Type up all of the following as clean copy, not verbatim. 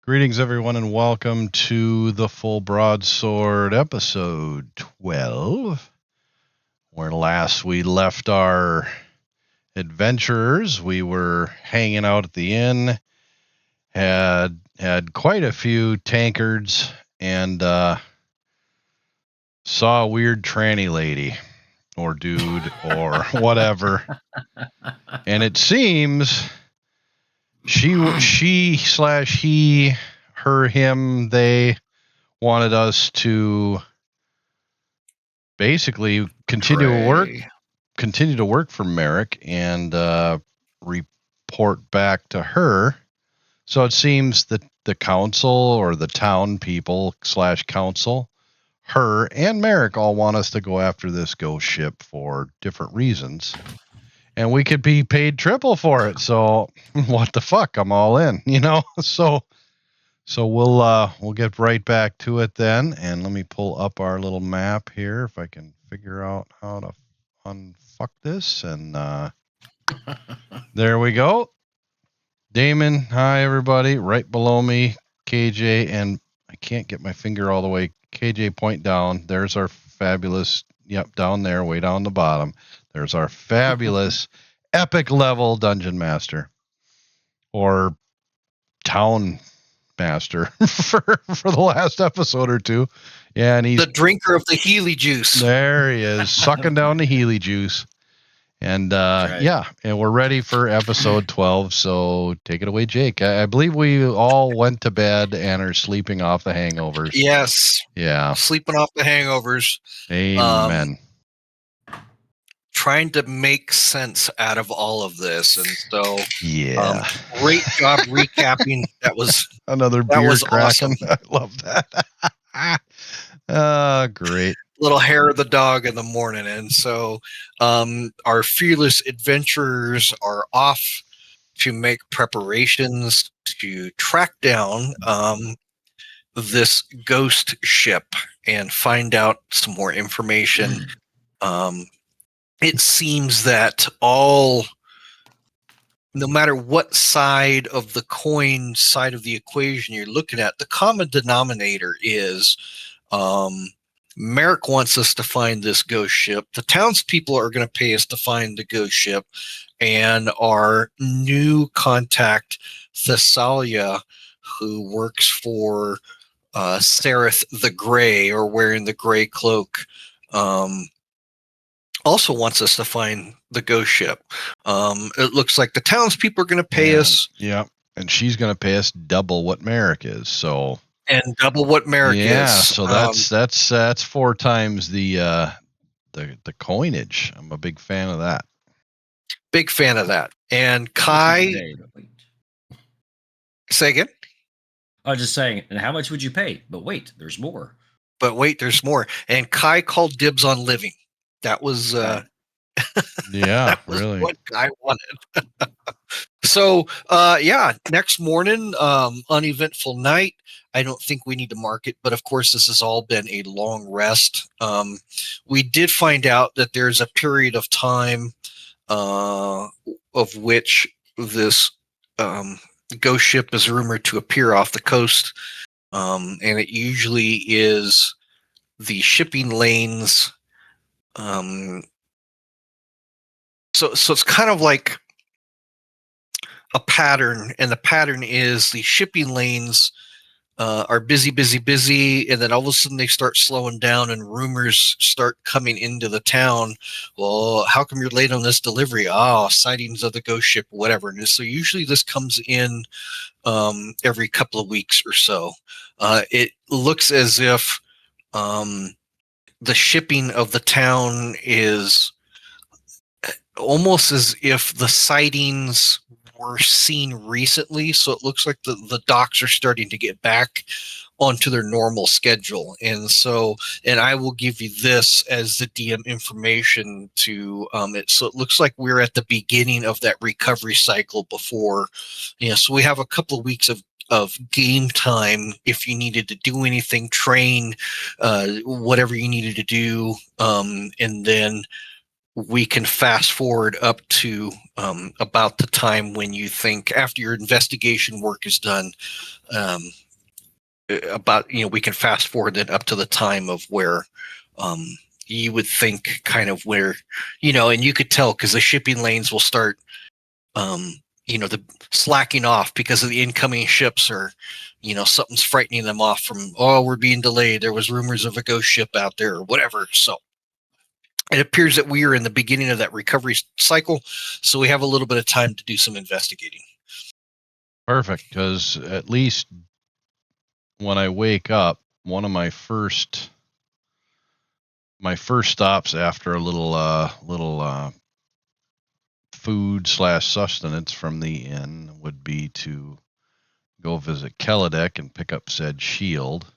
Greetings, everyone, and welcome to the Full Broadsword episode 12. Where last we left our adventurers, we were hanging out at the inn, had quite a few tankards, and saw a weird tranny lady, or dude, or whatever. And it seems she slash he, her, him, they wanted us to basically continue to work for Merrick and report back to her. So it seems that the council or the town people slash council, her and Merrick all want us to go after this ghost ship for different reasons. And we could be paid triple for it. So what the fuck? I'm all in, So we'll get right back to it then, and let me pull up our little map here if I can figure out how to unfuck this, and there we go. Damon, hi everybody. Right below me, KJ, and I can't get my finger all the way. KJ, point down. There's our fabulous. Yep, down there, way down the bottom. There's our fabulous, epic level dungeon master, or town master for the last episode or two. Yeah, and he's the drinker of the Healy juice. There he is, sucking down the Healy juice. And right. Yeah, and we're ready for episode 12. So take it away, Jake. I believe we all went to bed and are sleeping off the hangovers. Yes. Yeah. Sleeping off the hangovers. Amen. Trying to make sense out of all of this, and so yeah, great job recapping. That was another beer cracking. Awesome. I love that. Great. Little hair of the dog in the morning, and so our fearless adventurers are off to make preparations to track down this ghost ship and find out some more information. It seems that no matter what side of the coin side of the equation you're looking at, the common denominator is Merrick wants us to find this ghost ship. The townspeople are going to pay us to find the ghost ship. And our new contact, Thessalia, who works for Sereth the Grey, or wearing the gray cloak, also wants us to find the ghost ship. It looks like the townspeople are going to pay us. Yeah, and she's going to pay us double what Merrick is. So and double what Merrick is. Yeah, so that's 4 times the coinage. I'm a big fan of that. Big fan of that. And Kai, say again. I was just saying, and how much would you pay? But wait, there's more. And Kai called dibs on living. That was yeah, that was really what I wanted. So next morning, uneventful night. I don't think we need to mark it, but of course this has all been a long rest. We did find out that there's a period of time of which this ghost ship is rumored to appear off the coast, and it usually is the shipping lanes. So it's kind of like a pattern, and the pattern is the shipping lanes are busy, and then all of a sudden they start slowing down, and rumors start coming into the town. Well, how come you're late on this delivery? Sightings of the ghost ship, whatever. And so usually this comes in every couple of weeks or so. It looks as if the shipping of the town is almost as if the sightings were seen recently. So it looks like the docks are starting to get back onto their normal schedule. And I will give you this as the DM information to it. So it looks like we're at the beginning of that recovery cycle before, so we have a couple of weeks of game time if you needed to do anything, train, whatever you needed to do. And then we can fast forward up to about the time when you think after your investigation work is done. We can fast forward it up to the time of where you would think kind of where, and you could tell because the shipping lanes will start, the slacking off because of the incoming ships, or, something's frightening them off from, oh, we're being delayed. There was rumors of a ghost ship out there or whatever. So it appears that we are in the beginning of that recovery cycle. So we have a little bit of time to do some investigating. Perfect, because at least when I wake up, one of my first stops after a little food / sustenance from the inn would be to go visit Kelladek and pick up said shield.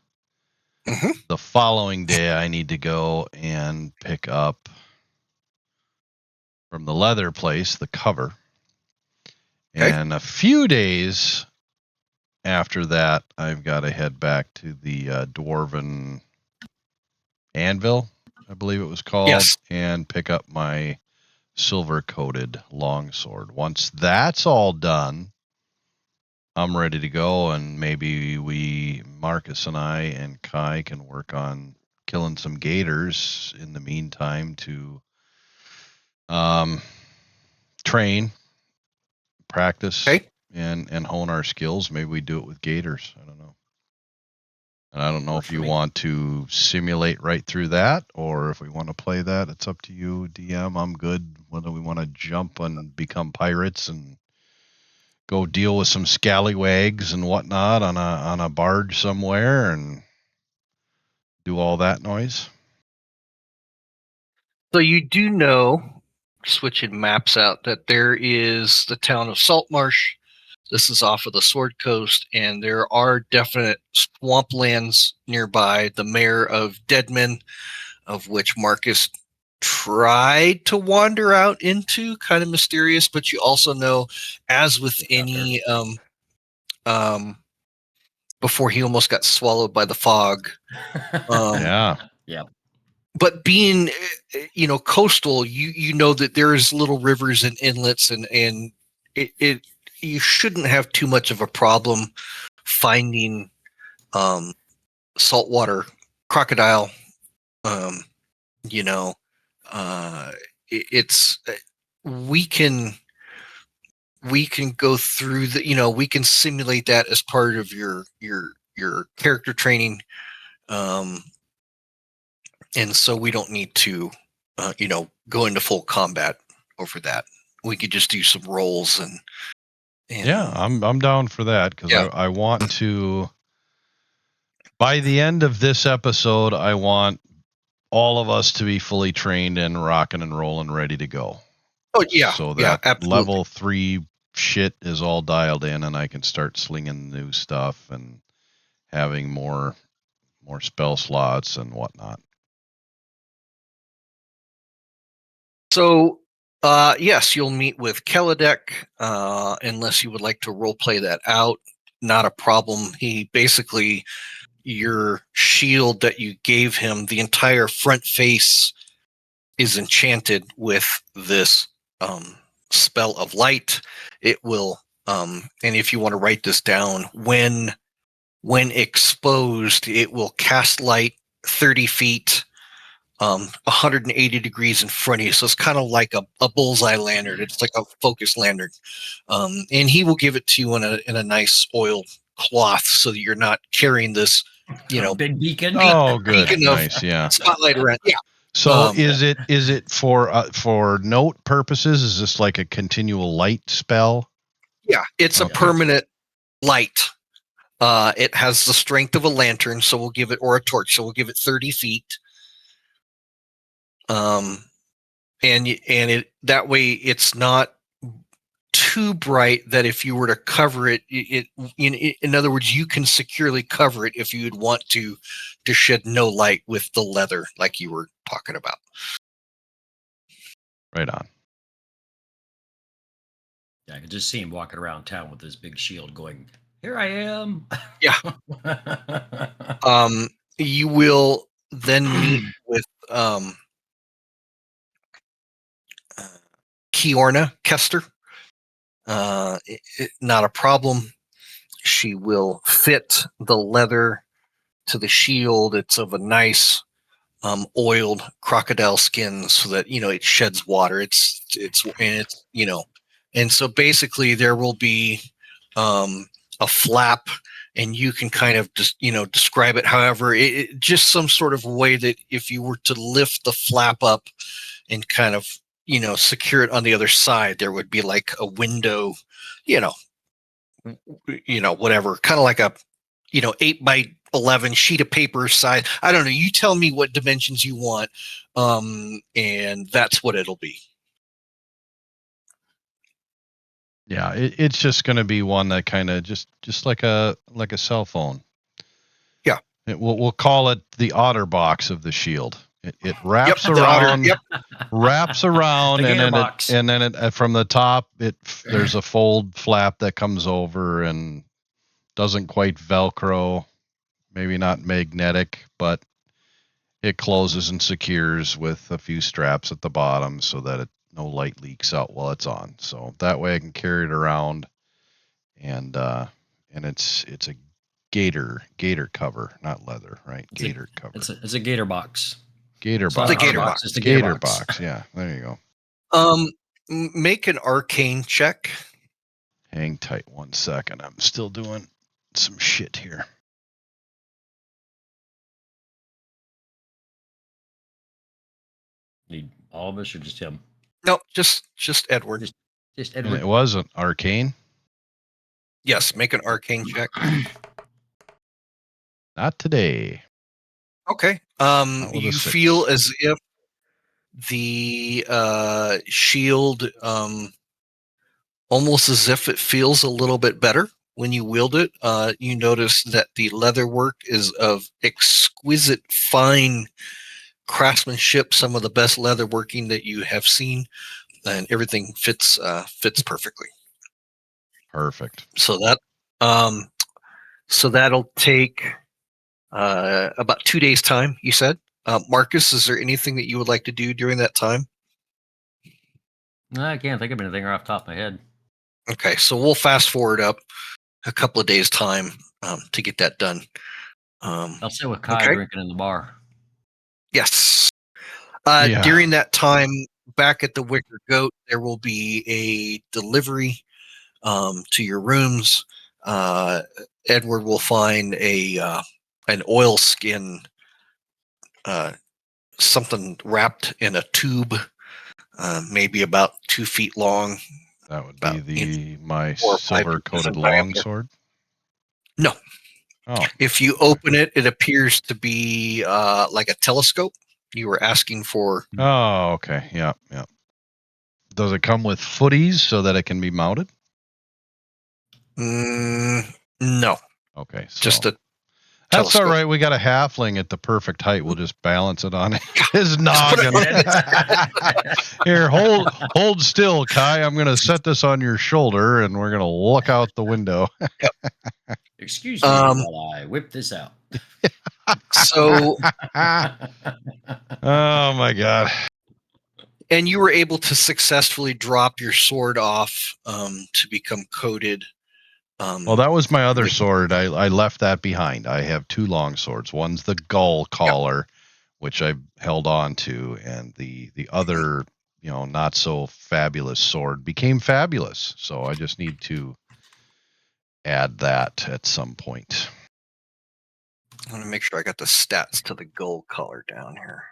Mm-hmm. The following day, I need to go and pick up from the leather place the cover. Okay. And a few days after that, I've got to head back to the Dwarven Anvil, I believe it was called, Yes. and pick up my silver-coated longsword. Once that's all done, I'm ready to go, and maybe Marcus and I and Kai can work on killing some gators in the meantime to train, practice, Okay. and hone our skills. Maybe we do it with gators. I don't know. And I don't know Works if for you me. want to simulate right through that, or if we want to play that. It's up to you, DM. I'm good. Whether we want to jump and become pirates and go deal with some scallywags and whatnot on a barge somewhere and do all that noise. So you do know, switching maps out, that there is the town of Saltmarsh. This is off of the Sword Coast, and there are definite swamplands nearby. The mayor of Deadman, of which Marcus tried to wander out into, kind of mysterious, but you also know, as with any, before he almost got swallowed by the fog. Yeah. Yeah. But being, coastal, you know that there's little rivers and inlets, and it you shouldn't have too much of a problem finding saltwater crocodile. Um, you know, it's we can go through we can simulate that as part of your character training. And so we don't need to, go into full combat over that. We could just do some rolls and Yeah, I'm down for that because Yeah. I want to. By the end of this episode, I want all of us to be fully trained and rocking and rolling, ready to go. Oh yeah, So yeah, that absolutely. level 3 shit is all dialed in, and I can start slinging new stuff and having more spell slots and whatnot. So, yes, you'll meet with Kelladek, unless you would like to role play that out. Not a problem. He basically, your shield that you gave him, the entire front face is enchanted with this spell of light. It will, and if you want to write this down, when exposed, it will cast light 30 feet, 180 degrees in front of you. So it's kind of like a bullseye lantern. It's like a focus lantern. And he will give it to you in a nice oiled cloth so that you're not carrying this, big beacon. Oh, good, beacon of nice, yeah. spotlight around. Yeah. So is it for note purposes? Is this like a continual light spell? Yeah, it's a Okay. permanent light. It has the strength of a lantern, so we'll give it, or a torch, so we'll give it 30 feet. And it that way it's not too bright that if you were to cover it, in other words, you can securely cover it if you'd want to shed no light with the leather, like you were talking about. Right on. Yeah, I could just see him walking around town with his big shield going, "Here I am." Yeah. You will then meet with Kiorna Kester. Not a problem. She will fit the leather to the shield. It's of a nice oiled crocodile skin, so that it sheds water. It's and so basically there will be a flap, and you can kind of just describe it however just some sort of way that if you were to lift the flap up and kind of secure it on the other side, there would be like a window, you know whatever, kind of like a 8x11 sheet of paper size. I don't know, you tell me what dimensions you want, and that's what it'll be. Yeah, it's just going to be one that kind of just like a cell phone. Yeah. We'll call it the otter box of the shield. It wraps Yep, the otter, around, yep. wraps around, The and gator then box. it from the top there's a fold flap that comes over and doesn't quite Velcro, maybe not magnetic, but it closes and secures with a few straps at the bottom so that no light leaks out while it's on. So that way I can carry it around, and it's a gator cover, not leather, right? Gator cover. It's a gator box. Gator It's not box. The gator box. box. It's the Gator box. Yeah, there you go. Make an arcane check. Hang tight 1 second. I'm still doing some shit here. Need all of us or just him? No, just Edward. Just And Edward. it was an arcane. Yes, make an arcane check. Not today. Okay. Not with a You 6. feel as if the shield, almost as if it feels a little bit better when you wield it. You notice that the leather work is of exquisite fine craftsmanship, some of the best leather working that you have seen, and everything fits perfectly. Perfect. So that'll take about 2 days time, you said. Marcus, is there anything that you would like to do during that time? No, I can't think of anything off the top of my head. Okay, so we'll fast forward up a couple of days time to get that done. I'll sit with Kai Okay. drinking in the bar. Yes. Yeah. During that time, back at the Wicker Goat, there will be a delivery to your rooms. Edward will find an oilskin, something wrapped in a tube, maybe about 2 feet long. That would About, be my 4 or 5 silver coated inches in diameter. longsword. No. Oh. If you open it, it appears to be like a telescope. You were asking for. Oh, okay. Yeah, yeah. Does it come with footies so that it can be mounted? No. Okay, so Just a that's telescope. all right. We got a halfling at the perfect height. We'll just balance it on his noggin. Here, hold still, Kai. I'm going to set this on your shoulder, and we're going to look out the window. Excuse me while I whip this out. So, oh my God. and you were able to successfully drop your sword off to become coated. Well, that was my other sword. I left that behind. I have 2 long swords. One's the gull collar, which I held on to, and the other, not so fabulous sword became fabulous. So I just need to add that at some point. I want to make sure I got the stats to the gold collar down here.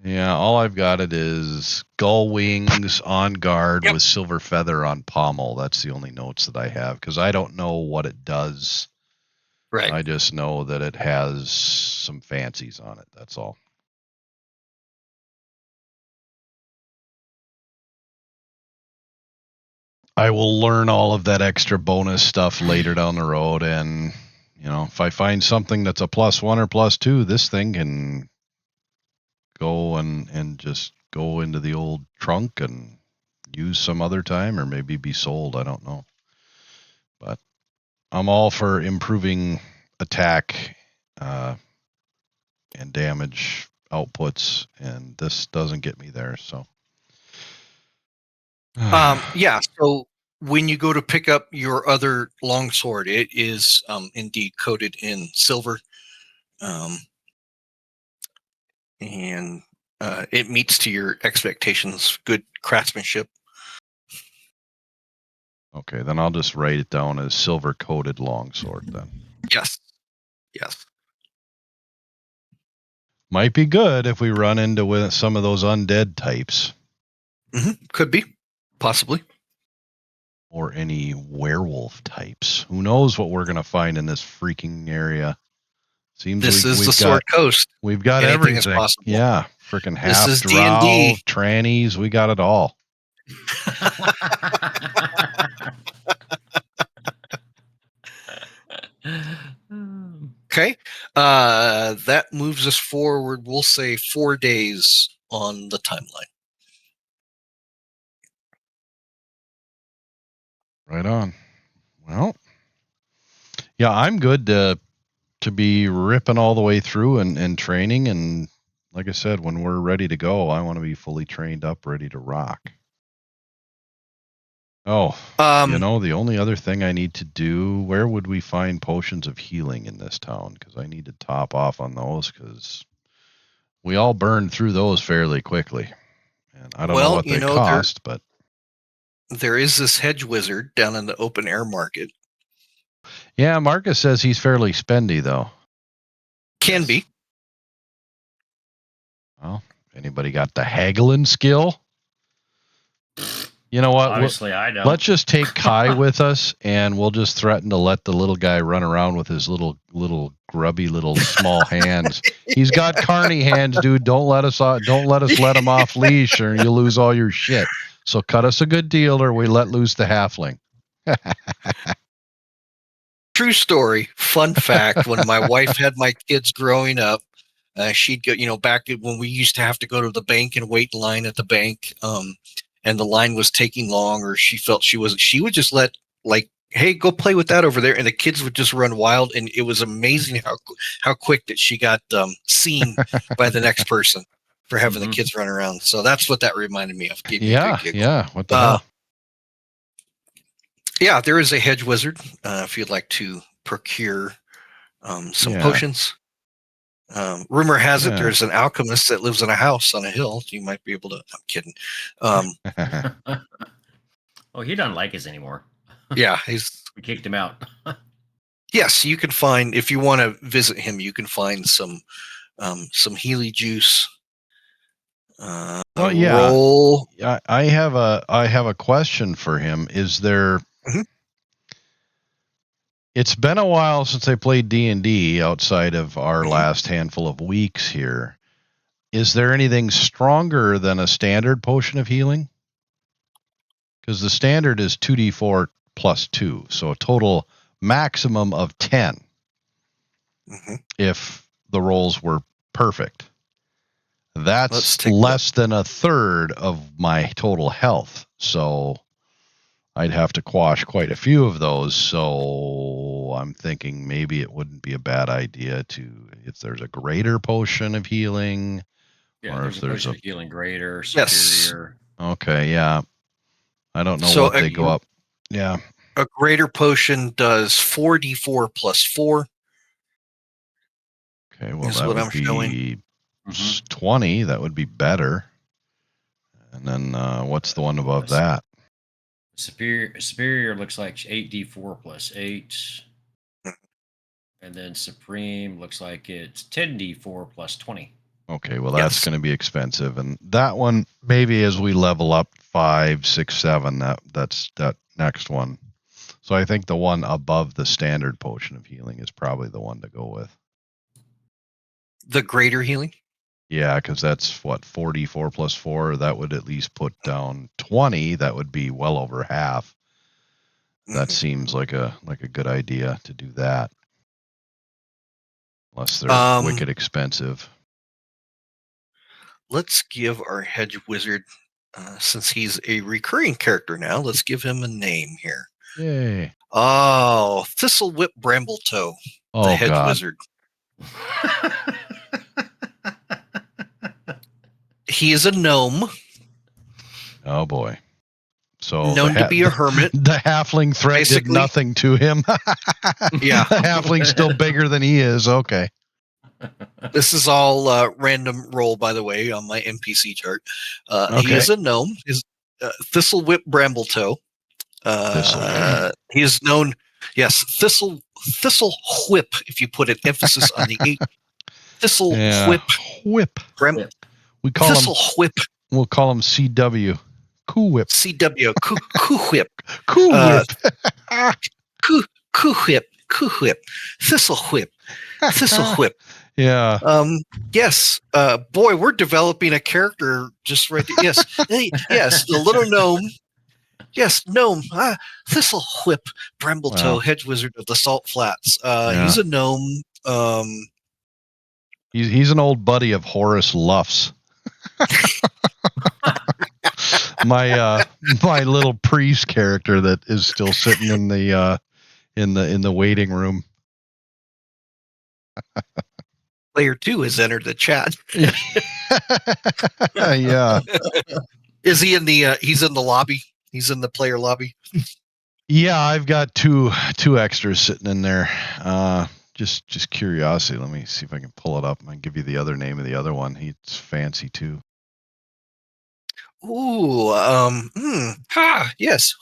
Yeah, all I've got it is gull wings on guard with silver feather on pommel. That's the only notes that I have because I don't know what it does. Right. I just know that it has some fancies on it. That's all. I will learn all of that extra bonus stuff later down the road, and if I find something that's a +1 or +2, this thing can go and just go into the old trunk and use some other time, or maybe be sold. I don't know, but I'm all for improving attack and damage outputs, and this doesn't get me there. So, Yeah. So when you go to pick up your other longsword, it is indeed coated in silver, and it meets to your expectations. Good craftsmanship. Okay, then I'll just write it down as silver coated longsword. Then Yes. Yes. might be good if we run into some of those undead types Could be, possibly. or any werewolf types. Who knows what we're gonna find in this freaking area? Seems This is the we've Sword got Coast. Anything is everything. possible. Yeah, freaking This half is drow, D&D. trannies. We got it all. Okay. That moves us forward, we'll say 4 days on the timeline. Right on. Well, yeah, I'm good to be ripping all the way through and training. And like I said, when we're ready to go, I want to be fully trained up, ready to rock. Oh, the only other thing I need to do, where would we find potions of healing in this town? Because I need to top off on those because we all burned through those fairly quickly. And I don't know what they cost, but there is this hedge wizard down in the open air market. yeah, Marcus says he's fairly spendy though. Can be. Well, anybody got the haggling skill? You know what? Obviously, I don't. Let's just take Kai with us, and we'll just threaten to let the little guy run around with his little grubby little small hands. He's got carny hands, dude. Don't let us let him off leash, or you lose all your shit. So cut us a good deal, or we let loose the halfling. True story. Fun fact: when my wife had my kids growing up, she'd go, back when we used to have to go to the bank and wait in line at the bank, and the line was taking long, or she felt she would just let, like, hey, go play with that over there, and the kids would just run wild, and it was amazing how quick that she got seen by the next person for having the kids run around. So that's what that reminded me of. Gave me a good giggle. Yeah. What the hell? Yeah, there is a hedge wizard. If you'd like to procure some potions. Rumor has it there's an alchemist that lives in a house on a hill. You might be able to. I'm kidding. Oh, he doesn't like us anymore. Yeah, we kicked him out. Yes, you can find, if you want to visit him, you can find some Healy juice. Well, yeah. Roll. I have a question for him. Is there? It's been a while since I played D&D outside of our last handful of weeks here. Is there anything stronger than a standard potion of healing? Because the standard is 2d4 plus 2, so a total maximum of 10 if the rolls were perfect. That's less than a third of my total health, so I'd have to quash quite a few of those. So I'm thinking maybe it wouldn't be a bad idea if there's a greater potion of healing. Yeah, or if there's a healing greater, superior. Yes. Okay, yeah. I don't know what they go up. Yeah. A greater potion does 4d4 plus 4. Okay, well that would be 20. That would be better. And then what's the one above that? Superior looks like 8d4 plus 8. And then Supreme looks like it's 10d4 plus 20. Okay, well that's going to be expensive, and that one maybe as we level up 5, 6, 7, that's that next one. So I think the one above the standard potion of healing is probably the one to go with. The greater healing? Yeah, because that's what 44 plus 4. That would at least put down 20. That would be well over half. That seems like a good idea to do that, unless they're wicked expensive. Let's give our hedge wizard, since he's a recurring character now, let's give him a name here. Yay. Oh, Thistlewhip Brambletoe, the hedge wizard. He is a gnome, Oh boy. So known to be a hermit. the halfling threat did Basically. nothing to him. Yeah. The halfling's still bigger than he is. Okay. This is all random roll, by the way, on my NPC chart. He Okay. is a gnome. Is Thistlewhip Brambletoe. He is known, yes, Thistle Whip. If you put an emphasis on the H, Thistle Whip. Whip. We call Thistle him. Whip. We'll call him CW. Cool Whip. CW. Coo Whip. Cool Whip. Coo Whip. Thistle Whip. Thistle Whip. Yeah. Yes. Boy, we're developing a character just right there. Yes. Yes. The little gnome. Yes, gnome. Thistle Whip, Brambletoe, Wow. Hedge Wizard of the Salt Flats. Yeah. He's a gnome. He's an old buddy of Horace Luff's. My little priest character that is still sitting in the waiting room. Player 2 has entered the chat. Yeah. Is he in the? He's in the lobby. He's in the player lobby. Yeah, I've got two extras sitting in there. Just curiosity. Let me see if I can pull it up and give you the other name of the other one. He's fancy too. Ooh, yes,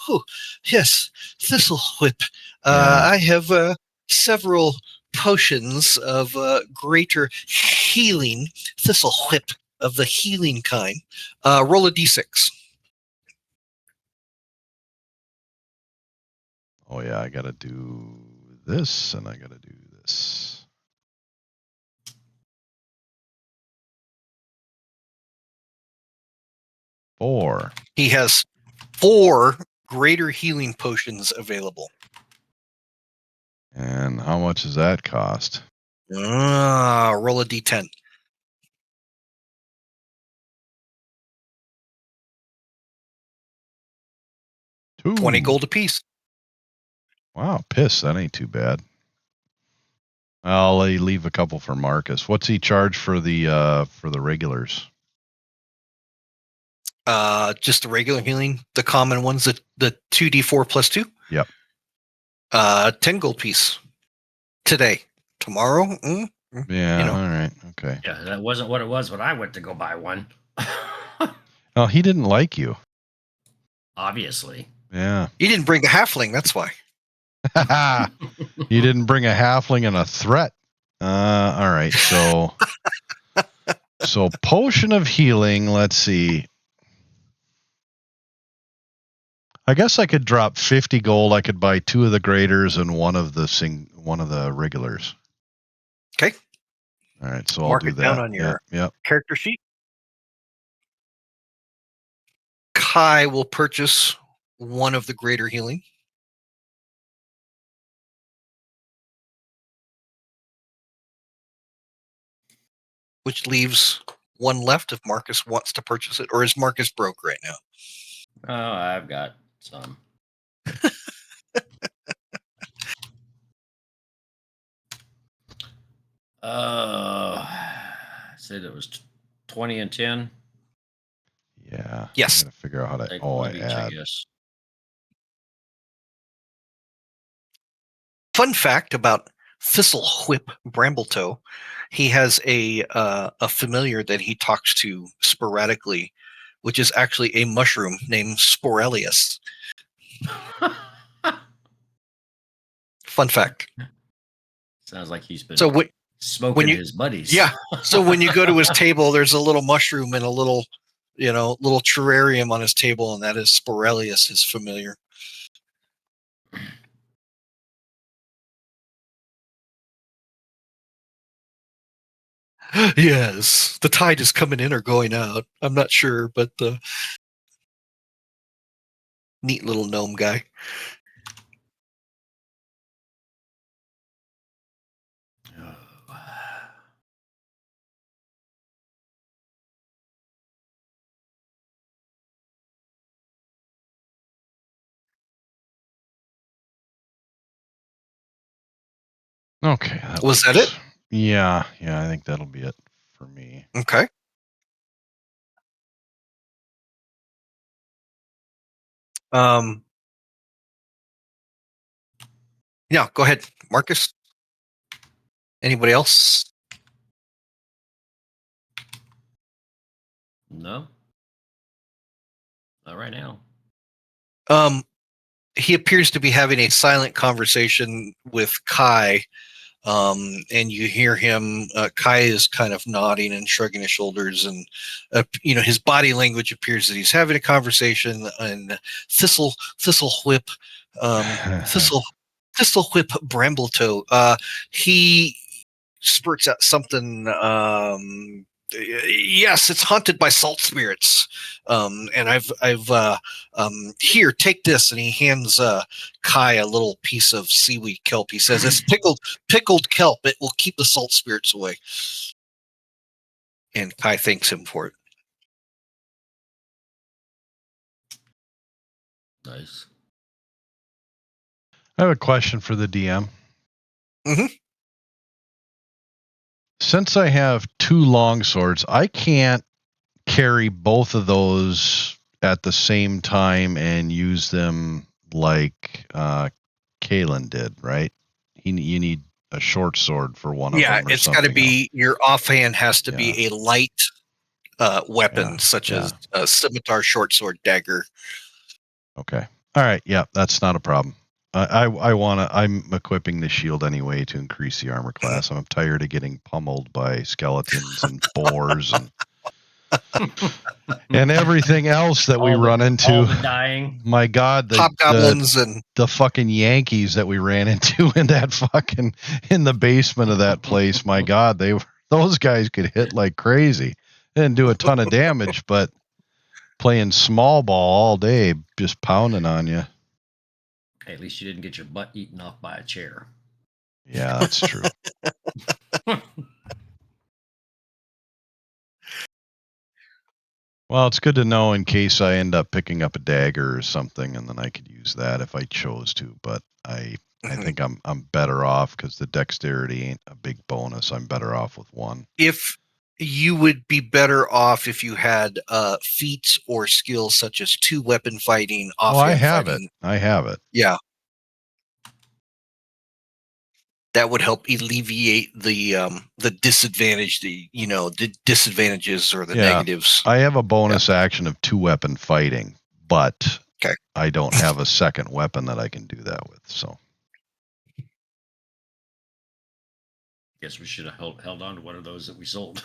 yes, Thistle Whip. Yeah. I have several potions of greater healing. Thistle Whip of the healing kind. Roll a d6. Oh yeah, I gotta do this and I gotta do this. Four. He has 4 greater healing potions available. And how much does that cost? Roll a d10. 20 gold apiece. Wow, piss. That ain't too bad. I'll leave a couple for Marcus. What's he charge for the regulars? Just the regular healing, the common ones, the 2d4 plus 2. Yep. 10 gold piece today. Tomorrow, Yeah. All right. Okay. Yeah, that wasn't what it was when I went to go buy one. Oh, he didn't like you. Obviously. Yeah. You didn't bring the halfling. That's why. You didn't bring a halfling and a threat. All right. So potion of healing. Let's see. I guess I could drop 50 gold. I could buy 2 of the graders and one of the regulars. Okay. All right. So Mark I'll do it that. down on your Yep. character sheet. Kai will purchase one of the greater healing. Which leaves one left if Marcus wants to purchase it, or is Marcus broke right now? Oh, I've got some. Said it was 20 and 10. Yeah. Yes. I gotta figure out how to. Take I one of each, I add. guess. Fun fact about Thistle Whip Brambletoe: he has a familiar that he talks to sporadically, which is actually a mushroom named Sporelius. Fun fact. Sounds like he's been So smoking his buddies. Yeah. So when you go to his table, there's a little mushroom and a little terrarium on his table, and that is Sporelius, his familiar. Yes, the tide is coming in or going out. I'm not sure, but the neat little gnome guy. Okay. Was that it? Yeah. I think that'll be it for me. Okay. Yeah, go ahead, Marcus. Anybody else? No. Not right now. He appears to be having a silent conversation with Kai, and you hear him. Kai is kind of nodding and shrugging his shoulders, and his body language appears that he's having a conversation. And Thistle Whip, Thistle Whip Brambletoe. He spurts out something. Yes, it's haunted by salt spirits. And I've here, take this, and he hands Kai a little piece of seaweed kelp. He says, "It's pickled kelp. It will keep the salt spirits away." And Kai thanks him for it. Nice. I have a question for the DM. Mm-hmm. Since I have 2 long swords, I can't carry both of those at the same time and use them like Kalen did, right? You need a short sword for one of them. Or It's got to be your offhand has to be a light weapon, such as a scimitar, short sword, dagger. Okay. All right. Yeah, that's not a problem. I'm equipping the shield anyway to increase the armor class. I'm tired of getting pummeled by skeletons and boars and everything else that we run into. All the dying. My God, hobgoblins and the fucking Yankees that we ran into in the basement of that place. My God, those guys could hit like crazy. They didn't do a ton of damage, but playing small ball all day, just pounding on you. Hey, at least you didn't get your butt eaten off by a chair. Yeah, that's true. Well, it's good to know in case I end up picking up a dagger or something, and then I could use that if I chose to. But I think I'm better off because the dexterity ain't a big bonus. I'm better off with 1. If you would be better off if you had feats or skills such as 2 weapon fighting, offhand fighting. I have it. Yeah. That would help alleviate the disadvantage, the disadvantages or the negatives. I have a bonus action of 2 weapon fighting, but I don't have a second weapon that I can do that with. So, guess we should have held on to one of those that we sold.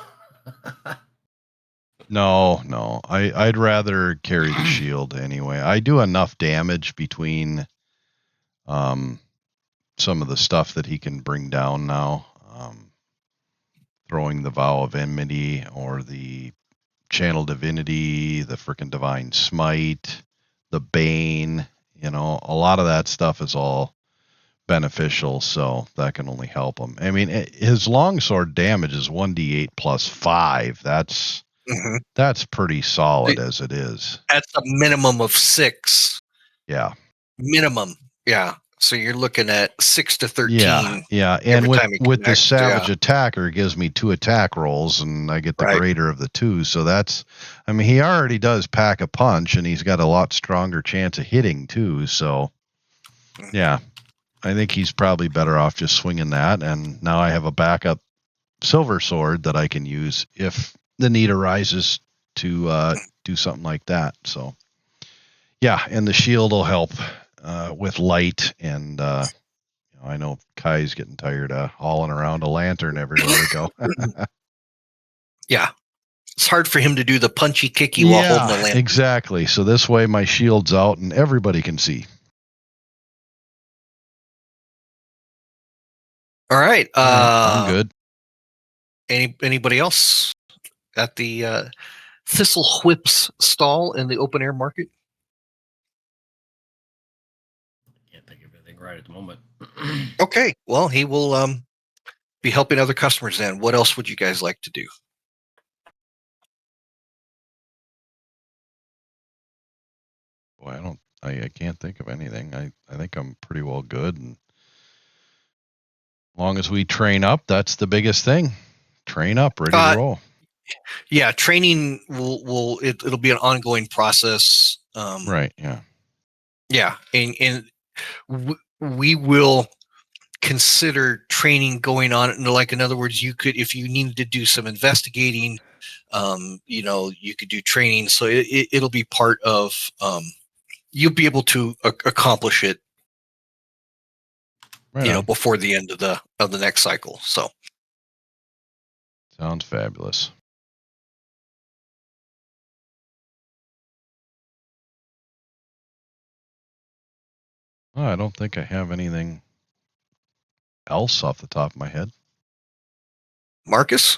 No, I'd rather carry the shield anyway. I do enough damage between some of the stuff that he can bring down now. Throwing the Vow of Enmity or the Channel Divinity, the frickin' Divine Smite, the Bane, a lot of that stuff is all beneficial, so that can only help him. I mean, his longsword damage is 1d8 plus 5. That's pretty solid as it is. That's a minimum of 6. Yeah. Minimum. Yeah. So you're looking at 6 to 13. Yeah. And with the Savage Attacker, it gives me 2 attack rolls, and I get the greater of the 2. So he already does pack a punch, and he's got a lot stronger chance of hitting too. So, yeah, I think he's probably better off just swinging that. And now I have a backup silver sword that I can use if the need arises to do something like that. So, yeah, and the shield will help with light, and I know Kai's getting tired of hauling around a lantern everywhere we go. Yeah. It's hard for him to do the punchy kicky while holding the lantern. Exactly. So this way my shield's out and everybody can see. All right. I'm good. Anybody else at the Thistle Whip's stall in the open air market? Can't think of anything right at the moment. Okay. Well, he will be helping other customers then. What else would you guys like to do? Boy, I can't think of anything. I think I'm pretty well good, and as long as we train up, that's the biggest thing. Train up, ready to roll. Yeah, training it'll be an ongoing process. Right, yeah. Yeah, and we will consider training going on. Like, in other words, you could, if you needed to do some investigating, you could do training. So it'll be part of, you'll be able to accomplish it, Right on. before the end of the next cycle. So Sounds fabulous. Oh, I don't think I have anything else off the top of my head. Marcus?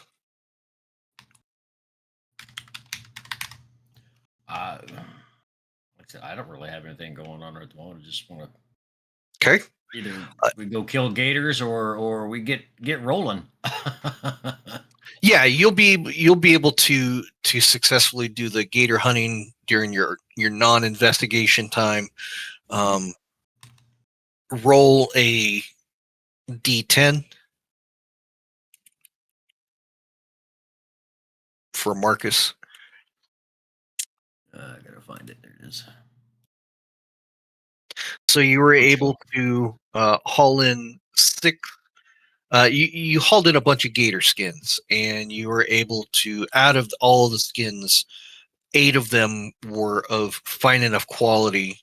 Like I said, I don't really have anything going on at the moment. I just want to Okay. either we go kill gators or we get rolling. Yeah, you'll be able to successfully do the gator hunting during your non-investigation time. Roll a D10 for Marcus. I gotta find it. There it is. So you were able to haul in six. You hauled in a bunch of gator skins, and you were able to, out of all of the skins, 8 of them were of fine enough quality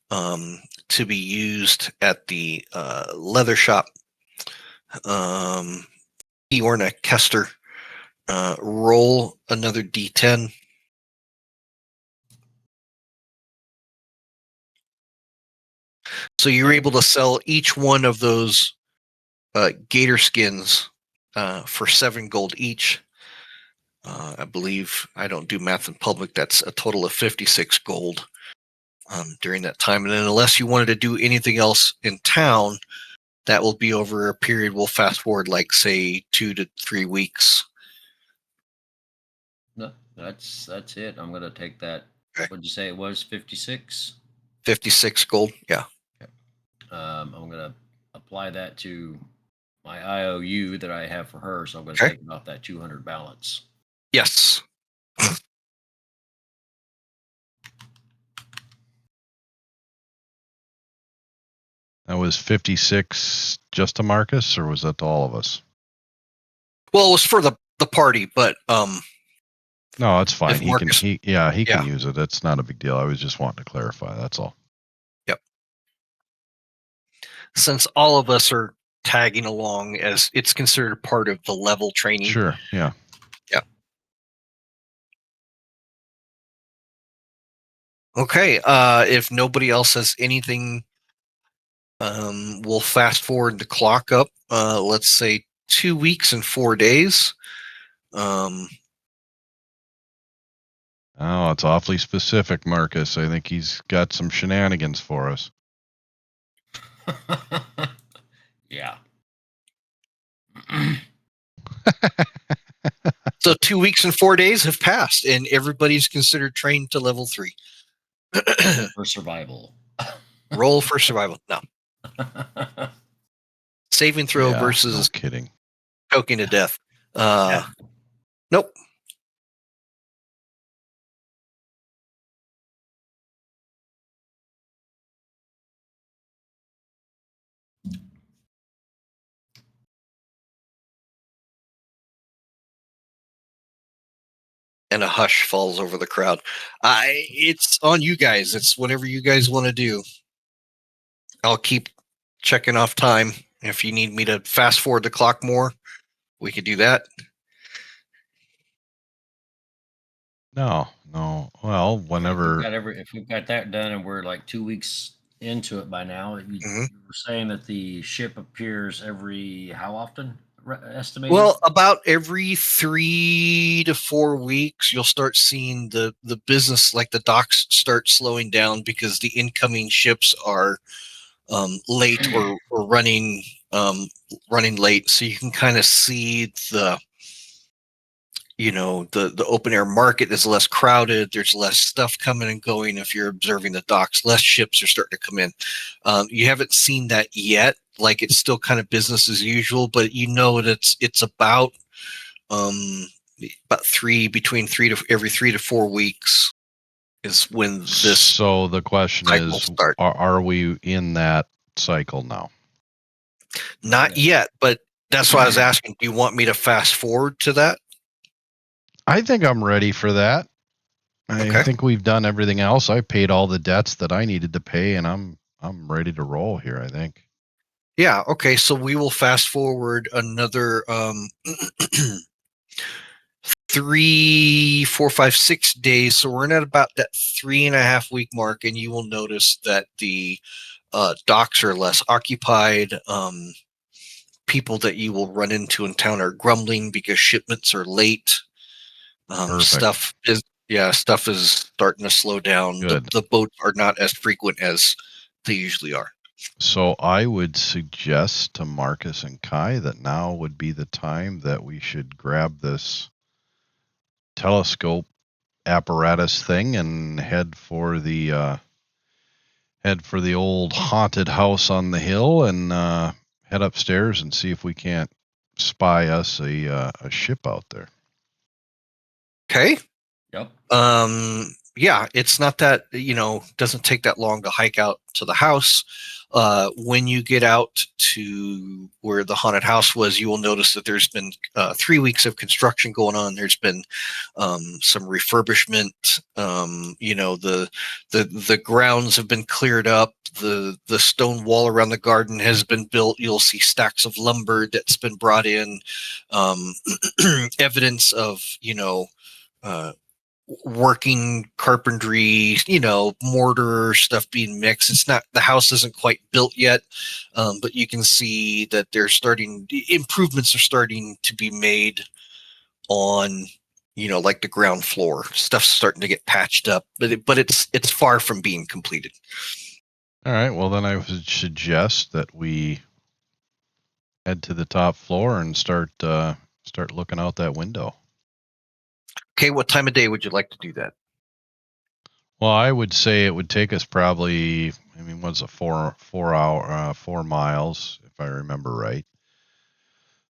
to be used at the leather shop. Eorna Kester, roll another D10. So you were able to sell each one of those gator skins for 7 gold each. I believe, I don't do math in public, that's a total of 56 gold during that time. And then unless you wanted to do anything else in town, that will be over a period, we'll fast forward like, say, 2 to 3 weeks. No, that's it. I'm gonna take that. Okay. What'd you say it was? 56? 56 gold, yeah. Okay. I'm gonna apply that to my IOU that I have for her, so I'm gonna Okay. take it off that 200 balance. Yes. That was 56 just to Marcus, or was that to all of us? Well, it was for the party, but No, it's fine. if He Marcus, can Yeah. use it. That's not a big deal. I was just wanting to clarify. That's all. since all of us are tagging along, as it's considered part of the level training. Sure. Yeah. Okay. If nobody else has anything, we'll fast forward the clock up. Let's say 2 weeks and 4 days. Oh, it's awfully specific, Marcus. I think he's got some shenanigans for us. Yeah. So 2 weeks and 4 days have passed, and everybody's considered trained to level 3. For survival. Roll for survival. No. Saving throw Yeah, versus no kidding. choking to death. Yeah. Nope. And a hush falls over the crowd. It's on you guys. It's whatever you guys want to do. I'll keep checking off time. If you need me to fast forward the clock more, we could do that. No. Well, whenever. If we've got that done and we're like 2 weeks into it by now, you were saying that the ship appears every how often? Estimated? Well, about every 3 to 4 weeks, you'll start seeing the business, like the docks, start slowing down because the incoming ships are late or running late. So you can kind of see the open air market is less crowded. There's less stuff coming and going. If you're observing the docks, less ships are starting to come in. You haven't seen that yet. Like, it's still kind of business as usual, but it's about between 3 to every 3 to 4 weeks. is when this So the question cycle is, starts. are we in that cycle now? Not yet, but that's why I was asking. Do you want me to fast forward to that? I think I'm ready for that. I Okay. think we've done everything else. I paid all the debts that I needed to pay, and I'm ready to roll here, I think. Yeah. Okay. So we will fast forward another 3, 4, 5, 6 days. So we're in at about that 3.5 week mark, and you will notice that the docks are less occupied. People that you will run into in town are grumbling because shipments are late. Perfect. Stuff is starting to slow down. Good. The boats are not as frequent as they usually are. So I would suggest to Marcus and Kai that now would be the time that we should grab this telescope apparatus thing and head for the old haunted house on the hill and head upstairs and see if we can't spy us a ship out there. Okay. Yep. Yeah, it's not that, doesn't take that long to hike out to the house. When you get out to where the haunted house was, you will notice that there's been 3 weeks of construction going on. There's been some refurbishment. The grounds have been cleared up. The stone wall around the garden has been built. You'll see stacks of lumber that's been brought in. Evidence of working carpentry, mortar stuff being mixed. It's not, the house isn't quite built yet, but you can see that improvements are starting to be made on, like the ground floor. Stuff's starting to get patched up, but it's far from being completed. All right. Well, then I would suggest that we head to the top floor and start looking out that window. Okay, what time of day would you like to do that? Well, I would say it would take us probably, what's a 4 miles, if I remember right.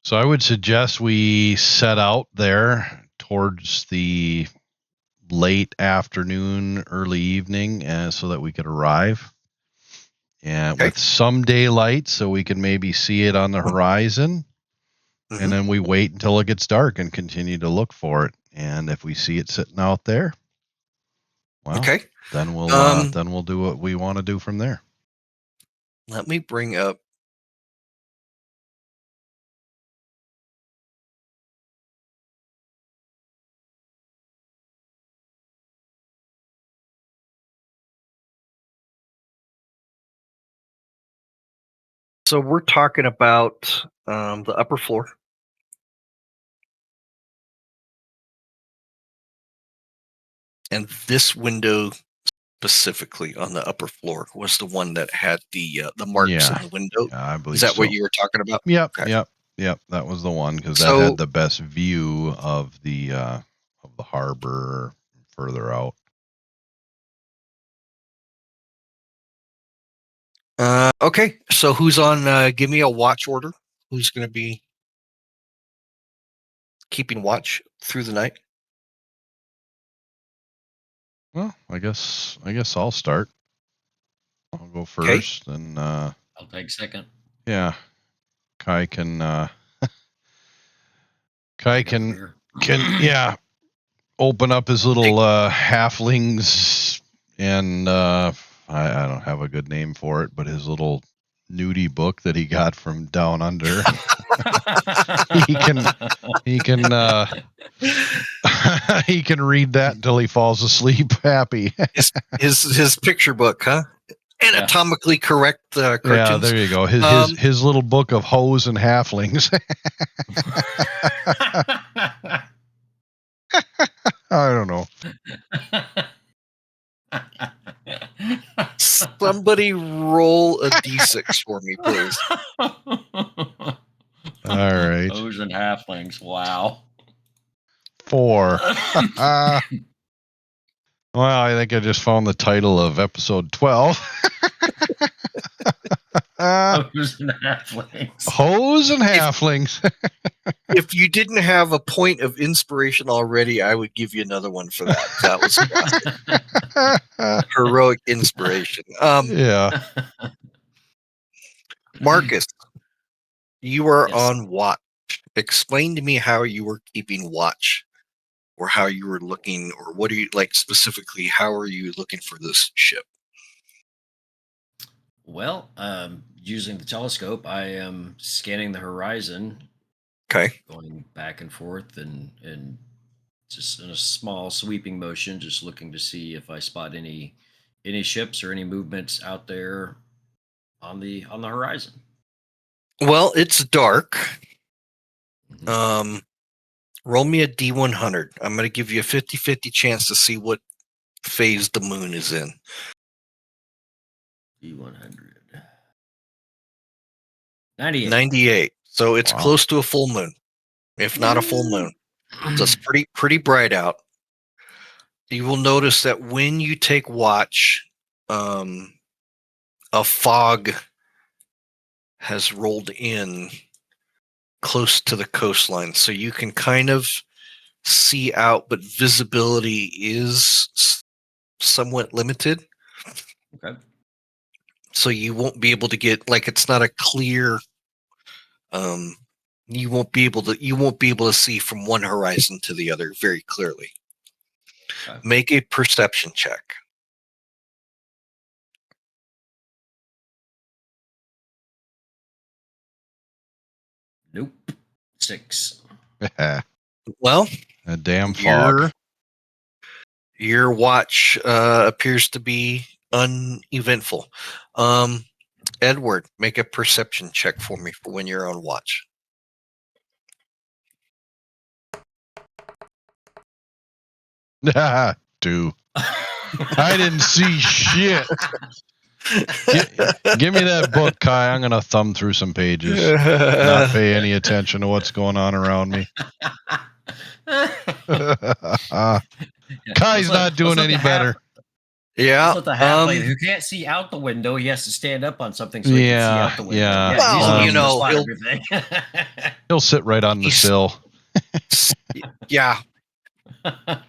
So I would suggest we set out there towards the late afternoon, early evening, so that we could arrive and with some daylight, so we can maybe see it on the horizon. Mm-hmm. And then we wait until it gets dark and continue to look for it. And if we see it sitting out there, well, then we'll do what we want to do from there. Let me bring up. So we're talking about the upper floor. And this window specifically on the upper floor was the one that had the marks in the window. Yeah, I believe Is that so. what you were talking about? Yep, Okay. yep. That was the one because that had the best view of the harbor further out. Okay, so who's on? Give me a watch order. Who's going to be keeping watch through the night? Well, I guess I'll start. I'll go first, and I'll take second. Yeah, Kai can open up his little halflings, and I don't have a good name for it, but his little nudie book that he got from down under. he can he can read that until he falls asleep happy. his picture book, huh? Anatomically correct cartoons. Yeah, there you go. His little book of hoes and halflings. I don't know. Somebody roll a d6 for me, please. All right. Hoes and halflings. Wow. 4. Well, I think I just found the title of episode 12. Hose and halflings. Hose and halflings. If you didn't have a point of inspiration already, I would give you another one for that. That was classic. Heroic inspiration. Yeah. Marcus, you are Yes. on watch. Explain to me how you were keeping watch, or how you were looking, or what are you like specifically? How are you looking for this ship? Well, using the telescope, I am scanning the horizon, Okay. going back and forth, and just in a small sweeping motion, just looking to see if I spot any ships or any movements out there on the horizon. Well, it's dark. Mhm. Roll me a D100. I'm going to give you a 50-50 chance to see what phase the moon is in. D100. 98. 98. So it's Wow. close to a full moon, if not a full moon. So it's pretty bright out. You will notice that when you take watch, a fog has rolled in close to the coastline, so you can kind of see out, but visibility is somewhat limited. Okay. So you won't be able to get, like, it's not a clear. You won't be able to see from one horizon to the other very clearly. Okay. Make a perception check. Nope. 6. Well, A damn fog. your watch appears to be uneventful. Edward, make a perception check for me for when you're on watch. 2. I didn't see shit. Give me that book, Kai. I'm gonna thumb through some pages. Not pay any attention to what's going on around me. Kai's not doing any better. Yeah. Let's let the halfling who can't see out the window, he has to stand up on something so he can see out the window. Yeah. Well, he's spot he'll everything. He'll sit right on the sill. Yeah.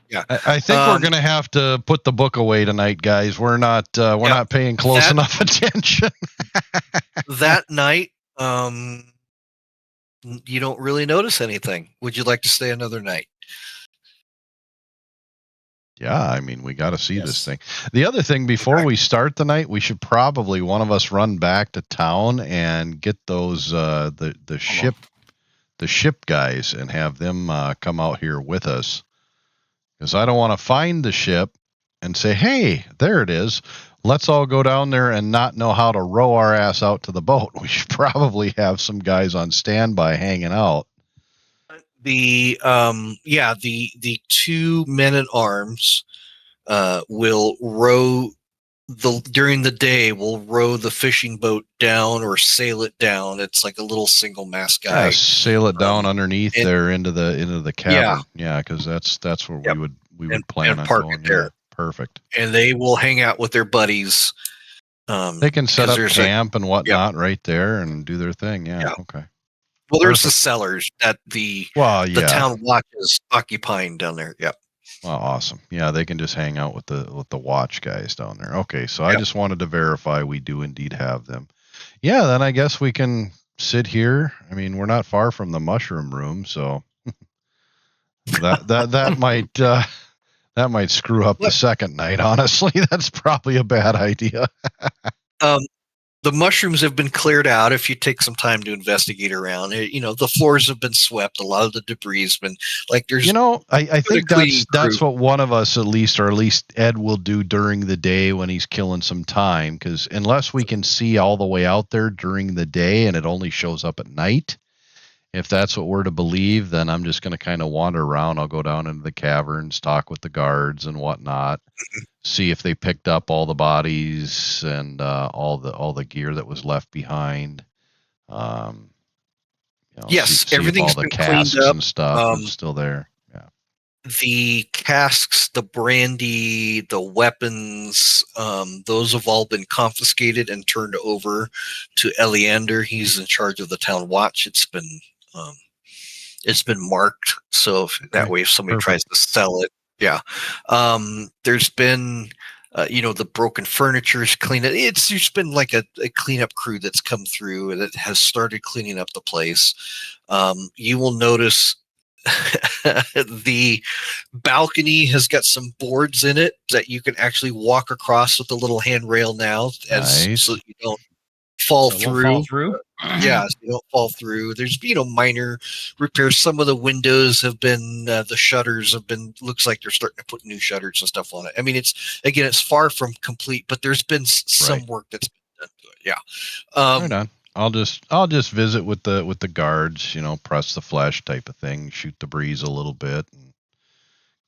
Yeah. I think we're gonna have to put the book away tonight, guys. We're not paying close enough attention. That night, you don't really notice anything. Would you like to stay another night? Yeah, I mean, we got to see this thing. The other thing, before we start the night, we should probably one of us run back to town and get those the ship guys and have them come out here with us, because I don't want to find the ship and say, hey, there it is. Let's all go down there and not know how to row our ass out to the boat. We should probably have some guys on standby hanging out. The 2 men-at-arms will row during the day. Will row the fishing boat down or sail it down. It's like a little single mast guy. Yeah, sail it down underneath there into the cavern. Yeah, because that's where we would plan on park going. it there. Yeah, perfect. And they will hang out with their buddies. They can set up camp and whatnot right there and do their thing. Yeah. Okay. Well, there's the cellars that the town watch is occupying down there. Yep. Well, awesome. Yeah, they can just hang out with the watch guys down there. Okay, so I just wanted to verify we do indeed have them. Yeah, then I guess we can sit here. I mean, we're not far from the mushroom room, so that might screw up the second night. Honestly, that's probably a bad idea. The mushrooms have been cleared out. If you take some time to investigate around, the floors have been swept. A lot of the debris has been there's. I think that's what one of us at least Ed will do during the day when he's killing some time, because unless we can see all the way out there during the day and it only shows up at night, if that's what we're to believe, then I'm just going to kind of wander around. I'll go down into the caverns, talk with the guards and whatnot. See if they picked up all the bodies and all the gear that was left behind. Yes, see everything's if all the been cleaned casks up and stuff is still there. Yeah. The casks, the brandy, the weapons, those have all been confiscated and turned over to Eleander. He's in charge of the town watch. It's been marked, so that Okay, way if somebody tries perfect. to sell it, yeah. There's been the broken furniture is cleaned. There's been like a cleanup crew that's come through that has started cleaning up the place. You will notice the balcony has got some boards in it that you can actually walk across with a little handrail now, so Nice. that you don't fall So it won't fall through. through. Yeah, so you don't fall through. There's minor repairs. Some of the windows have been the shutters have been. Looks like they're starting to put new shutters and stuff on it. I mean, it's far from complete, but there's been some Right. work that's been done to it. Yeah. Right on. I'll just visit with the guards, press the flesh type of thing, shoot the breeze a little bit and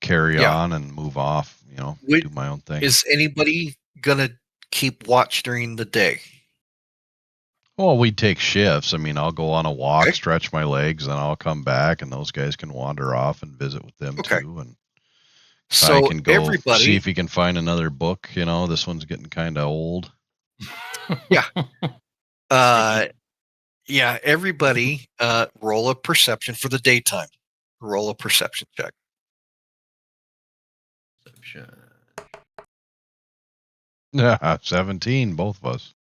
carry Yeah. on and move off, Wait, do my own thing. is anybody gonna keep watch during the day? Well, we take shifts. I mean, I'll go on a walk, Okay. stretch my legs, and I'll come back and those guys can wander off and visit with them Okay. too. And Kai So can go see everybody, if he can find another book, this one's getting kind of old. yeah, uh, Sticky. yeah, everybody, roll a perception for the daytime. Roll a perception check. Perception. Yeah, 17, both of us.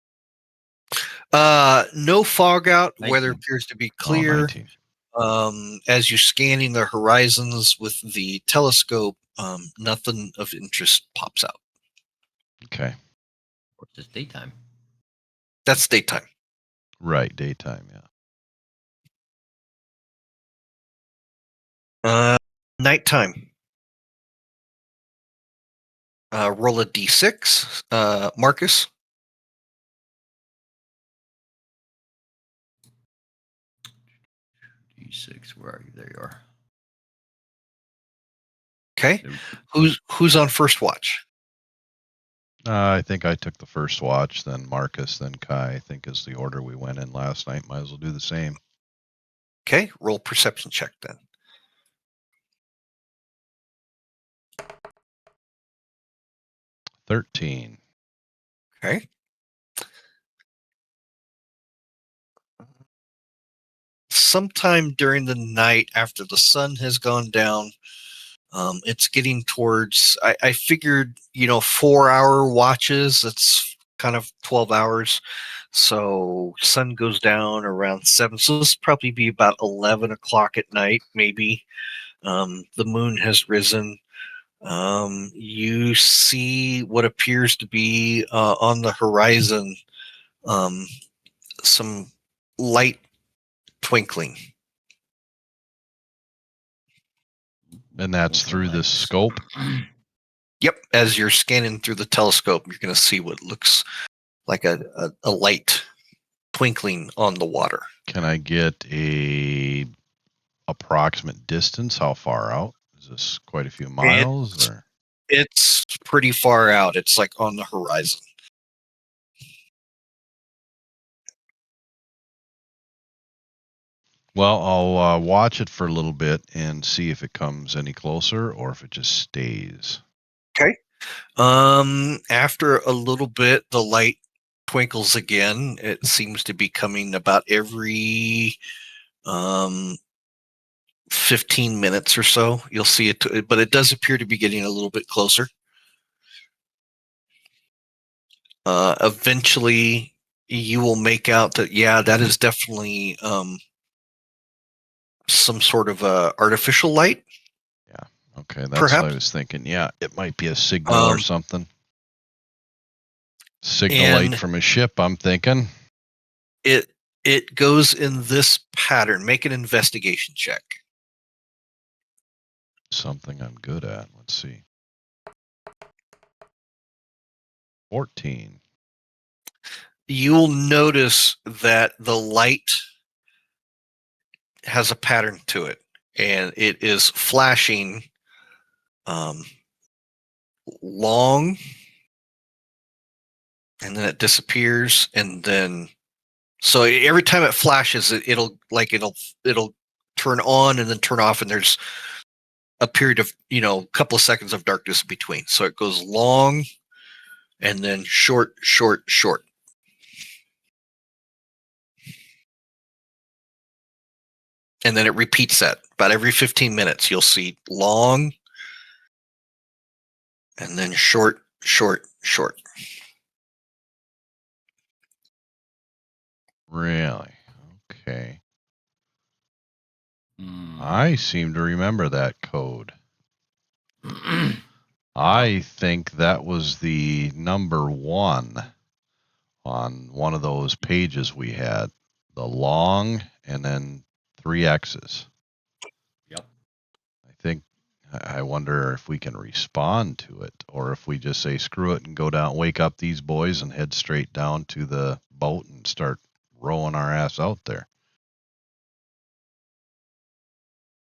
No fog out. Weather 19. appears to be Oh, clear. 19. As you're scanning the horizons with the telescope, nothing of interest pops out. Okay. Of course, it's daytime. That's daytime. Right, daytime, yeah. Nighttime. Roll a d6. Marcus. D6. Where are you? There you are. Okay. Who's on first watch? I think I took the first watch, then Marcus, then Kai, I think is the order we went in last night. Might as well do the same. Okay. Roll perception check then. 13. Okay. Sometime during the night after the sun has gone down, it's getting towards, I figured, 4-hour watches. That's kind of 12 hours. So sun goes down around 7. So this probably be about 11 o'clock at night, maybe. The moon has risen. You see what appears to be on the horizon some light twinkling. And that's through the scope. Yep, as you're scanning through the telescope, you're going to see what looks like a light twinkling on the water. Can I get a approximate distance? How far out? Is this quite a few miles? Or It's pretty far out. It's like on the horizon. Well, I'll watch it for a little bit and see if it comes any closer or if it just stays. Okay. After a little bit, the light twinkles again. It seems to be coming about every 15 minutes or so. You'll see it, but it does appear to be getting a little bit closer. Eventually, you will make out that, yeah, that is definitely some sort of artificial light. Yeah. Okay. That's Perhaps. what I was thinking. Yeah. It might be a signal or something. Signal light from a ship, I'm thinking. It goes in this pattern. Make an investigation check. Something I'm good at. Let's see. 14. You'll notice that the light has a pattern to it, and it is flashing long, and then it disappears, and then so every time it flashes, it'll turn on and then turn off, and there's a period of, couple of seconds of darkness in between. So it goes long and then short, short, short. And then it repeats that. About every 15 minutes, you'll see long and then short, short, short. Really? Okay. Hmm. I seem to remember that code. I think that was the number 1 on one of those pages we had. The long and then 3 X's. Yep. I wonder if we can respond to it, or if we just say screw it and go down, wake up these boys and head straight down to the boat and start rowing our ass out there.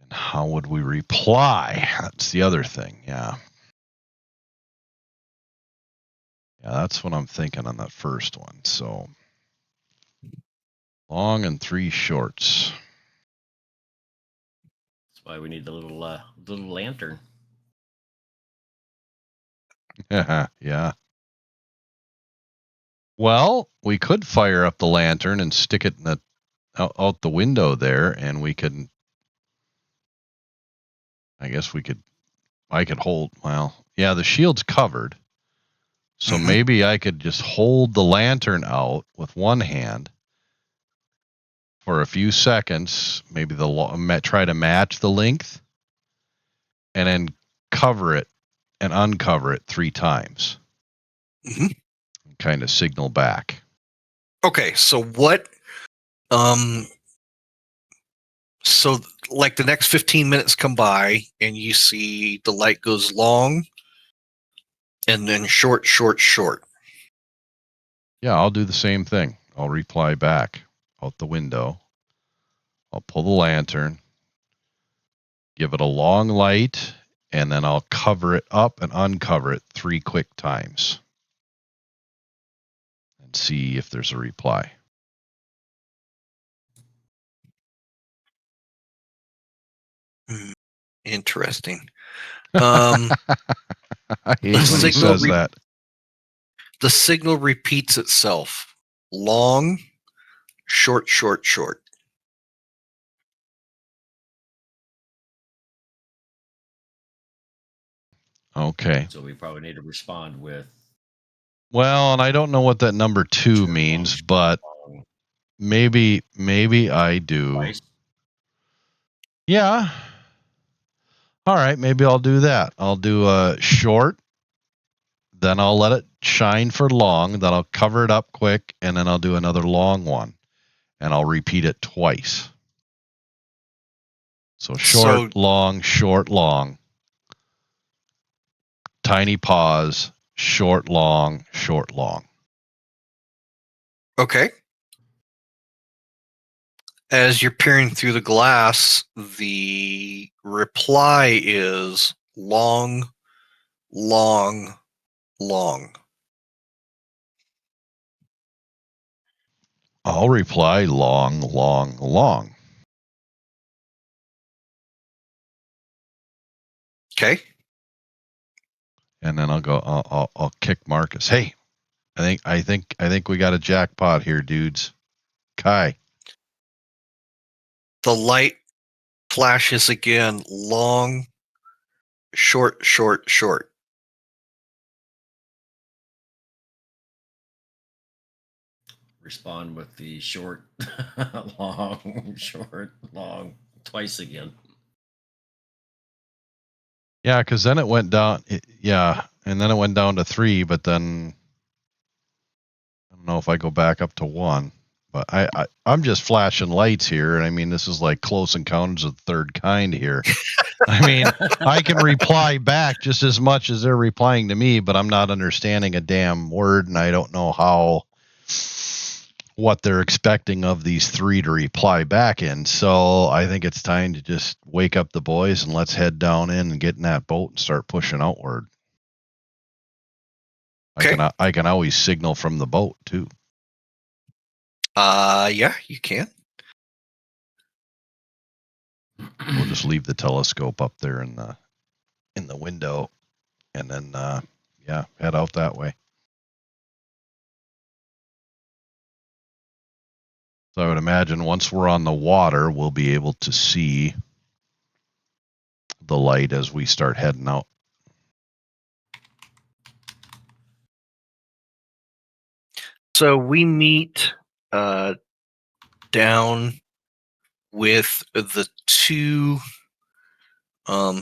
And how would we reply? That's the other thing. Yeah, that's what I'm thinking on that first one. So long and 3 shorts. That's why we need the little lantern. Yeah. Well, we could fire up the lantern and stick it in out the window there, and we could. I guess I could hold. Well, yeah, the shield's covered, so maybe I could just hold the lantern out with one hand for a few seconds. Maybe try to match the length, and then cover it and uncover it 3 times. Mm-hmm. Kind of signal back. Okay, so what? So like the next 15 minutes come by, and you see the light goes long, and then short, short, short. Yeah, I'll do the same thing. I'll reply back out the window. I'll pull the lantern, give it a long light, and then I'll cover it up and uncover it 3 quick times and see if there's a reply. Interesting. I hate when he says that. The signal repeats itself. Long, short, short, short. Okay. So we probably need to respond with. Well, and I don't know what that number 2 short, means, long, but long, maybe I do. twice. Yeah. All right, maybe I'll do that. I'll do a short, then I'll let it shine for long, then I'll cover it up quick, and then I'll do another long one, and I'll repeat it twice. So short, long, short, long. Tiny pause, short, long, short, long. Okay. As you're peering through the glass, the reply is long, long, long. I'll reply long, long, long. Okay. And then I'll go. I'll kick Marcus. Hey, I think we got a jackpot here, dudes. Kai. The light flashes again. Long, short, short, short. Respond with the short, long, short, long, twice again. Yeah, because then it went down. And then it went down to 3. But then I don't know if I go back up to 1. But I'm just flashing lights here, and I mean this is like Close Encounters of the Third Kind here. I mean, I can reply back just as much as they're replying to me, but I'm not understanding a damn word, and I don't know what they're expecting of these 3 to reply back in. So I think it's time to just wake up the boys and let's head down in and get in that boat and start pushing outward. Okay. I can always signal from the boat too. Yeah, you can. We'll just leave the telescope up there in the window, and then head out that way. So I would imagine once we're on the water, we'll be able to see the light as we start heading out. So we meet down with the two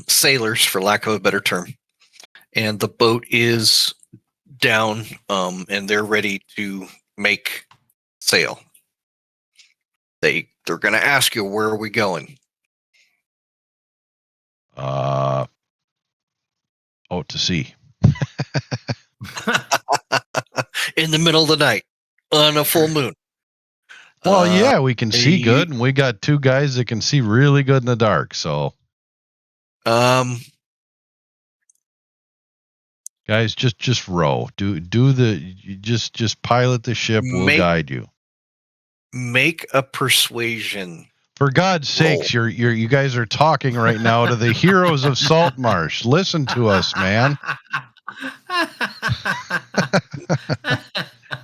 sailors, for lack of a better term, and the boat is down, and they're ready to make sail. They're going to ask you, where are we going? Out to sea. In the middle of the night on a full moon. Well, yeah, we can see you- good, and we got two guys that can see really good in the dark. So, guys, just row. Do just pilot the ship. We'll guide you. Make a persuasion. For God's sakes, you guys are talking right now to the heroes of Saltmarsh. Listen to us, man.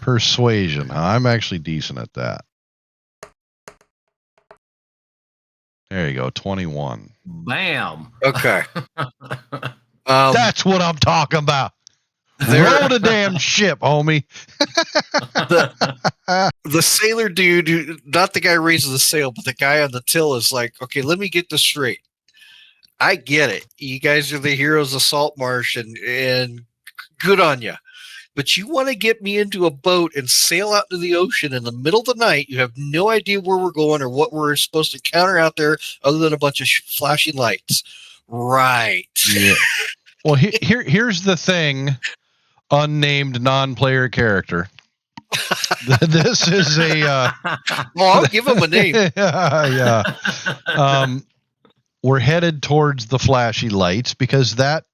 Persuasion. Huh? I'm actually decent at that. There you go, 21. Bam. Okay. That's what I'm talking about. Roll the damn ship, homie. The sailor dude, not the guy who raises the sail, but the guy on the till is like, okay, let me get this straight. I get it. You guys are the heroes of Saltmarsh, and good on you. But you want to get me into a boat and sail out to the ocean in the middle of the night. You have no idea where we're going or what we're supposed to encounter out there other than a bunch of flashing lights. Right. Yeah. Well, here's the thing, unnamed non-player character. This is a... well, I'll give him a name. Yeah. We're headed towards the flashy lights because that,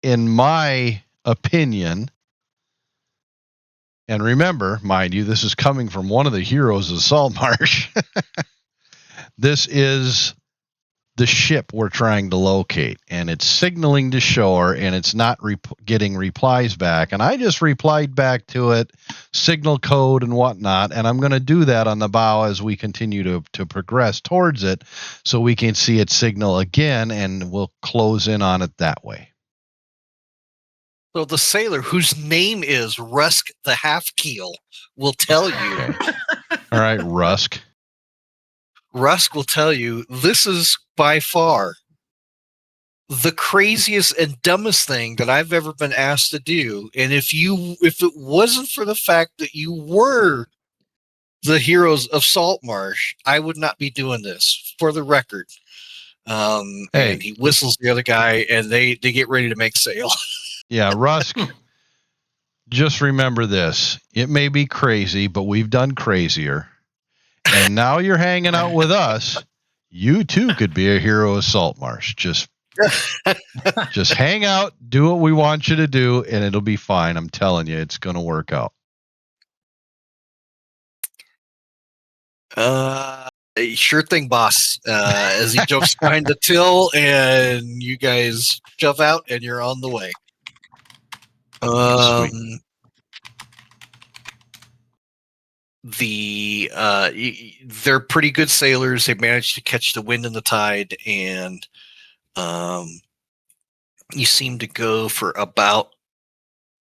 in my opinion, and remember, mind you, this is coming from one of the heroes of Saltmarsh. This is the ship we're trying to locate, and it's signaling to shore, and it's not getting replies back. And I just replied back to it, signal code and whatnot, and I'm going to do that on the bow as we continue to progress towards it, so we can see it signal again, and we'll close in on it that way. So the sailor, whose name is Rusk the Half-Keel, will tell you. Okay. All right, Rusk. Rusk will tell you this is by far the craziest and dumbest thing that I've ever been asked to do. And if it wasn't for the fact that you were the heroes of Saltmarsh, I would not be doing this, for the record. And he whistles the other guy, and they get ready to make sail. Yeah, Rusk, just remember this. It may be crazy, but we've done crazier. And now you're hanging out with us. You too could be a hero of Saltmarsh. Just hang out, do what we want you to do, and it'll be fine. I'm telling you, it's going to work out. Sure thing, boss. As he jumps behind the till, and you guys shove out, and you're on the way. Sweet. They're pretty good sailors. They managed to catch the wind and the tide, and you seem to go for about,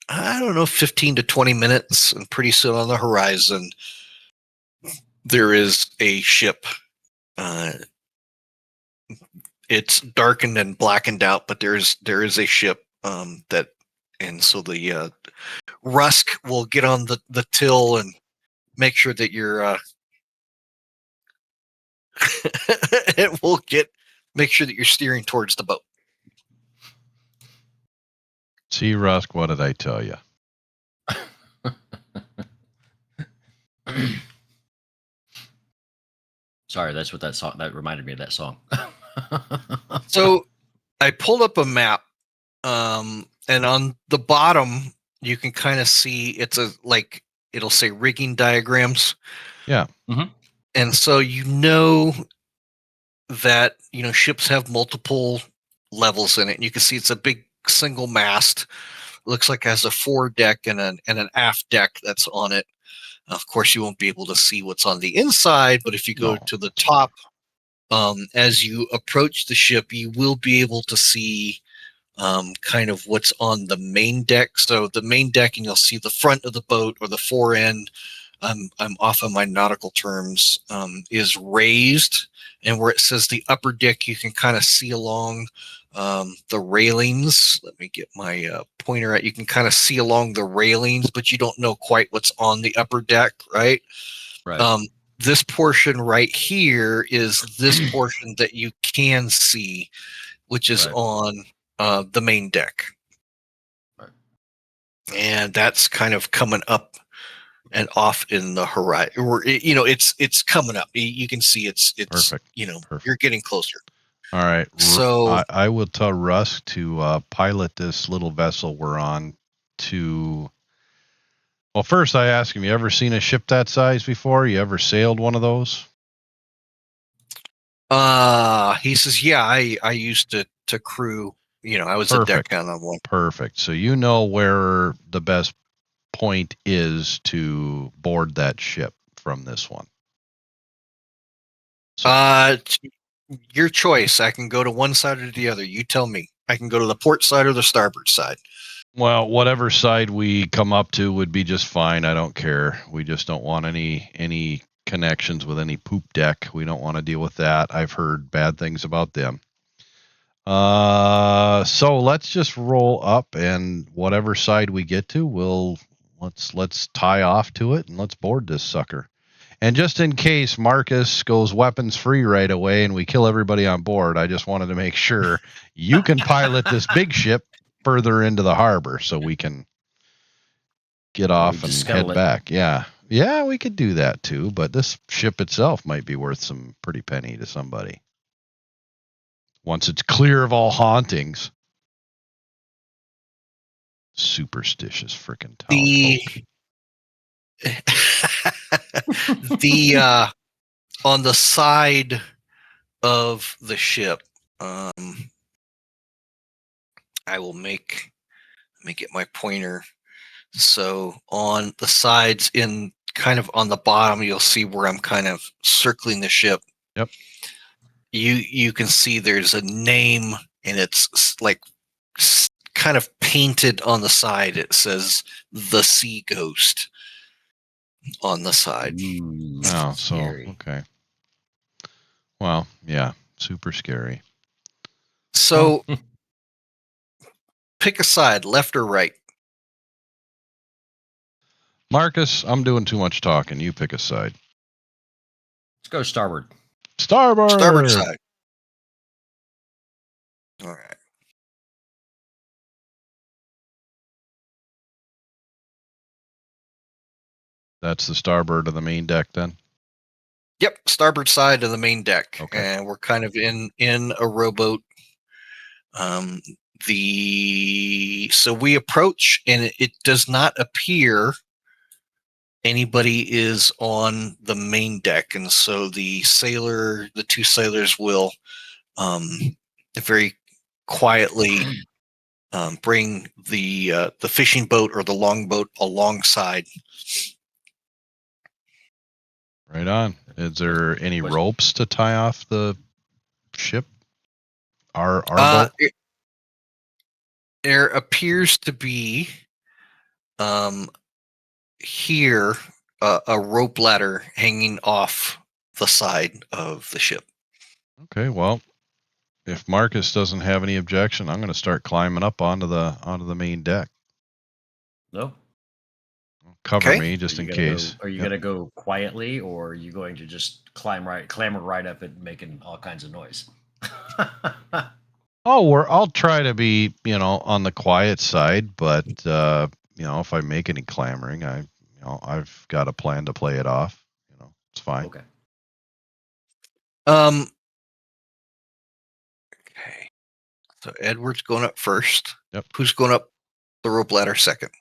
I don't know, 15 to 20 minutes, and pretty soon on the horizon there is a ship. It's darkened and blackened out, but there is a ship that, and so the Rusk will get on the till and make sure that you're make sure that you're steering towards the boat. See, Rusk, what did I tell you? Sorry, that's what that song, that reminded me of that song. So I pulled up a map, and on the bottom you can kind of see it'll say rigging diagrams. Yeah. Mm-hmm. And so that ships have multiple levels in it, and you can see it's a big single mast. Looks like it has a foredeck and an aft deck that's on it. Of course, you won't be able to see what's on the inside, but if you go No, to the that's top, as you approach the ship, you will be able to see kind of what's on the main deck. So the main deck, and you'll see the front of the boat or the fore end. I'm off on my nautical terms. Is raised, and where it says the upper deck, you can kind of see along the railings. Let me get my pointer out. You can kind of see along the railings, but you don't know quite what's on the upper deck, right? Right. This portion right here is this portion that you can see, which is Right. on the main deck. Right. And that's kind of coming up and off in the horizon. Or it's coming up. You can see it's perfect. Perfect. You're getting closer. All right. So I will tell Russ to pilot this little vessel we're on to. Well, first I ask him, you ever seen a ship that size before? You ever sailed one of those? he says, yeah, I used to crew. I was a deckhand on one. Perfect. So you know where the best point is to board that ship from this one. So, Your choice. I can go to one side or the other. You tell me. I can go to the port side or the starboard side. well, whatever side we come up to would be just fine. I don't care. We just don't want any connections with any poop deck. We don't want to deal with that. I've heard bad things about them. So let's just roll up, and whatever side we get to, let's tie off to it and let's board this sucker. And just in case Marcus goes weapons free right away and we kill everybody on board, I just wanted to make sure you can pilot this big ship further into the harbor so we can get off and head back. Yeah. Yeah, we could do that too, but this ship itself might be worth some pretty penny to somebody. Once it's clear of all hauntings. Superstitious frickin' townsfolk. On the side of the ship, I will let me get my pointer. So on the sides, in kind of on the bottom, you'll see where I'm kind of circling the ship. Yep. You can see there's a name, and it's like kind of painted on the side. It says the Sea Ghost on the side. Oh, so okay. Well, yeah, super scary. So pick a side, left or right. Marcus, I'm doing too much talking. You pick a side. Let's go starboard. Starboard. Starboard side. All right. That's the starboard of the main deck then? Yep, starboard side of the main deck. Okay. And we're kind of in a rowboat. So we approach, and it does not appear anybody is on the main deck, and so the two sailors will very quietly bring the fishing boat or the longboat alongside. Right on. Is there any ropes to tie off the ship? Our boat? There appears to be here a rope ladder hanging off the side of the ship. Okay, well, if Marcus doesn't have any objection, I'm going to start climbing up onto the main deck. No. Cover me just in case. Are you going to go quietly, or are you going to just clamber right up and making all kinds of noise? I'll try to be, on the quiet side, but if I make any clamoring, I've got a plan to play it off. It's fine. Okay. Okay. So Edward's going up first. Yep. Who's going up the rope ladder second?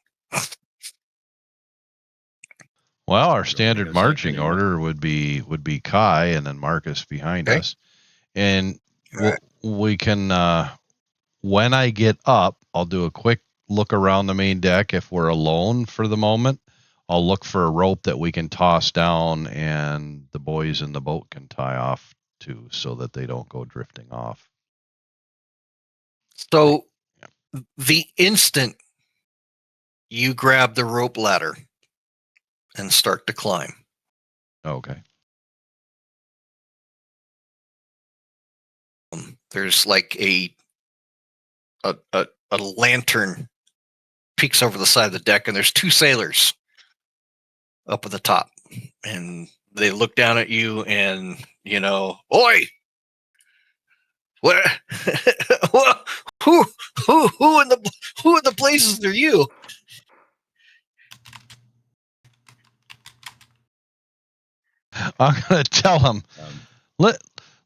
Well, our standard marching order would be Kai and then Marcus behind us. And we can, when I get up, I'll do a quick look around the main deck. If we're alone for the moment, I'll look for a rope that we can toss down and the boys in the boat can tie off to so that they don't go drifting off. So the instant you grab the rope ladder and start to climb, Okay. there's like a lantern peeks over the side of the deck, and there's two sailors up at the top, and they look down at you, and oi, what? who in the places are you? I'm gonna tell them.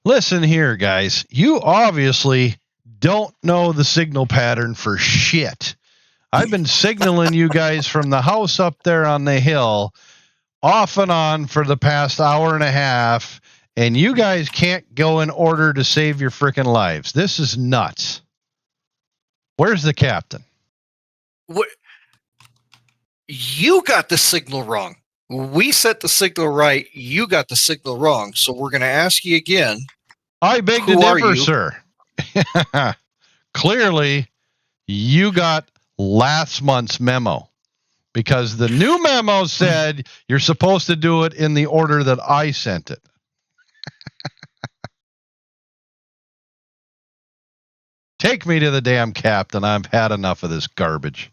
Listen here, guys. You obviously don't know the signal pattern for shit. I've been signaling you guys from the house up there on the hill off and on for the past hour and a half, and you guys can't go in order to save your freaking lives. This is nuts. Where's the captain? What? You got the signal wrong. We set the signal right. You got the signal wrong. So we're going to ask you again. I beg to differ, sir. Clearly, you got last month's memo because the new memo said you're supposed to do it in the order that I sent it. Take me to the damn captain. I've had enough of this garbage.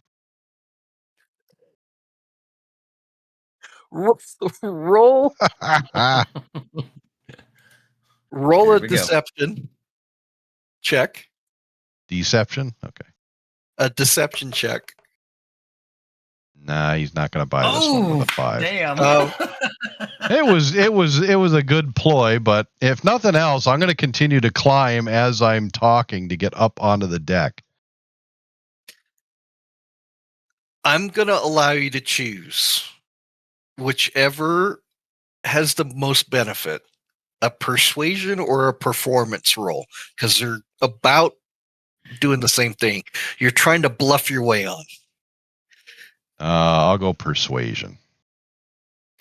Roll a deception check. Deception? Okay. A deception check. Nah, he's not going to buy this one with a 5. Damn. It was a good ploy, but if nothing else, I'm going to continue to climb as I'm talking to get up onto the deck. I'm going to allow you to choose whichever has the most benefit, a persuasion or a performance roll, because they're about doing the same thing. You're trying to bluff your way on. I'll go persuasion.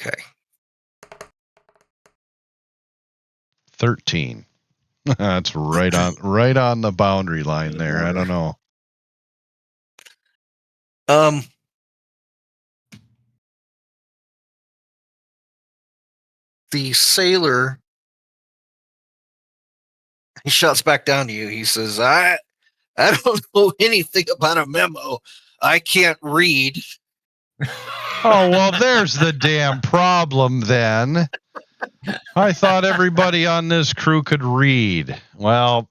Okay. 13. That's right on the boundary line there. I don't know. The sailor, he shouts back down to you. He says, I don't know anything about a memo. I can't read. Oh, well, there's the damn problem then. I thought everybody on this crew could read. Well,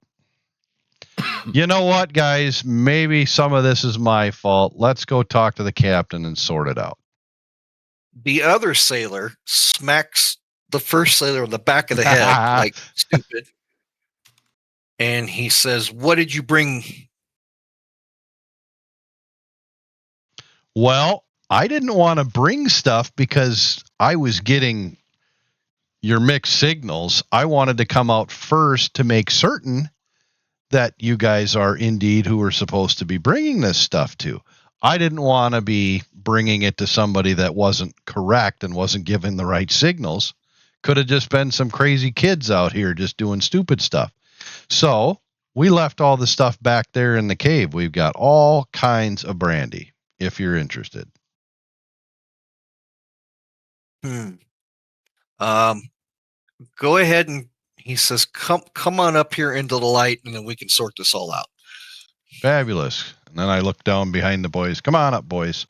you know what, guys? Maybe some of this is my fault. Let's go talk to the captain and sort it out. The other sailor smacks the first sailor on the back of the head like stupid. And he says, what did you bring? Well, I didn't want to bring stuff because I was getting your mixed signals. I wanted to come out first to make certain that you guys are indeed who we're supposed to be bringing this stuff to. I didn't want to be bringing it to somebody that wasn't correct and wasn't giving the right signals. Could have just been some crazy kids out here just doing stupid stuff. So we left all the stuff back there in the cave. We've got all kinds of brandy, if you're interested. Go ahead, and he says, come on up here into the light, and then we can sort this all out. Fabulous. And then I look down behind the boys. Come on up, boys.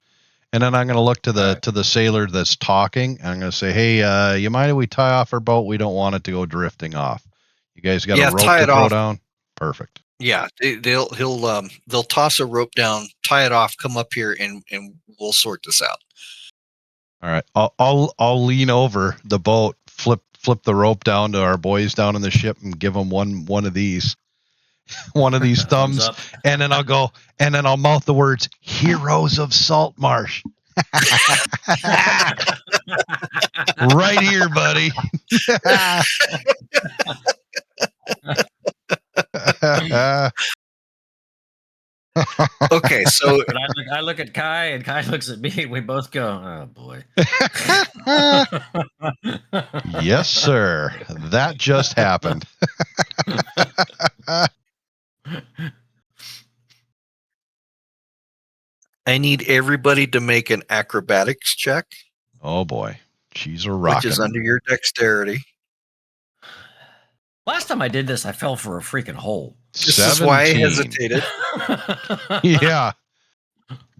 And then I'm going to look to the sailor that's talking. And I'm going to say, hey, you mind if we tie off our boat? We don't want it to go drifting off. You guys got a rope to throw down? Perfect. Yeah, they'll toss a rope down, tie it off, come up here, and we'll sort this out. All right. I'll lean over the boat, flip the rope down to our boys down in the ship, and give them one of these. One of these thumbs, and then I'll mouth the words "Heroes of Salt Marsh." Right here, buddy. Okay, so But I look at Kai, and Kai looks at me, and we both go, "Oh boy." Yes, sir. That just happened. I need everybody to make an acrobatics check, Oh boy, she's a which is rockin'. under your dexterity. Last time I did this, I fell for a freaking hole. This is why I 17. hesitated. Yeah.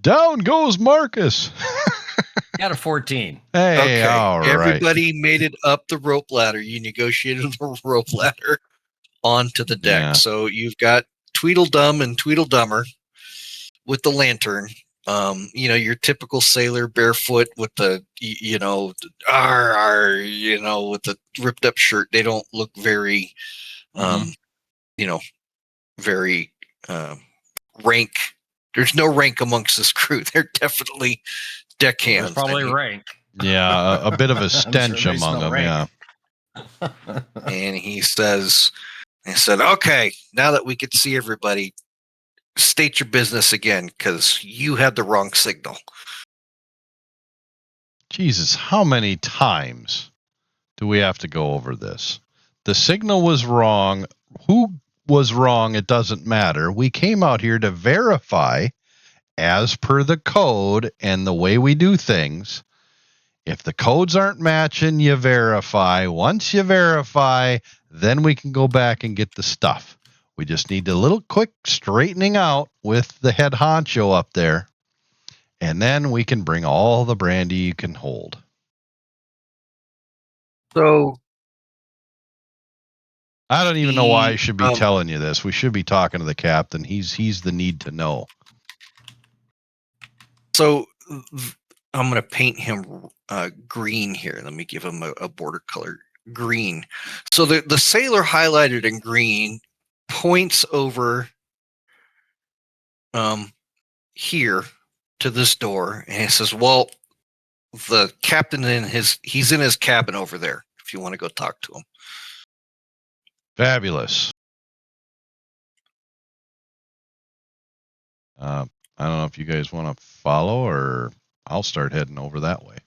Down goes Marcus. Got a 14. Hey, Okay, all right. everybody made it up the rope ladder. You negotiated the rope ladder onto the deck. Yeah. So you've got Tweedledum and Tweedledummer with the lantern. Your typical sailor barefoot with the, with the ripped up shirt. They don't look very, very rank. There's no rank amongst this crew. They're definitely deckhands. There's probably rank. Yeah, a bit of a stench sure they among smell them. Yeah. And he said, okay, now that we could see everybody, state your business again, because you had the wrong signal. Jesus, how many times do we have to go over this? The signal was wrong. Who was wrong? It doesn't matter. We came out here to verify, as per the code and the way we do things. If the codes aren't matching, you verify. Once you verify, then we can go back and get the stuff. We just need a little quick straightening out with the head honcho up there. And then we can bring all the brandy you can hold. So I don't even know why I should be telling you this. We should be talking to the captain. He's the need to know. So I'm going to paint him green here. Let me give him a border color green. So the sailor highlighted in green points over here to this door, and he says, well, the captain he's in his cabin over there if you want to go talk to him. Fabulous. I don't know if you guys want to follow, or I'll start heading over that way.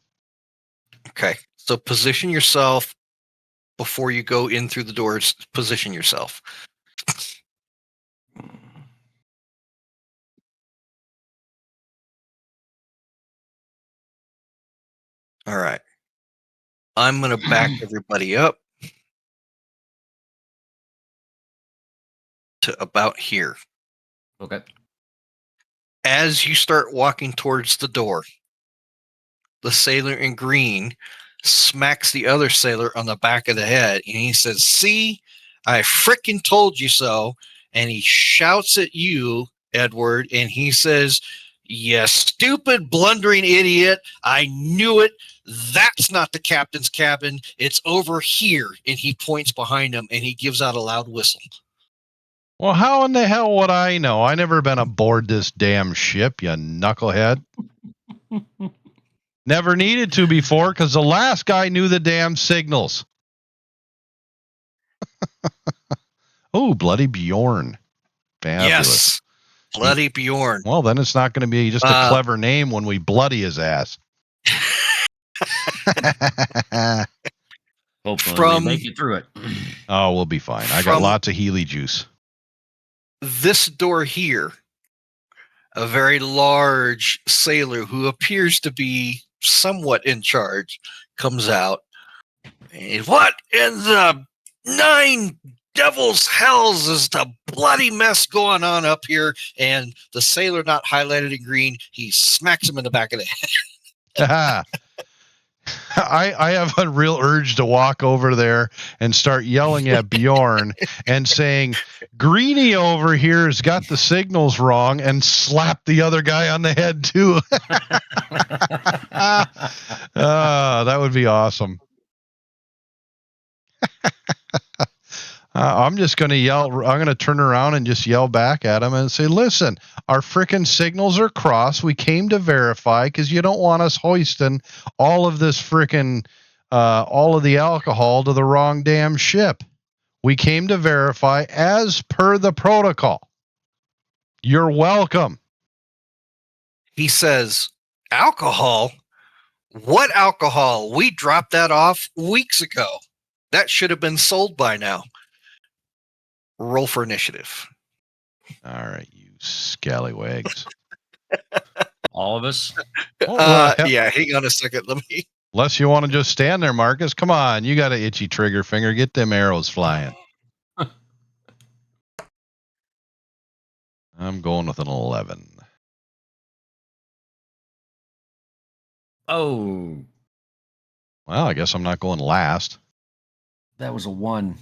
Okay, so position yourself before you go in through the doors. Position yourself. All right. I'm going to back everybody up to about here. Okay. As you start walking towards the door, the sailor in green smacks the other sailor on the back of the head, and he says, see, I frickin' told you so. And he shouts at you, Edward, and he says, you stupid, blundering idiot. I knew it. That's not the captain's cabin. It's over here. And he points behind him, and he gives out a loud whistle. Well, how in the hell would I know? I never been aboard this damn ship, you knucklehead. Never needed to before, because the last guy knew the damn signals. Oh, Bloody Bjorn. Fabulous. Yes. Bloody Bjorn. Well, then it's not going to be just a clever name when we bloody his ass. Hopefully we make it through it. Oh, we'll be fine. I got lots of Healy juice. This door here, a very large sailor who appears to be somewhat in charge comes out. And what in the 9 devil's hells is the bloody mess going on up here? And the sailor not highlighted in green, he smacks him in the back of the head. I have a real urge to walk over there and start yelling at Bjorn and saying, Greenie over here has got the signals wrong, and slap the other guy on the head too. That would be awesome. I'm just going to yell. I'm going to turn around and just yell back at him and say, listen, our frickin' signals are crossed. We came to verify because you don't want us hoisting all of this frickin' all of the alcohol to the wrong damn ship. We came to verify as per the protocol. You're welcome. He says, alcohol? What alcohol? We dropped that off weeks ago. That should have been sold by now. Roll for initiative. All right, you scallywags. All of us? Yeah, hang on a second. Let me. Unless you want to just stand there, Marcus. Come on, you got an itchy trigger finger. Get them arrows flying. I'm going with an 11. Oh, Well, I guess I'm not going last. that was a 1.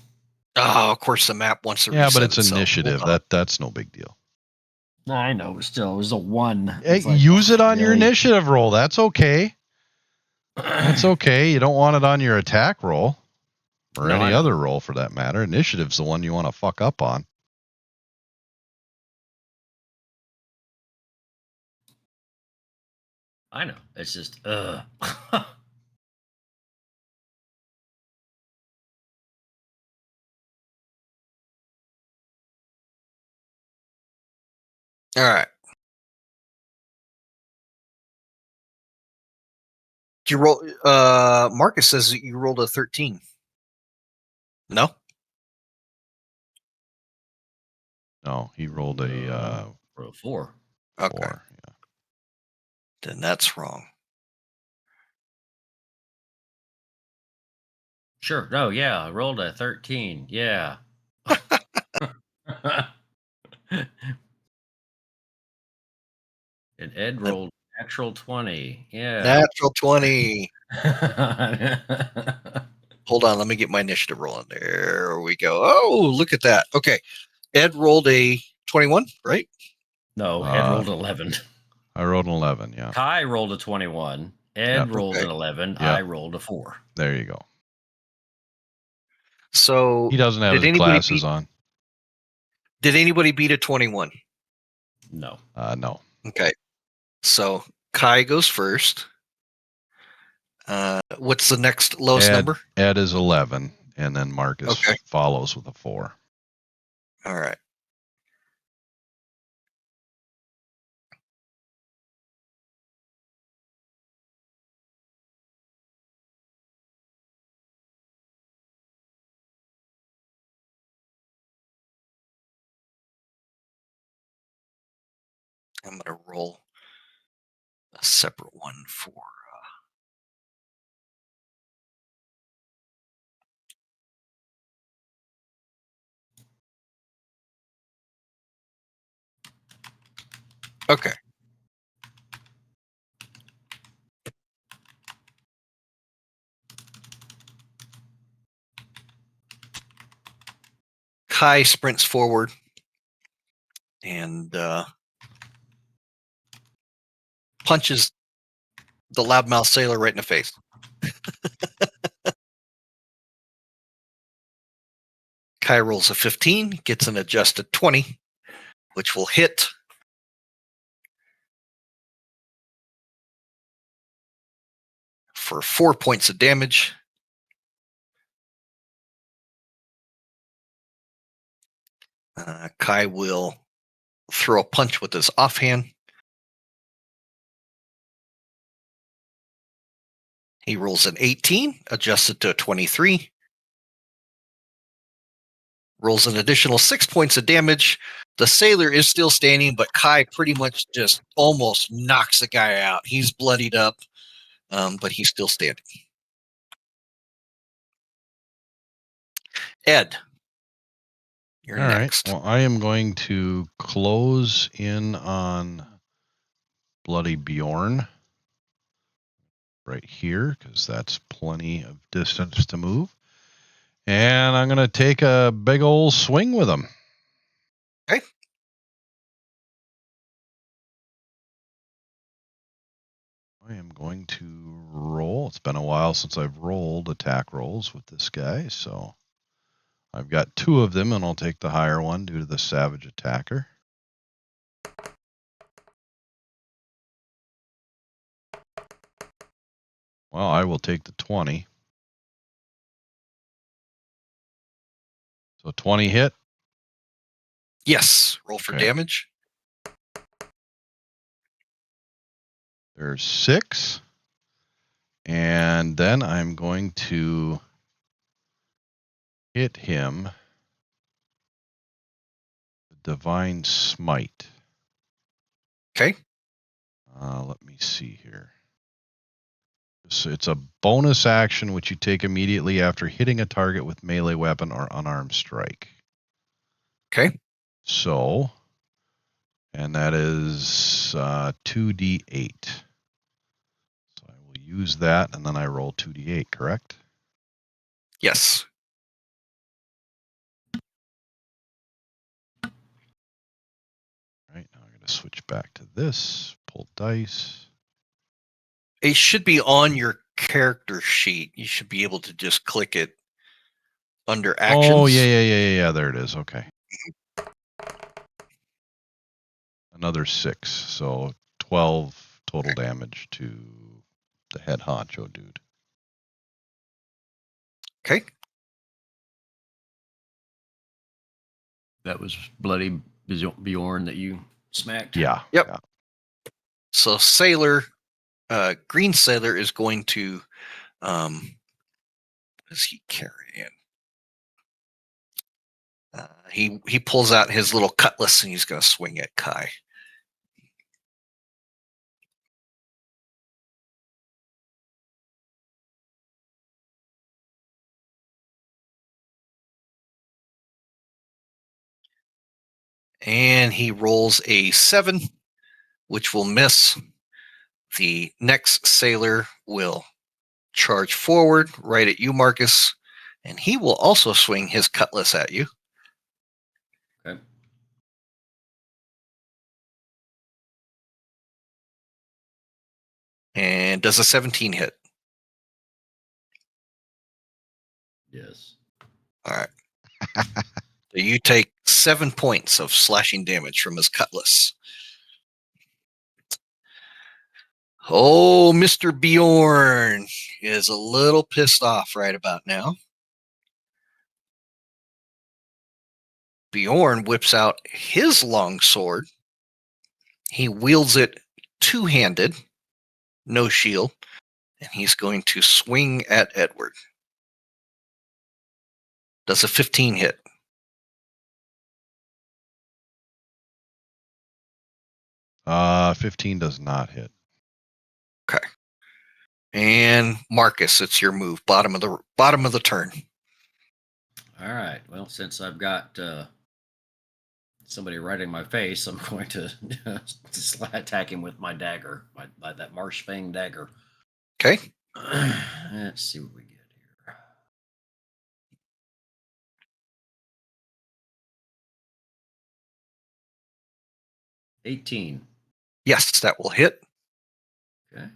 Oh, of course, the map wants to Yeah, reset but it's itself. initiative. Hold on. That's no big deal. No, I know, but still, it was a 1. Hey, It's like, use it on your really? initiative roll. That's okay. That's okay. You don't want it on your attack roll or No, I any know. other roll for that matter. Initiative's the one you want to fuck up on. I know. It's just, All right. Did you roll? Marcus says that you rolled a 13. No? No, he rolled a for a 4. Okay. 4. Yeah. Then that's wrong. Sure. No, yeah. I rolled a 13. Yeah. And Ed rolled natural 20. Yeah. Natural 20. Hold on. Let me get my initiative rolling. There we go. Oh, look at that. Okay. Ed rolled a 21, right? No, Ed rolled 11. I rolled an 11. Yeah. Kai rolled a 21. Ed Yep. rolled Okay. an 11. Yep. I rolled a 4. There you go. So He doesn't have did his anybody glasses on. Did anybody beat a 21? No. No. Okay. So Kai goes first. What's the next lowest number? Ed is 11, and then Marcus Okay. follows with a 4. All right. I'm going to roll a separate one for. Okay. Kai sprints forward and punches the loudmouth sailor right in the face. Kai rolls a 15, gets an adjusted 20, which will hit. For 4 points of damage. Kai will throw a punch with his offhand. He rolls an 18, adjusted to a 23. Rolls an additional 6 points of damage. The sailor is still standing, but Kai pretty much just almost knocks the guy out. He's bloodied up, but he's still standing. Ed, you're All next. right. Well, I am going to close in on Bloody Bjorn right here because that's plenty of distance to move. And I'm going to take a big old swing with him. Okay. I am going to roll. It's been a while since I've rolled attack rolls with this guy, so I've got 2 of them, and I'll take the higher one due to the savage attacker. Well, I will take the 20. So 20 hit. Yes. Roll for Okay. damage. There's 6. And then I'm going to hit him. Divine Smite. Okay. Let me see here. So it's a bonus action which you take immediately after hitting a target with melee weapon or unarmed strike. Okay. So, and that is 2d8. So I will use that, and then I roll 2d8, correct? Yes. All right, now I'm going to switch back to this, pull dice. It should be on your character sheet. You should be able to just click it under actions. Oh, yeah, there it is. Okay. Another 6, so 12 total damage to the head honcho dude. Okay. That was Bloody Bjorn that you smacked? Yeah. Yep. Yeah. So Sailor, Green Sailor is going to, what is he carrying? He pulls out his little cutlass and he's going to swing at Kai. And he rolls a 7, which will miss. The next Sailor will charge forward right at you, Marcus, and he will also swing his cutlass at you. Okay. And does a 17 hit? Yes. All right. So you take 7 points of slashing damage from his cutlass. Oh, Mr. Bjorn is a little pissed off right about now. Bjorn whips out his long sword. He wields it two-handed, no shield, and he's going to swing at Edward. Does a 15 hit? Uh, 15 does not hit. Okay. And Marcus, it's your move. Bottom of the turn. All right. Well, since I've got somebody right in my face, I'm going to attack him with my dagger, that Marsh Fang dagger. Okay. Let's see what we get here. $18. Yes, that will hit. Okay.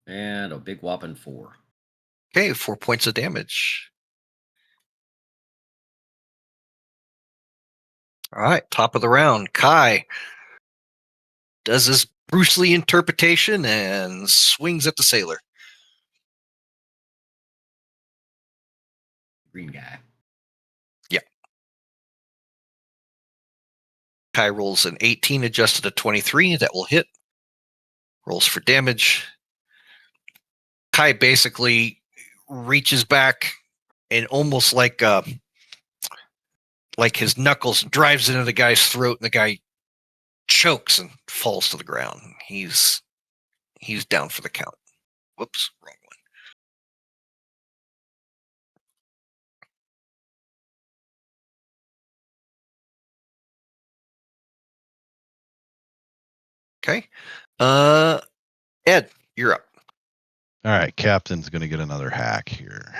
And a big whopping 4. Okay, 4 points of damage. All right, top of the round. Kai does his Bruce Lee interpretation and swings at the sailor. Green guy. Yeah. Kai rolls an 18 adjusted to 23. That will hit. Rolls for damage. Kai basically reaches back and almost like his knuckles drives into the guy's throat, and the guy chokes and falls to the ground. He's down for the count. Whoops, wrong one. Okay. Ed, you're up. All right, Captain's going to get another hack here.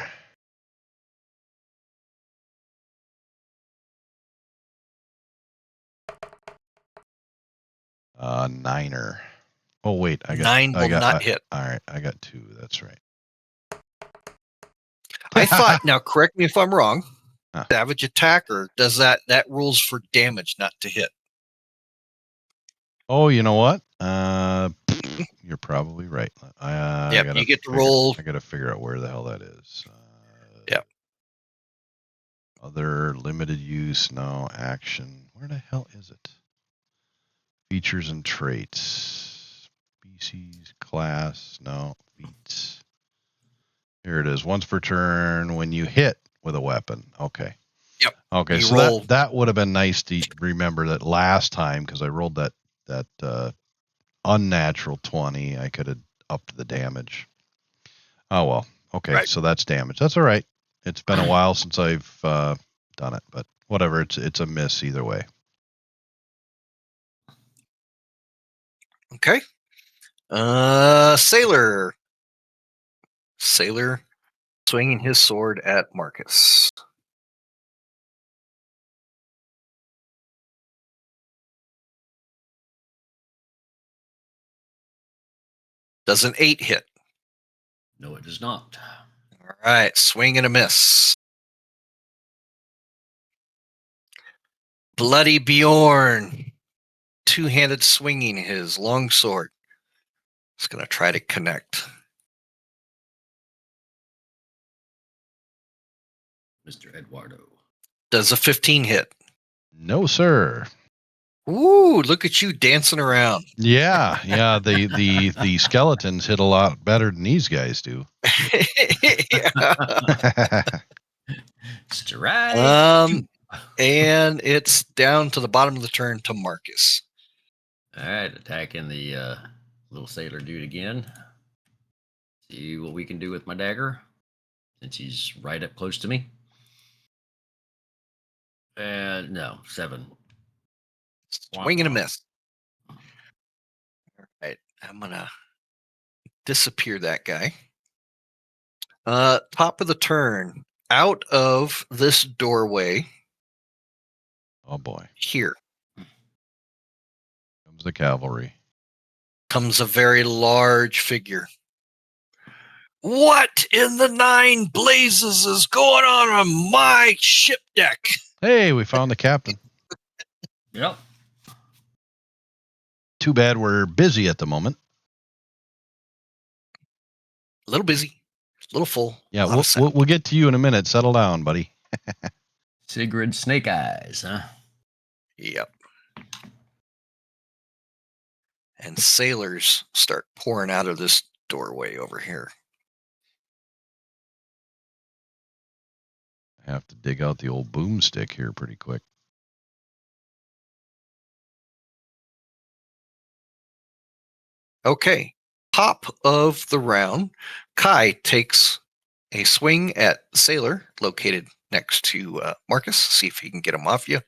Niner. Oh wait, I got 9 will not hit. All right, I got 2. That's right. I thought. Now, correct me if I'm wrong. Huh. Savage attack, or does that rules for damage, not to hit? Oh, you know what? You're probably right. I Yep, gotta you get to roll. I gotta figure out where the hell that is. Yep. Other limited use, no action. Where the hell is it? Features and traits. Species, class, no, feats. Here it is. Once per turn when you hit with a weapon. Okay. Yep. Okay, You so roll. that would have been nice to remember that last time because I rolled that unnatural 20. I could have upped the damage. Oh well. Okay, Right. so that's damage. That's all right. It's been a while since I've done it, but whatever. It's a miss either way. Okay. Sailor. Sailor swinging his sword at Marcus. Does an 8 hit? No, it does not. All right, swing and a miss. Bloody Bjorn, two-handed swinging his long sword. It's going to try to connect. Mr. Eduardo. Does a 15 hit? No, sir. Ooh, look at you dancing around. Yeah. The skeletons hit a lot better than these guys do. Yeah. Strike. And it's down to the bottom of the turn to Marcus. All right, attacking the little sailor dude again. See what we can do with my dagger, since he's right up close to me. And no, 7. Swing and a miss. All right, I'm gonna disappear that guy. Top of the turn, out of this doorway. Oh boy. Here Comes the cavalry. comes a very large figure. What in the 9 blazes is going on my ship deck? Hey, we found the captain. Yep. Too bad we're busy at the moment. A little busy, a little full. Yeah, we'll get to you in a minute. Settle down, buddy. Sigrid Snake Eyes, huh? Yep. And sailors start pouring out of this doorway over here. I have to dig out the old boomstick here pretty quick. Okay. Top of the round, Kai takes a swing at Sailor, located next to Marcus. See if he can get him off you.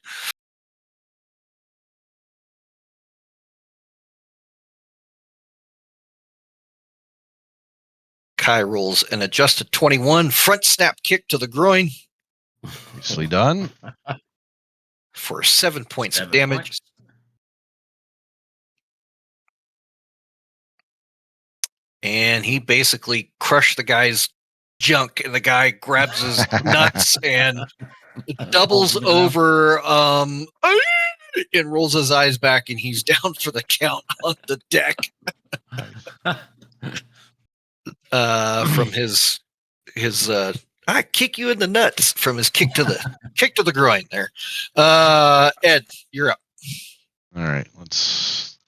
Kai rolls an adjusted 21, front snap kick to the groin Nicely done. for 7 points of 7 damage. points. And he basically crushed the guy's junk, and the guy grabs his nuts and doubles Opens it up. over and rolls his eyes back, and he's down for the count on the deck from his I kick you in the nuts from his kick to the groin there. Ed, you're up. All right, let's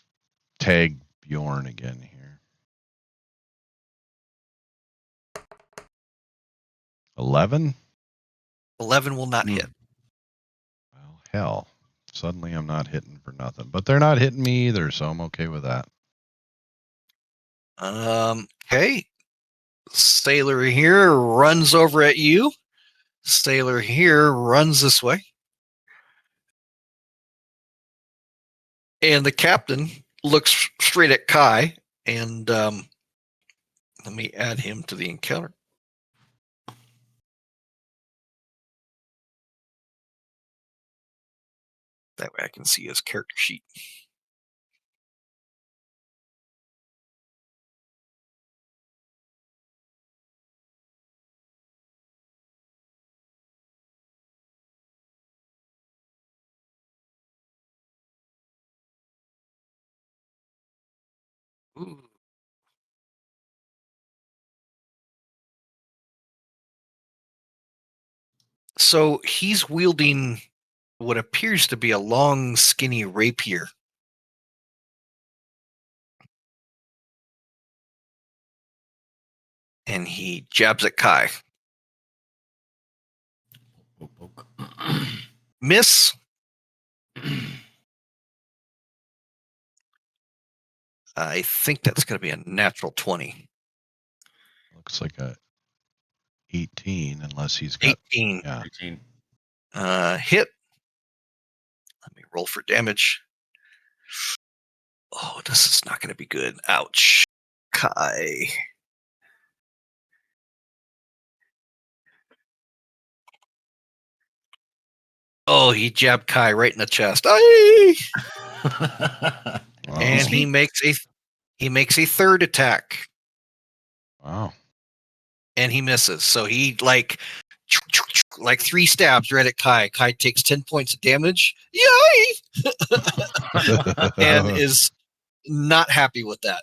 tag Bjorn again here. 11? 11 will not hit. Well, hell. Suddenly I'm not hitting for nothing. But they're not hitting me either, so I'm okay with that. Okay. Sailor here runs over at you. Sailor here runs this way. And the captain looks straight at Kai, and let me add him to the encounter. That way I can see his character sheet. Ooh, So he's wielding what appears to be a long, skinny rapier. And he jabs at Kai. Poke, poke. Miss. I think that's going to be a natural 20. Looks like a 18, unless he's got 18. Yeah. 18. Hit. Let me roll for damage. Oh, this is not going to be good. Ouch. Kai. Oh, he jabbed Kai right in the chest. Aye! Wow. And he makes a third attack, Wow. and he misses. So he like 3 stabs right at Kai. Kai takes 10 points of damage. Yay! And is not happy with that.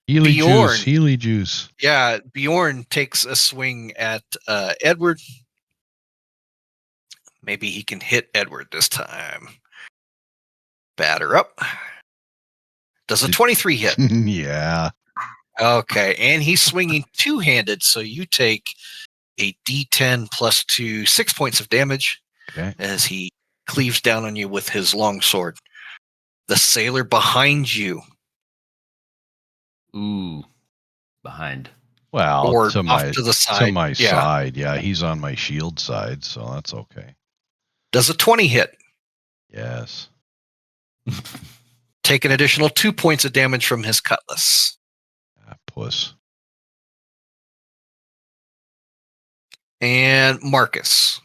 Healy Bjorn. juice. Healy juice. Yeah, Bjorn takes a swing at Edward. Maybe he can hit Edward this time. Batter up. Does a 23 hit? Yeah. Okay, and he's swinging two-handed, so you take a D10 plus 2, 6 points of damage Okay. as he cleaves down on you with his long sword. The sailor behind you, Ooh. Behind. Well, or to off my to the side. side. Yeah, he's on my shield side, so that's okay. Does a 20 hit? Yes. Take an additional 2 points of damage from his cutlass. Puss. And Marcus.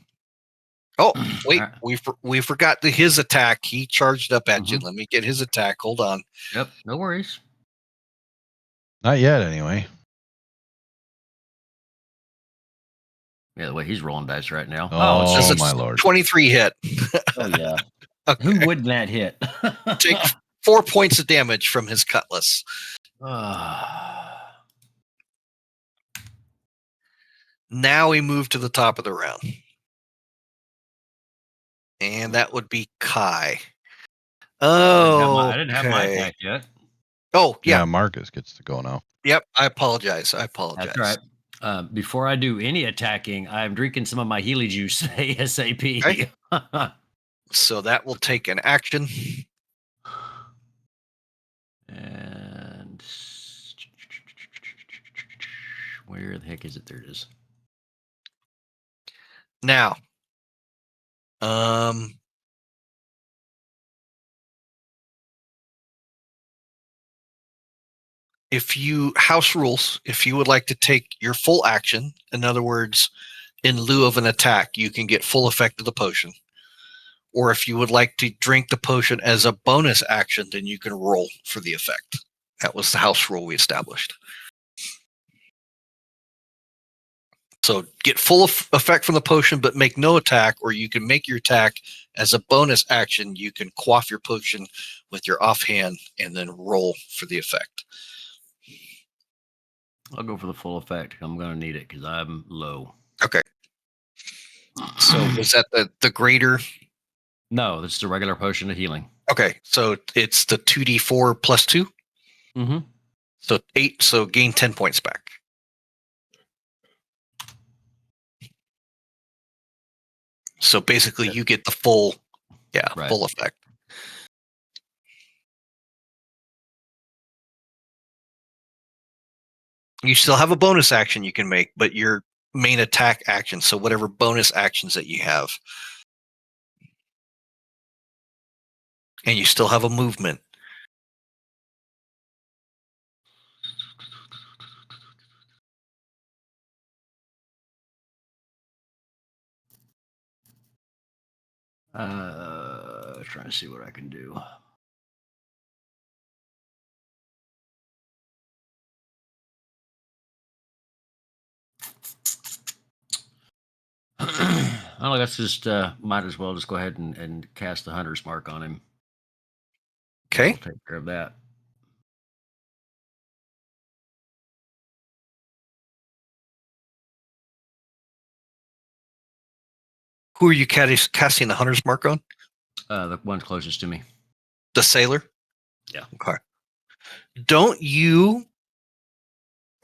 Oh, wait, Alright. we forgot his attack. He charged up at you. Mhm. Let me get his attack. Hold on. Yep, no worries. Not yet, anyway. Yeah, the way he's rolling dice right now. Oh, Does a my lord. 23 hit? Oh yeah. Okay. Who wouldn't that hit? Take 4 points of damage from his cutlass. Now we move to the top of the round. And that would be Kai. Oh, I didn't have my attack yet. Oh, yeah. Yeah, Marcus gets to go now. Yep. I apologize. That's right. Before I do any attacking, I'm drinking some of my Healy juice ASAP. Okay. So that will take an action. And where the heck is it? There it is. Now, if you house rules, if you would like to take your full action, in other words, in lieu of an attack, you can get full effect of the potion. Or if you would like to drink the potion as a bonus action, then you can roll for the effect. That was the house rule we established. So get full effect from the potion, but make no attack, or you can make your attack as a bonus action. You can quaff your potion with your offhand and then roll for the effect. I'll go for the full effect. I'm going to need it because I'm low. Okay. So is that the greater? No, that's the regular potion of healing. Okay, so it's the 2d4 plus 2? Mm-hmm. So 8, so gain 10 points back. So basically you get the full, full effect. You still have a bonus action you can make, but your main attack action, so whatever bonus actions that you have. And you still have a movement. Trying to see what I can do. Oh, let's just might as well just go ahead and cast the hunter's mark on him. Okay. I'll take care of that. Who are you casting the hunter's mark on? The one closest to me. The sailor? Yeah. Okay.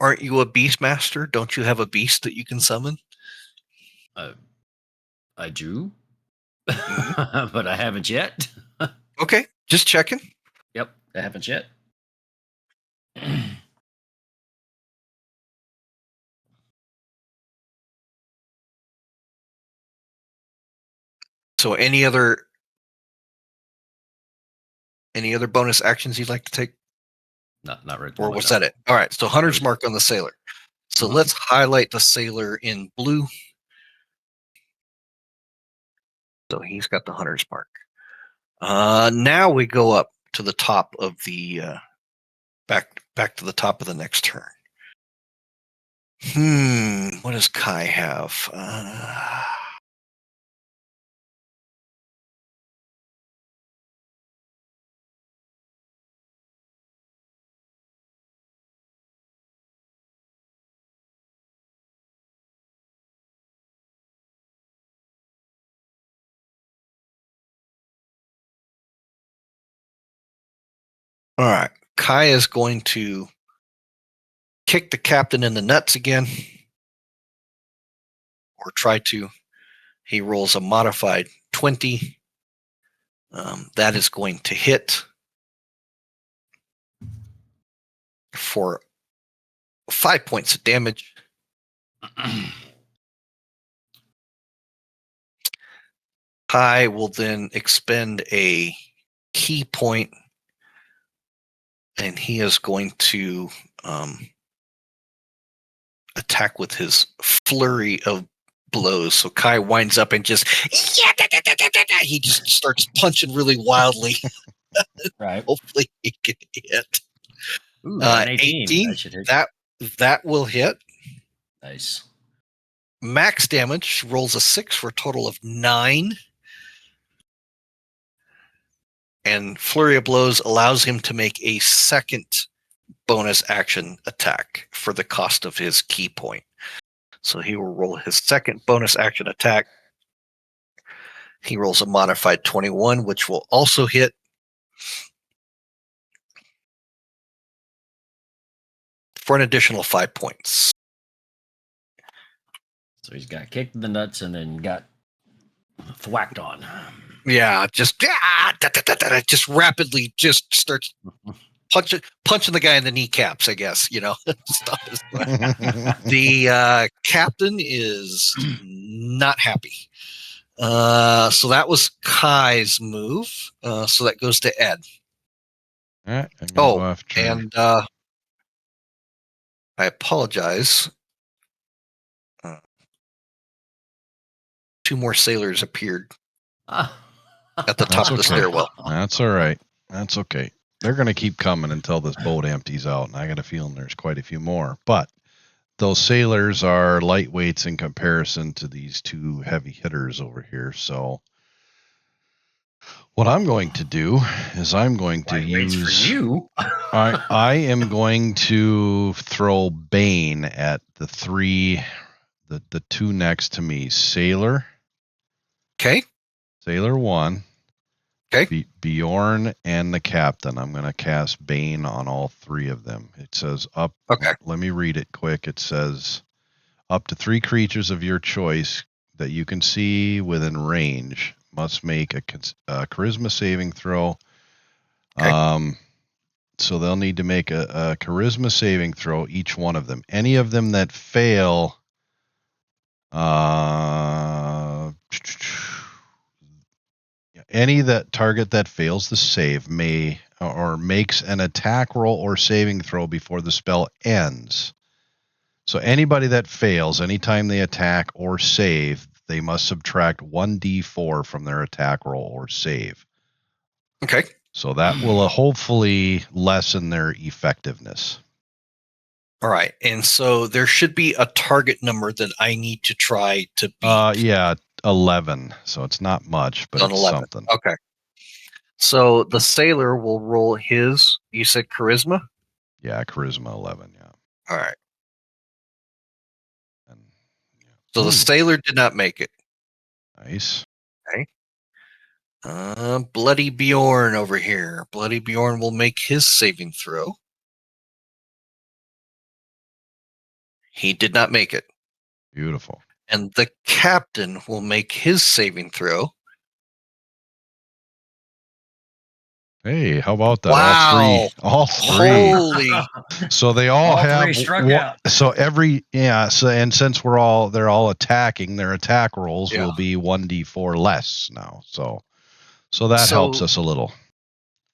Aren't you a beast master? Don't you have a beast that you can summon? I do, but I haven't yet. Okay, just checking. Yep, I haven't yet. So any other bonus actions you'd like to take? Not right. Or was that it? All right, so hunter's mark on the sailor. So let's highlight the sailor in blue. So he's got the hunter's mark. Now we go up to the top of the back to the top of the next turn. What does Kai have? All right, Kai is going to kick the captain in the nuts again, or try to. He rolls a modified 20. That is going to hit for 5 points of damage. Kai will then expend a key point, and he is going to attack with his flurry of blows. So Kai winds up and just he just starts punching really wildly. Right. Hopefully he can hit. Ooh, an 18. That should hit. That will hit. Nice. Max damage rolls a 6 for a total of 9. And Flurry of Blows allows him to make a second bonus action attack for the cost of his key point. So he will roll his second bonus action attack. He rolls a modified 21, which will also hit. For an additional 5 points. So he's got kicked in the nuts and then got thwacked on. Yeah, just rapidly just starts punching the guy in the kneecaps, I guess, The captain is not happy. So that was Kai's move. So that goes to Ed. All right, I'm gonna go after. And I apologize. 2 more sailors appeared at the top of the stairwell. That's all right. That's okay. They're going to keep coming until this boat empties out, and I got a feeling there's quite a few more. But those sailors are lightweights in comparison to these 2 heavy hitters over here. So what I'm going to do is I'm going to use. For you. I am going to throw Bane at the 3, the 2 next to me. Sailor. Okay. Sailor 1. Okay. Bjorn and the captain. I'm going to cast Bane on all 3 of them. It says up. Okay. Let me read it quick. It says up to 3 creatures of your choice that you can see within range must make a charisma saving throw. Okay. So they'll need to make a charisma saving throw, each one of them. Any of them that fail, any that target that fails the save may or makes an attack roll or saving throw before the spell ends. So anybody that fails, anytime they attack or save, they must subtract 1d4 from their attack roll or save. Okay. So that will hopefully lessen their effectiveness. All right. And so there should be a target number that I need to try to beat. Yeah, 11. So it's not much, but it's 11. Something. Okay. So the sailor will roll his, you said charisma? Yeah, charisma 11, yeah. All right. And, yeah. So the sailor did not make it. Nice. Bloody Bjorn over here. Bloody Bjorn will make his saving throw. He did not make it. Beautiful. And the captain will make his saving throw. Hey, how about that? Wow. All three. Holy. So they all have three struck out. So and since they're all attacking, their attack rolls Yeah. will be 1d4 less now. So that helps us a little.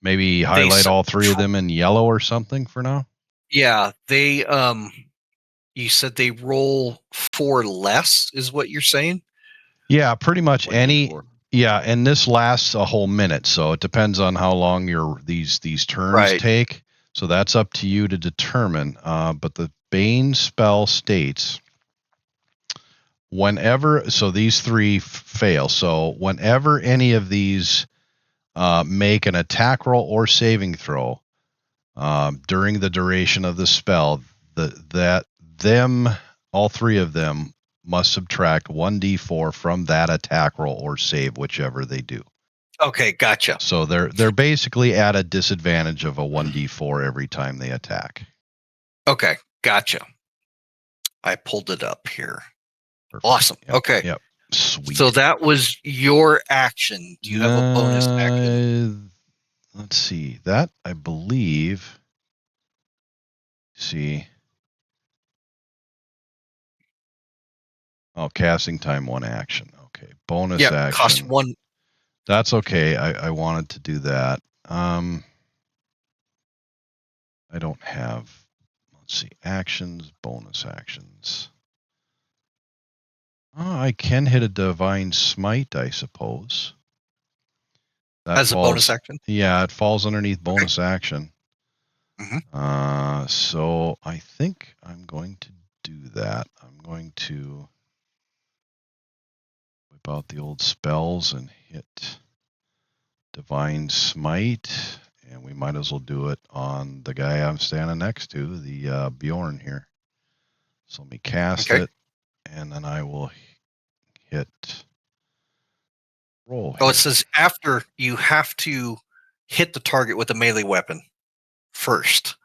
Maybe highlight all three of them in yellow or something for now. Yeah, they you said they roll 4 less, is what you're saying? Yeah, pretty much 1d4. Yeah, and this lasts a whole minute, so it depends on how long these turns take. So that's up to you to determine. But the Bane spell states so these three fail. So whenever any of these make an attack roll or saving throw during the duration of the spell, all three of them must subtract 1d4 from that attack roll or save, whichever they do. Okay, gotcha. So they're basically at a disadvantage of a 1d4 every time they attack. Okay, gotcha. I pulled it up here. Perfect. Awesome. Yep, Okay. Yep. Sweet. So that was your action. Do you have a bonus action? Let's see. That, I believe. See. Oh, casting time, 1 action. Okay. Bonus action. Cost 1. That's okay. I wanted to do that. I don't have, let's see, actions, bonus actions. Oh, I can hit a divine smite, I suppose. That As a bonus action? Yeah, it falls underneath bonus action. Mm-hmm. So I think I'm going to do that. I'm going to whip out the old spells and hit divine smite, and we might as well do it on the guy I'm standing next to, the Bjorn here. So let me cast it, and then I will hit roll here. Oh, it says after you have to hit the target with a melee weapon first.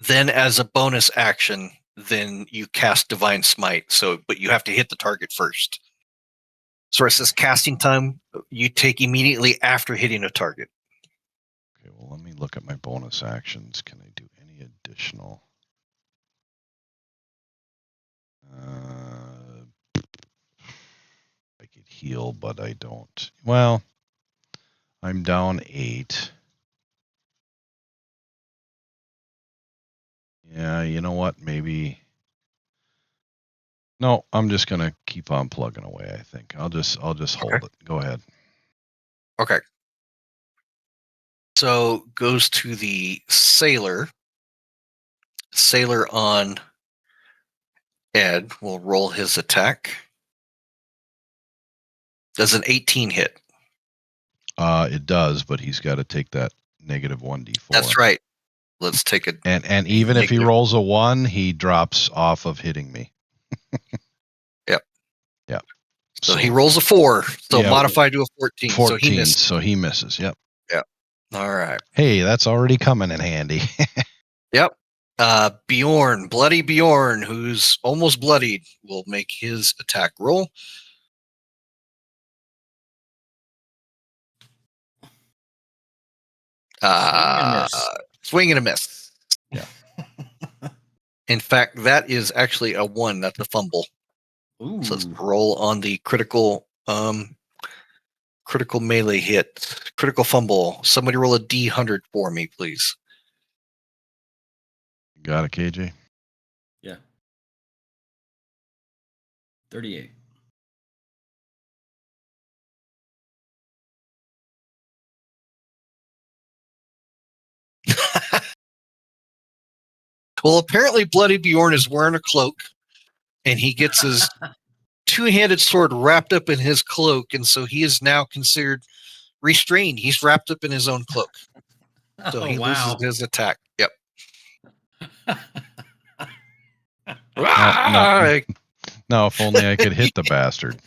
Then as a bonus action, then you cast Divine Smite. But you have to hit the target first. So it says casting time you take immediately after hitting a target. Okay, well, let me look at my bonus actions. Can I do any additional? I could heal, but I don't. Well, I'm down 8. Yeah, you know what? Maybe. No, I'm just gonna keep on plugging away. I think I'll just hold it. Go ahead. Okay. So goes to the sailor. Sailor on Ed will roll his attack. Does an 18 hit? It does, but he's got to take that negative 1d4. That's right. Let's take it. And even if he rolls a 1, he drops off of hitting me. Yep. Yep. So he rolls a 4, so yeah, modified to a 14. 14, so he misses. Yep. Yep. All right. Hey, that's already coming in handy. Yep. Bjorn, Bloody Bjorn, who's almost bloodied, will make his attack roll. Swing and a miss. Yeah. In fact, that is actually a 1. That's a fumble. Ooh. So let's roll on the critical melee hit. Critical fumble. Somebody roll a D100 for me, please. Got it, KJ? Yeah. 38. Well, apparently Bloody Bjorn is wearing a cloak, and he gets his two-handed sword wrapped up in his cloak, and so he is now considered restrained. He's wrapped up in his own cloak. So he loses his attack. Yep. No, if only I could hit the bastard.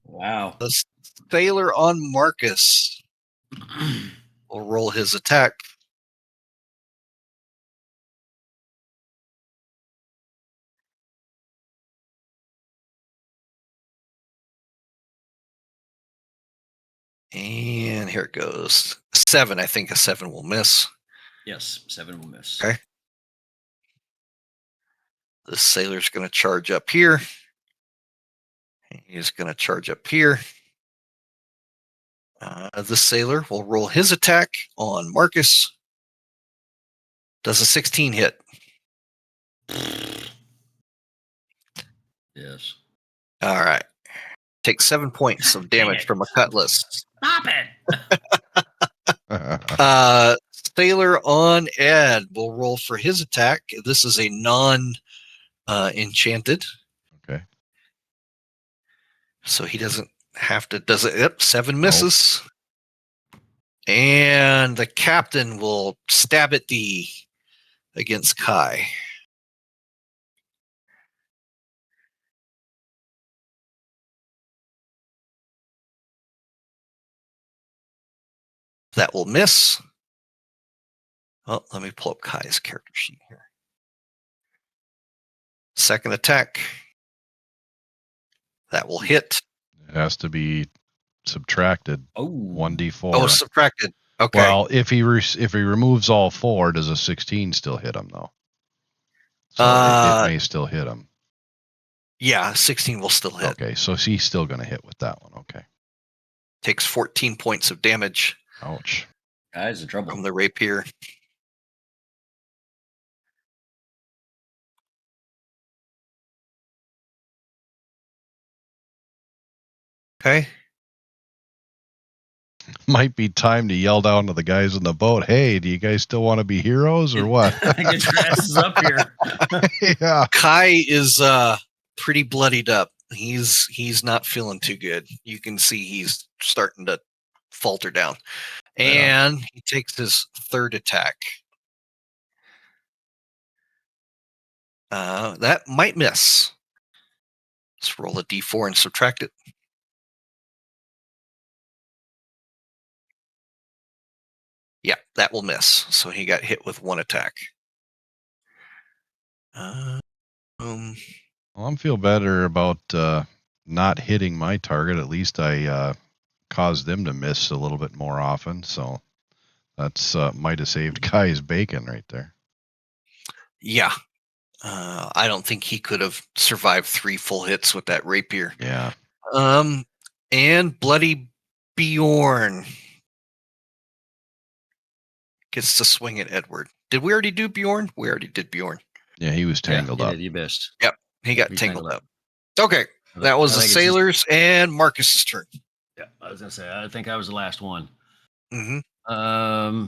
Wow. The sailor on Marcus will roll his attack. And here it goes. 7. I think a 7 will miss. Yes, 7 will miss. Okay. The sailor's going to charge up here. He's going to charge up here. The sailor will roll his attack on Marcus. Does a 16 hit? Yes. All right. Take 7 points of Dang damage it. from a cutlass. Stop it. Sailor on Ed will roll for his attack. This is a non-enchanted. Okay. So he doesn't have to. Does it? Yep, 7 misses. And the captain will stab at D against Kai. That will miss. Oh, let me pull up Kai's character sheet here. Second attack. That will hit. It has to be subtracted. Oh. 1d4. Oh, subtracted. Okay. Well, if he removes all 4, does a 16 still hit him though? So it may still hit him. Yeah, 16 will still hit. Okay, so he's still going to hit with that one. Okay. Takes 14 points of damage Ouch. Guy's in trouble. from the rapier. Okay. Might be time to yell down to the guys in the boat. Hey, do you guys still want to be heroes or what? Get your asses up here. Yeah. Kai is pretty bloodied up. He's not feeling too good. You can see he's starting to falter down. And he takes his third attack. That might miss. Let's roll a d4 and subtract it. Yeah, that will miss. So he got hit with 1 attack. Well, I'm feel better about not hitting my target. At least I caused them to miss a little bit more often. So that's might have saved Kai's bacon right there. Yeah. I don't think he could have survived 3 full hits with that rapier. Yeah. And Bloody Bjorn gets to swing at Edward. Did we already do Bjorn? We already did Bjorn. Yeah, he was tangled Yeah, up. you missed. Yep, he got Be tangled up. Okay, that was I the think it's just- sailors and Marcus's turn. Yeah, I was gonna say. I think I was the last one. Mm-hmm.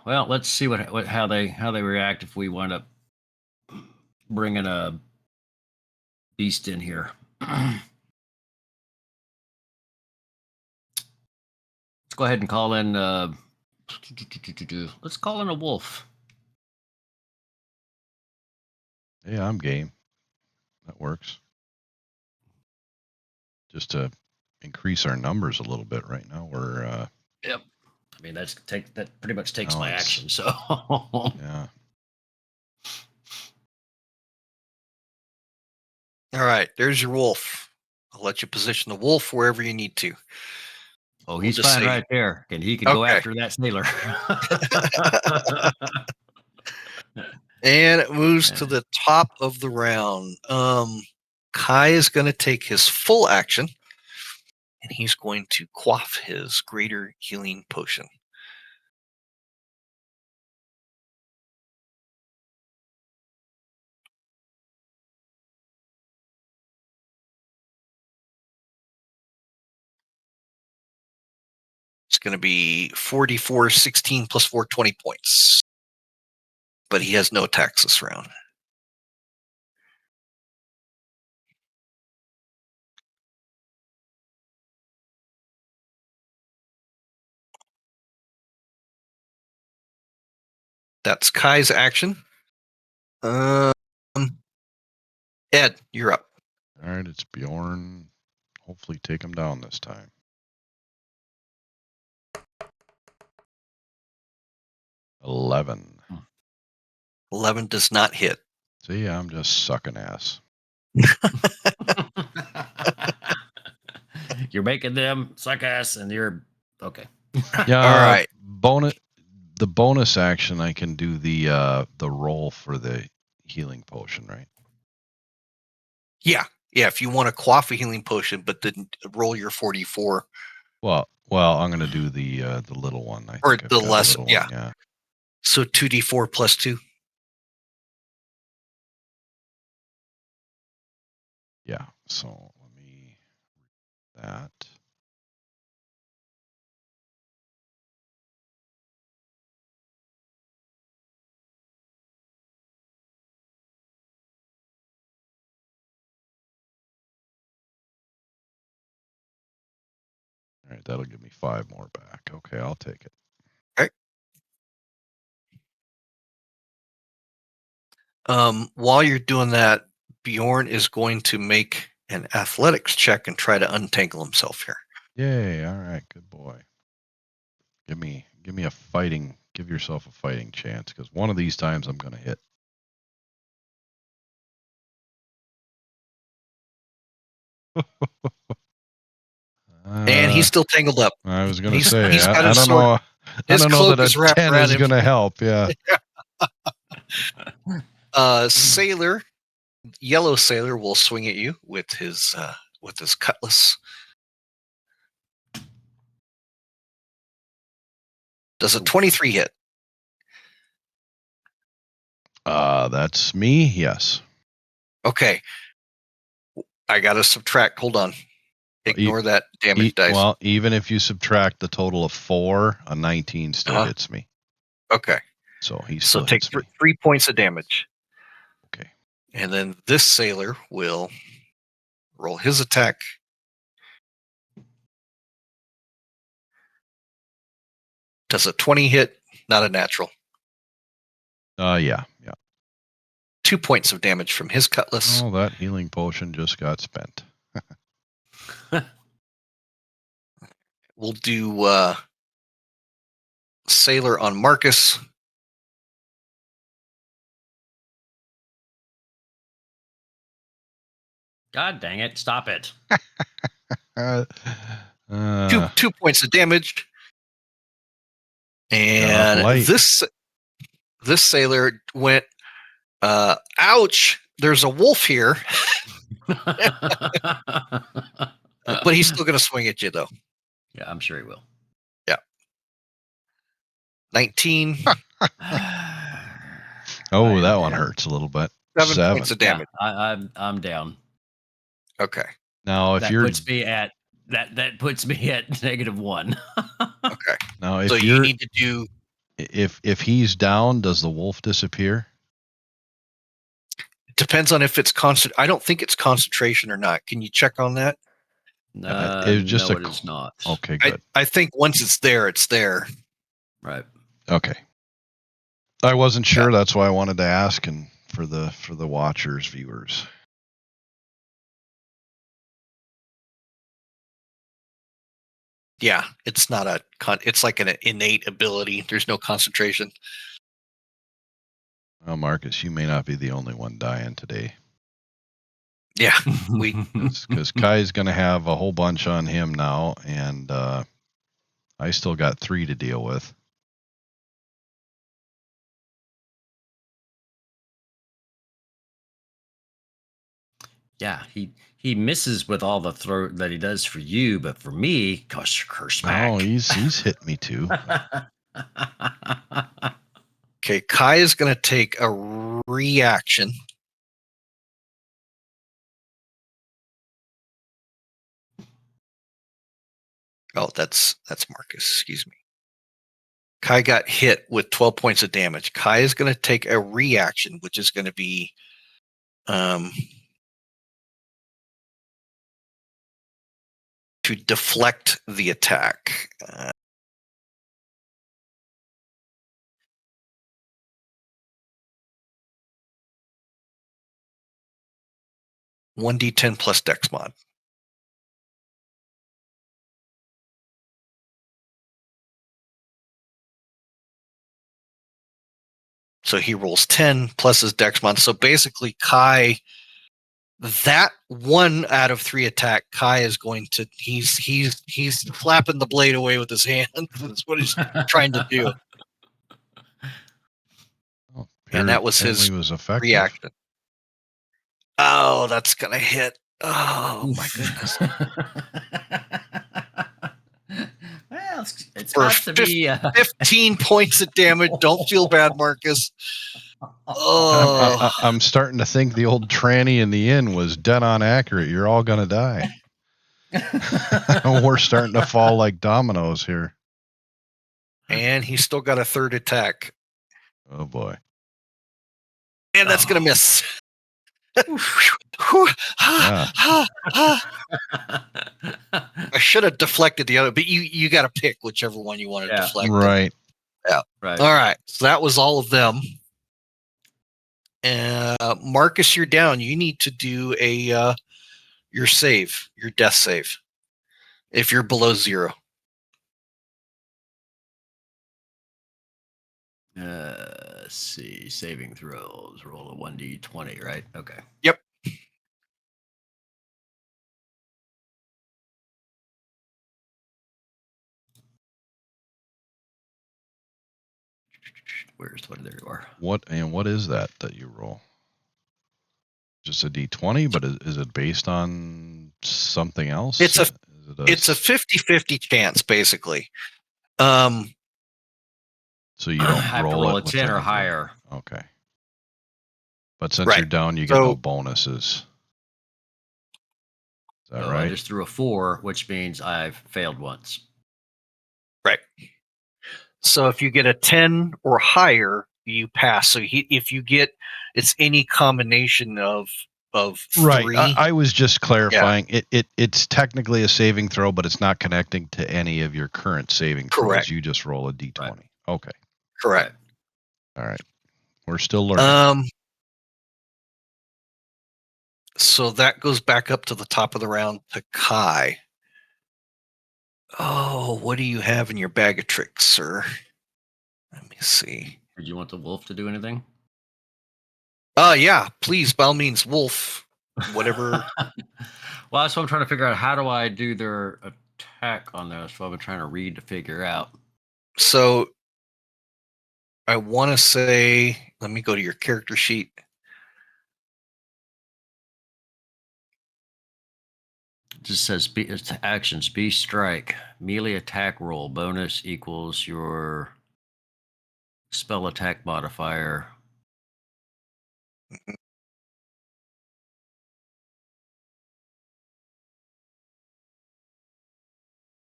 Well, let's see how they react if we wind up bringing a beast in here. Let's go ahead and call in. Let's call in a wolf. Yeah, I'm game. That works. Just to increase our numbers a little bit right now. We're Yep. I mean, that pretty much takes No, my it's- action. So yeah. All right, there's your wolf. I'll let you position the wolf wherever you need to. oh, he's just fine say- right there, and he can go Okay. after that sailor. And it moves to Yeah. the top of the round. Kai is going to take his full action, and he's going to quaff his greater healing potion. It's going to be 44, 16 plus 4, 20 points. But he has no attacks this round. That's Kai's action. Ed, you're up. All right, it's Bjorn. Hopefully take him down this time. 11. 11 does not hit. See, I'm just sucking ass. You're making them suck ass, and you're okay. Yeah. All right. The bonus action, I can do the roll for the healing potion, right? Yeah. If you want to quaff a healing potion, but then roll your 44. Well, I'm gonna do the little one. I Or think I've the got less, the little yeah. one. Yeah. So 2d4 plus 2. Yeah. So let me that. All right, that'll give me 5 more back. Okay, I'll take it. Okay. While you're doing that, Bjorn is going to make an athletics check and try to untangle himself here. Yay! All right, good boy. Give me a fighting. Give yourself a fighting chance, because one of these times I'm gonna hit. And he's still tangled up. I was gonna He's say got I his don't sword. know. I His don't know cloak that a is wrapped 10 around is him. gonna help. Yeah. Sailor, yellow sailor, will swing at you with his cutlass. Does a 23 hit? That's me. Yes. Okay. I gotta subtract. Hold on. Ignore that damage dice. Well, even if you subtract the total of 4, a 19 still hits me. Okay. So he still take hits me. 3 points of damage. Okay. And then this sailor will roll his attack. Does a 20 hit? Not a natural. Yeah. 2 points of damage from his cutlass. Oh, that healing potion just got spent. We'll do sailor on Marcus. God dang it! Stop it. 2 points of damage. And light. this sailor went, ouch, there's a wolf here. But he's still going to swing at you, though. Yeah, I'm sure he will. Yeah. 19. Oh, that one hurts a little bit. 7 points of damage. Yeah, I'm down. Okay. Now, if that you're puts me at that puts me at -1. Okay. Now, if So you need to do. if he's down, does the wolf disappear? Depends on if it's constant. I don't think it's concentration or not. Can you check on that? It was just no, it is not. Okay, good. I think once it's there, it's there. Right. Okay. I wasn't sure. That's why I wanted to ask, and for the watchers, viewers. Yeah, it's not it's like an innate ability. There's no concentration. Well, Marcus, you may not be the only one dying today. Yeah, because Kai's going to have a whole bunch on him now, and I still got 3 to deal with. Yeah, he misses with all the throw that he does for you, but for me, gosh, curse back. Oh, he's hit me too. Okay, Kai is going to take a reaction. Oh, that's Marcus. Excuse me. Kai got hit with 12 points of damage. Kai is going to take a reaction, which is going to be to deflect the attack. 1d10 plus Dex mod. So he rolls 10 plus his Dex mod. So basically, Kai, that 1 out of 3 attack, Kai is going to he's flapping the blade away with his hand. That's what he's trying to do. Oh, And that was apparently his was effective. reaction. Oh, that's gonna hit. Oh my goodness. Well, it's For got to be 15 points of damage. Don't feel bad, Marcus. Oh, I'm starting to think the old tranny in the inn was dead on accurate. You're all gonna die. We're starting to fall like dominoes here. and he's still got a third attack. Oh boy. And that's gonna miss. Yeah. I should have deflected the other, but you got to pick whichever one you want to deflect. Right. Yeah. Right. All right. So that was all of them. Marcus, you're down. You need to do your save, your death save, if you're below 0. Let's see. Saving throws. Roll a 1d20, right? Okay. Yep. Where's what? There you are. What is that you roll? Just a d20, but is it based on something else? It's a 50-50 chance, basically. So you don't have to roll roll it a with 10 or anything. higher. Okay. But since Right. you're down, you get no bonuses. Is that right? I just threw a 4, which means I've failed once. Right. So if you get a 10 or higher, you pass. So if you get, it's any combination of Right. 3. I was just clarifying. Yeah. It's technically a saving throw, but it's not connecting to any of your current saving Correct. throws. You just roll a d20. Right. Okay. Correct. All right. We're still learning. So that goes back up to the top of the round to Kai. Oh, what do you have in your bag of tricks, sir? Let me see. Did you want the wolf to do anything? Yeah, please, by all means, wolf. Whatever. Well, that's what I'm trying to figure out. How do I do their attack on this? That's what I've been trying to read to figure out. So I want to say, let me go to your character sheet. It just says it's actions, beast strike, melee attack roll, bonus equals your spell attack modifier.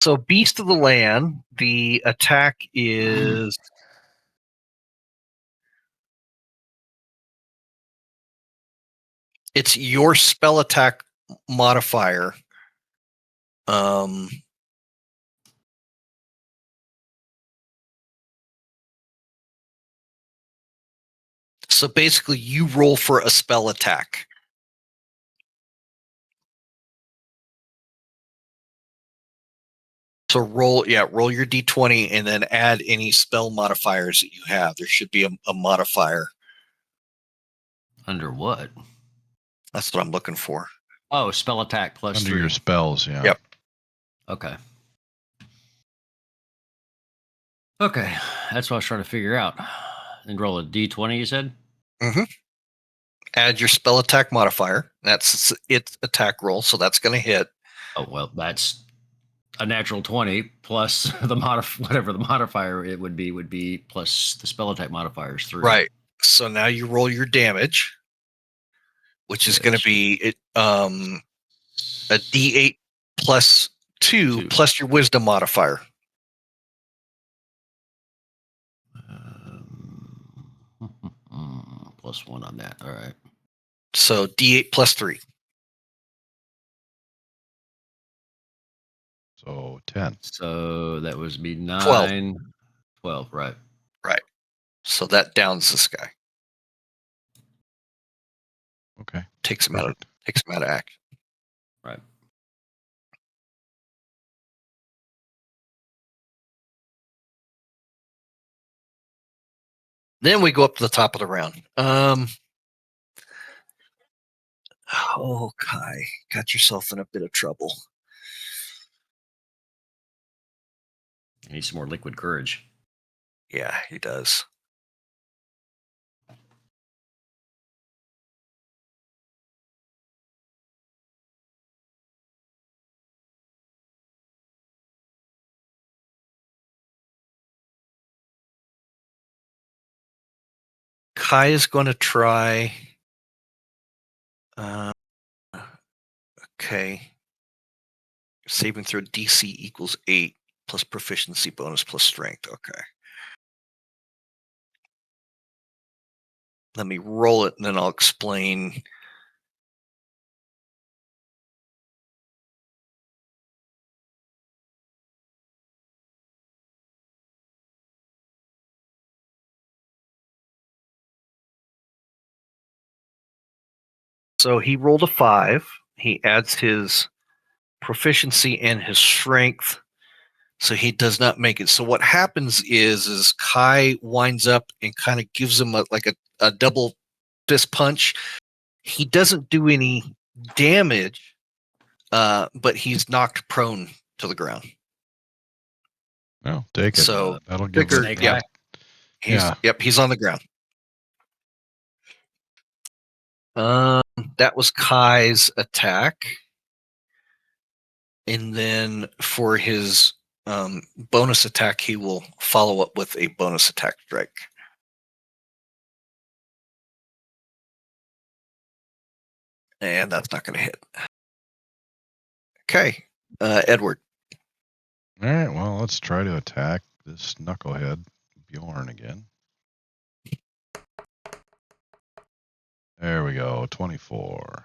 So Beast of the Land, the attack is it's your spell attack modifier. So basically you roll for a spell attack. So roll your d20 and then add any spell modifiers that you have. There should be a modifier. Under what? That's what I'm looking for. Oh, spell attack plus Under 3. your spells, yeah. Yep. Okay. Okay, that's what I was trying to figure out. And roll a d20, you said? Mm-hmm. Add your spell attack modifier. That's its attack roll, so that's going to hit. Oh, well, that's a natural 20 plus the whatever the modifier it would be plus the spell attack modifier is 3. Right. So now you roll your damage, which is going to be a d8 plus 2 plus your wisdom modifier. Plus 1 on that. All right. So d8 plus 3. So 10. So that was be 9. 12, right. Right. So that downs this guy. Okay. Takes him out. Takes him out of action. Right. Then we go up to the top of the round. Oh, Kai, got yourself in a bit of trouble. You need some more liquid courage. Yeah, he does. Kai is going to try. Okay. Saving throw DC equals 8 plus proficiency bonus plus strength. Okay. Let me roll it and then I'll explain. So he rolled a 5. He adds his proficiency and his strength. So he does not make it. So what happens is Kai winds up and kind of gives him a double fist punch. He doesn't do any damage, but he's knocked prone to the ground. No, take it. So that'll give figured, her. Snake yeah. eye. He's on the ground. That was Kai's attack. And then for his bonus attack, he will follow up with a bonus attack strike. And that's not going to hit. Okay, Edward. All right, well, let's try to attack this knucklehead Bjorn again. There we go, 24.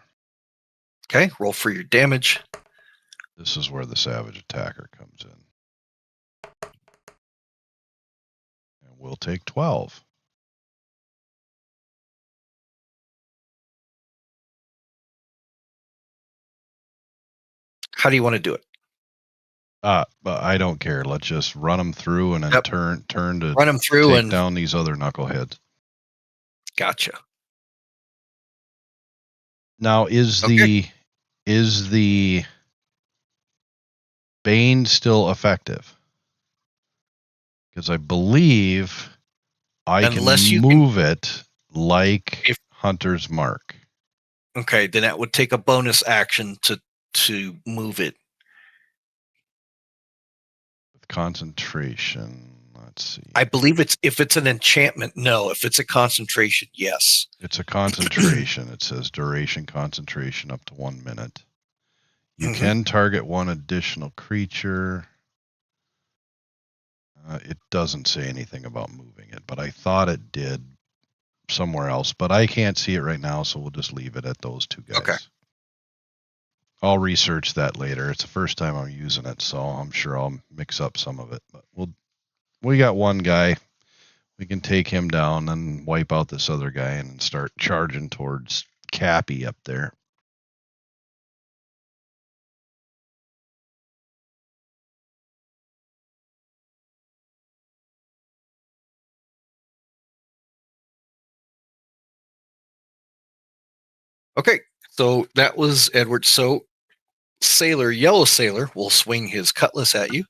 Okay, roll for your damage. This is where the savage attacker comes in. And we'll take 12. How do you want to do it? But I don't care. Let's just run them through and then Yep. turn to Run them through take and down these other knuckleheads. Gotcha. Now, is the Bane still effective? Because I believe I Unless you can move it like If- Hunter's Mark. Okay, then that would take a bonus action to move it. With concentration. Let's see. I believe if it's an enchantment, no. If it's a concentration, yes. It's a concentration. It says duration concentration up to 1 minute. You can target one additional creature. It doesn't say anything about moving it, but I thought it did somewhere else. But I can't see it right now, so we'll just leave it at those two guys. Okay. I'll research that later. It's the first time I'm using it, so I'm sure I'll mix up some of it. But we got one guy. We can take him down and wipe out this other guy and start charging towards Cappy up there. Okay, so that was Edward. So Yellow Sailor will swing his cutlass at you.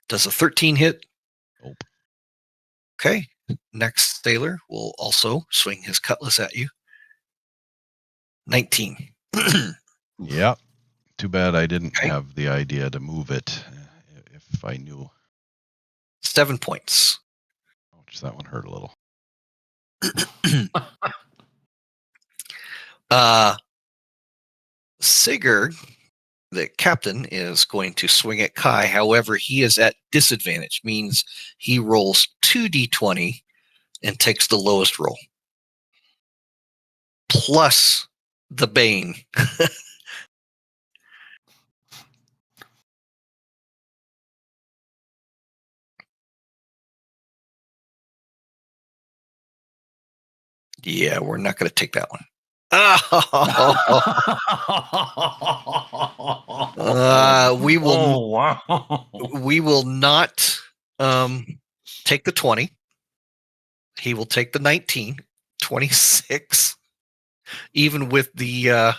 Does a 13 hit? Nope. Okay. Next Sailor will also swing his cutlass at you. 19. Yep. Too bad I didn't have the idea to move it if I knew. 7 points. Ouch, that one hurt a little. Sigurd, the captain, is going to swing at Kai. However, he is at disadvantage, means he rolls 2d20 and takes the lowest roll. Plus the Bane. Yeah, we're not going to take that one. We will. Oh, wow. We will not take the 20. He will take the 19, 26. Even with the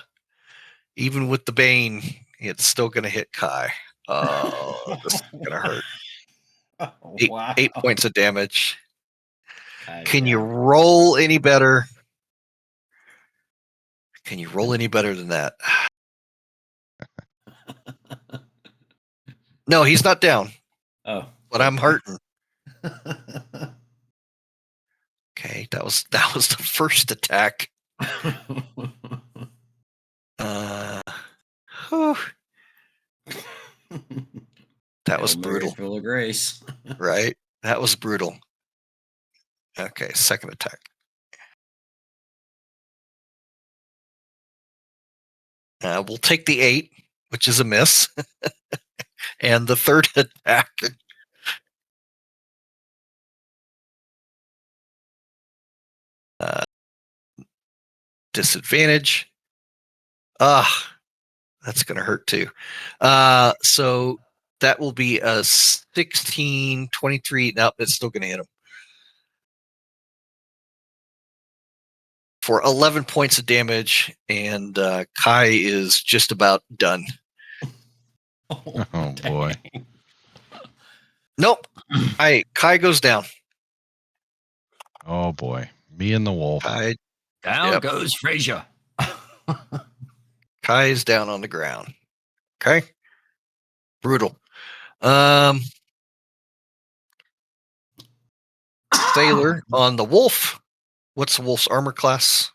Bane, it's still going to hit Kai. Oh, this is going to hurt. Wow. 8 points of damage. Kai's Can you down. roll any better? Can you roll any better than that? No, he's not down, Oh. but I'm hurting. Okay, that was the first attack. Whew, that was Hail Mary, brutal, full of grace. right? That was brutal. Okay, second attack. We'll take the 8, which is a miss, and the third attack. Disadvantage. That's going to hurt too. So that will be a 16, 23. Nope, it's still going to hit him. For 11 points of damage, and Kai is just about done. Oh boy. Nope. Kai goes down. Oh boy. Me and the wolf. Kai Down goes Frasier. is down on the ground. Okay. Brutal. Sailor on the wolf. What's the wolf's armor class?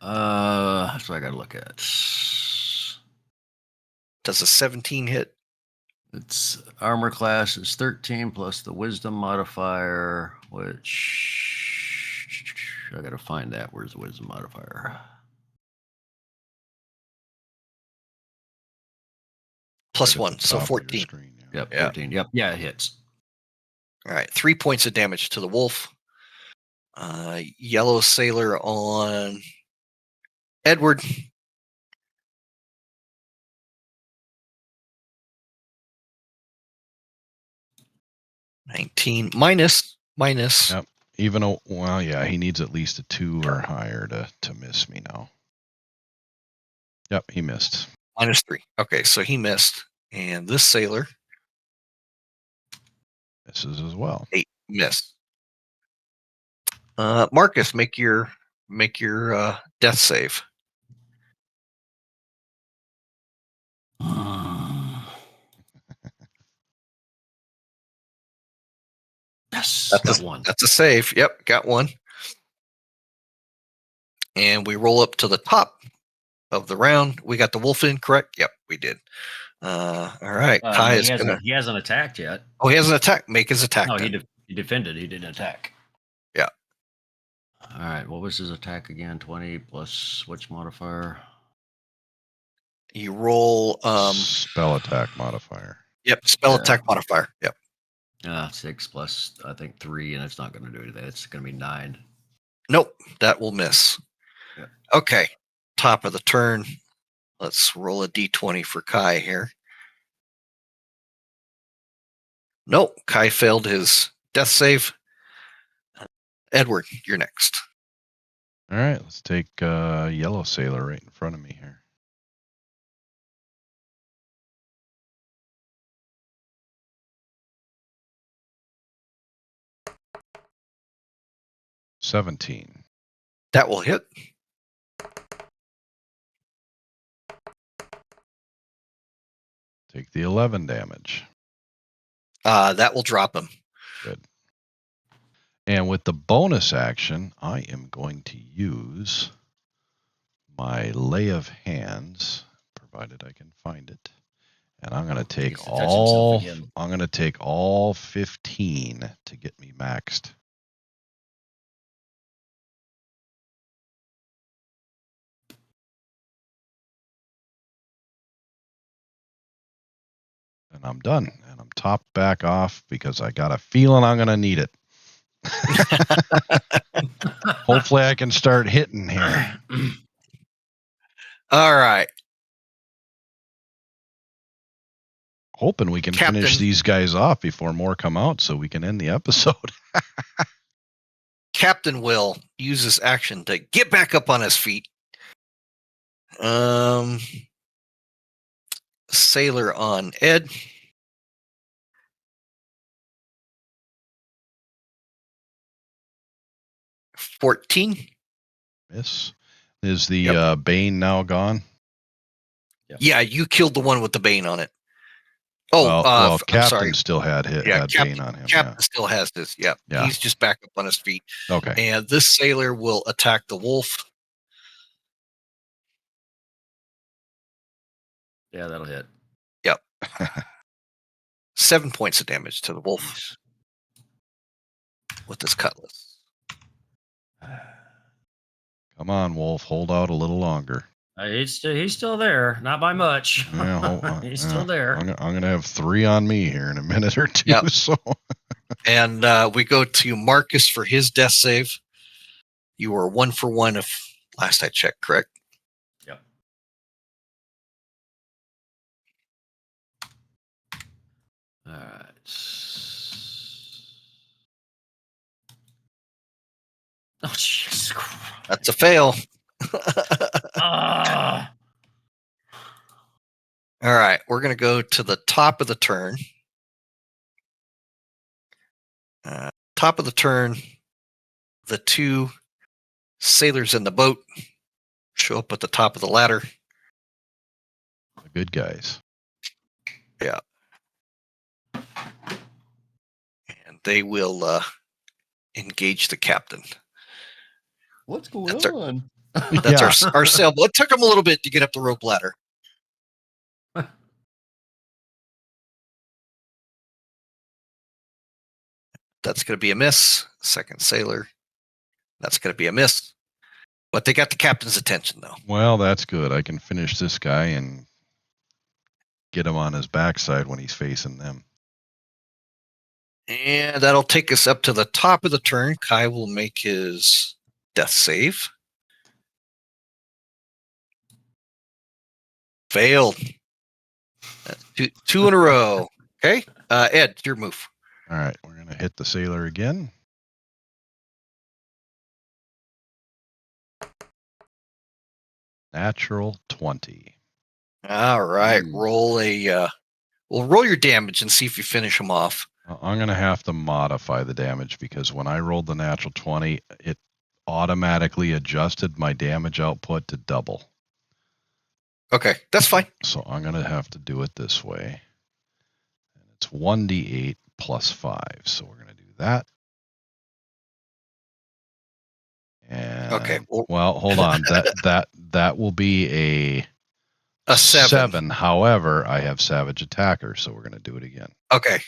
That's what I gotta look at. Does a 17 hit? Its armor class is 13 plus the wisdom modifier, which I gotta find that. Where's the wisdom modifier? Plus Right at 1, the so top of your 14. screen, yeah. Yep, Yeah. 14. Yep, yeah, it hits. All right, 3 points of damage to the wolf. Yellow sailor on Edward. $19 minus. Yep. Even well, yeah, he needs at least a 2 or higher to miss me now. Yep, he missed. -3. Okay, so he missed. And this sailor Misses as well. 8 missed. Marcus, make your death save. Yes, got one. That's a save. Yep, got one. And we roll up to the top of the round. We got the wolf in, correct? Yep, we did. All right. Kai No, is gonna. he hasn't attacked yet. Oh, he has an attack. Make his attack. No, then. he defended. He didn't attack. Yeah. All right. What was his attack again? 20 plus which modifier? You roll. Spell attack modifier. Yep. Spell attack modifier. Yep. 6 plus I think 3, and it's not going to do anything. It's going to be 9. Nope, that will miss. Yep. Okay. Top of the turn. Let's roll a d20 for Kai here. Nope. Kai failed his death save. Edward, you're next. All right, let's take yellow sailor right in front of me here. $17. That will hit. Take the 11 damage. That will drop him. Good. And with the bonus action, I am going to use my lay of hands, provided I can find it. And I'm going to take all 15 to get me maxed. And I'm done. And I'm topped back off because I got a feeling I'm going to need it. Hopefully I can start hitting here. All right. Hoping we can finish Captain. these guys off before more come out so we can end the episode. Captain will use this action to get back up on his feet. Sailor on Ed. $14. Miss. Is the Bane now gone? Yep. Yeah, you killed the one with the Bane on it. Oh, well, I'm sorry. Captain still had Bane on him. Captain still has this. Yeah, he's just back up on his feet. Okay. And this sailor will attack the wolf. Yeah, that'll hit. Yep. 7 points of damage to the wolf with this cutlass. Come on, Wolf. Hold out a little longer. He's still there, not by much. Yeah, He's still there. I'm going to have 3 on me here in a minute or two. Yep. So, and we go to Marcus for his death save. You were 1 for 1 if last I checked, correct? Yep. All right. Oh, Jesus Christ. That's a fail. All right, we're going to go to the top of the turn. Top of the turn, the 2 sailors in the boat show up at the top of the ladder. the good guys. Yeah. And they will engage the captain. What's going on? That's our sailboat. It took them a little bit to get up the rope ladder. That's going to be a miss. Second sailor. That's going to be a miss. But they got the captain's attention, though. Well, that's good. I can finish this guy and get him on his backside when he's facing them. And that'll take us up to the top of the turn. Kai will make his death save. Failed. That's two in a row. Okay. Ed, your move. All right, we're going to hit the sailor again. Natural 20. All right. Roll roll your damage and see if you finish him off. I'm going to have to modify the damage because when I rolled the natural 20, it automatically adjusted my damage output to double. Okay, that's fine. So I'm going to have to do it this way. And it's 1d8 plus 5. So we're going to do that. And okay. Well, hold on. that will be a 7. However, I have Savage Attacker, so we're going to do it again. Okay.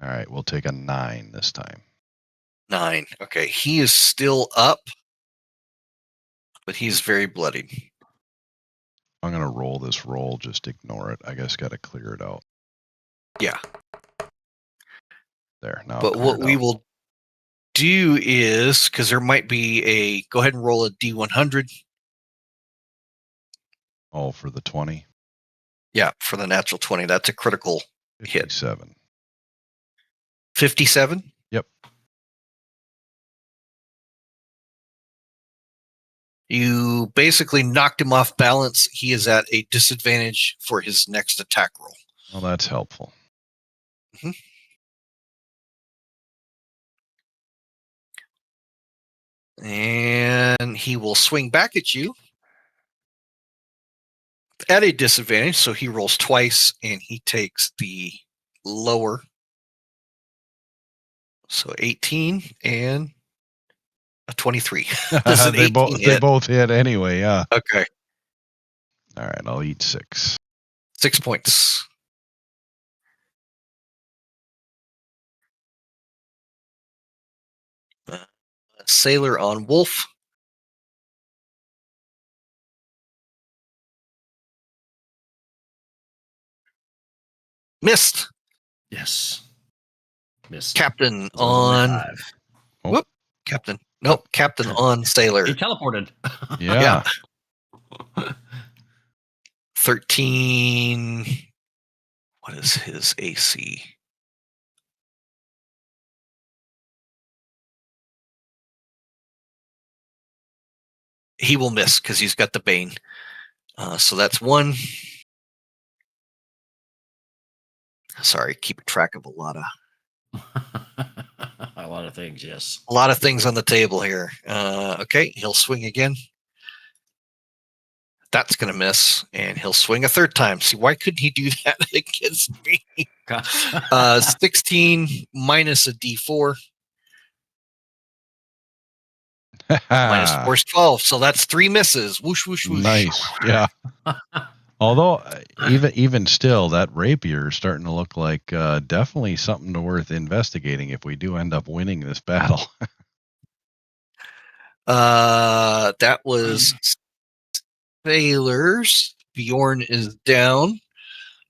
All right, we'll take a 9 this time. 9. Okay, he is still up, but he's very bloodied. I'm going to roll this roll. Just ignore it. I guess got to clear it out. Yeah. There. Now. But what we will do is, because there might be go ahead and roll a D100. Oh, for the 20? Yeah, for the natural 20. That's a critical 57. hit. 57? Yep. You basically knocked him off balance. He is at a disadvantage for his next attack roll. Well, that's helpful. Mm-hmm. And he will swing back at you at a disadvantage. So he rolls twice and he takes the lower. So 18 and a 23. They both hit anyway, yeah. Okay. All right, I'll eat 6. 6 points. Sailor on Wolf. Missed. Yes. Missed. Captain It's only on. 5. Oh. Whoop. Captain. Nope. Captain on Sailor. He teleported. Yeah. 13. What is his AC? He will miss because he's got the Bane. So that's 1. Sorry, keeping track of a lot of things, yes. A lot of things on the table here. Okay, he'll swing again. That's going to miss, and he'll swing a third time. See, why couldn't he do that against me? 16 minus a D4. Minus 4 is 12. So that's 3 misses. Whoosh, whoosh, whoosh. Nice. Yeah. Although even still, that rapier is starting to look like definitely something worth investigating if we do end up winning this battle. That was Sailors. Bjorn is down.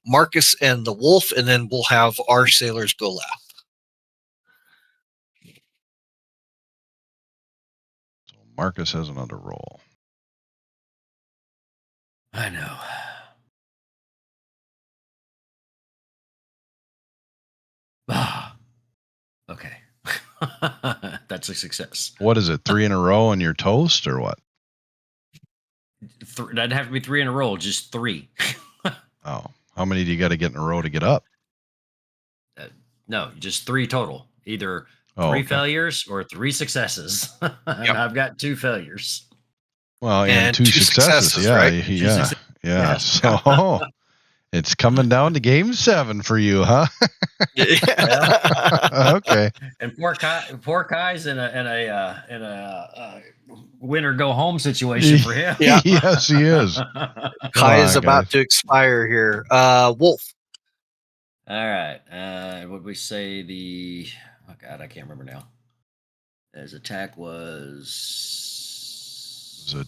Marcus and the Wolf, and then we'll have our Sailors go last. So Marcus has another roll. I know. Okay. That's a success. What is it? 3 in a row and you're toast, or what? That'd have to be 3 in a row, just 3. Oh, how many do you got to get in a row to get up? No, just 3 total. Either 3 okay. failures or 3 successes. And I've got 2 failures. Well, and 2 successes. Yeah, right? yeah. Yes. So it's coming down to game 7 for you, huh? Okay. And poor Kai's in a win or go home situation for him. Yeah. Yes, he is. Kai is about to expire here. Wolf. All right. What we say? Oh God, I can't remember now. His attack was a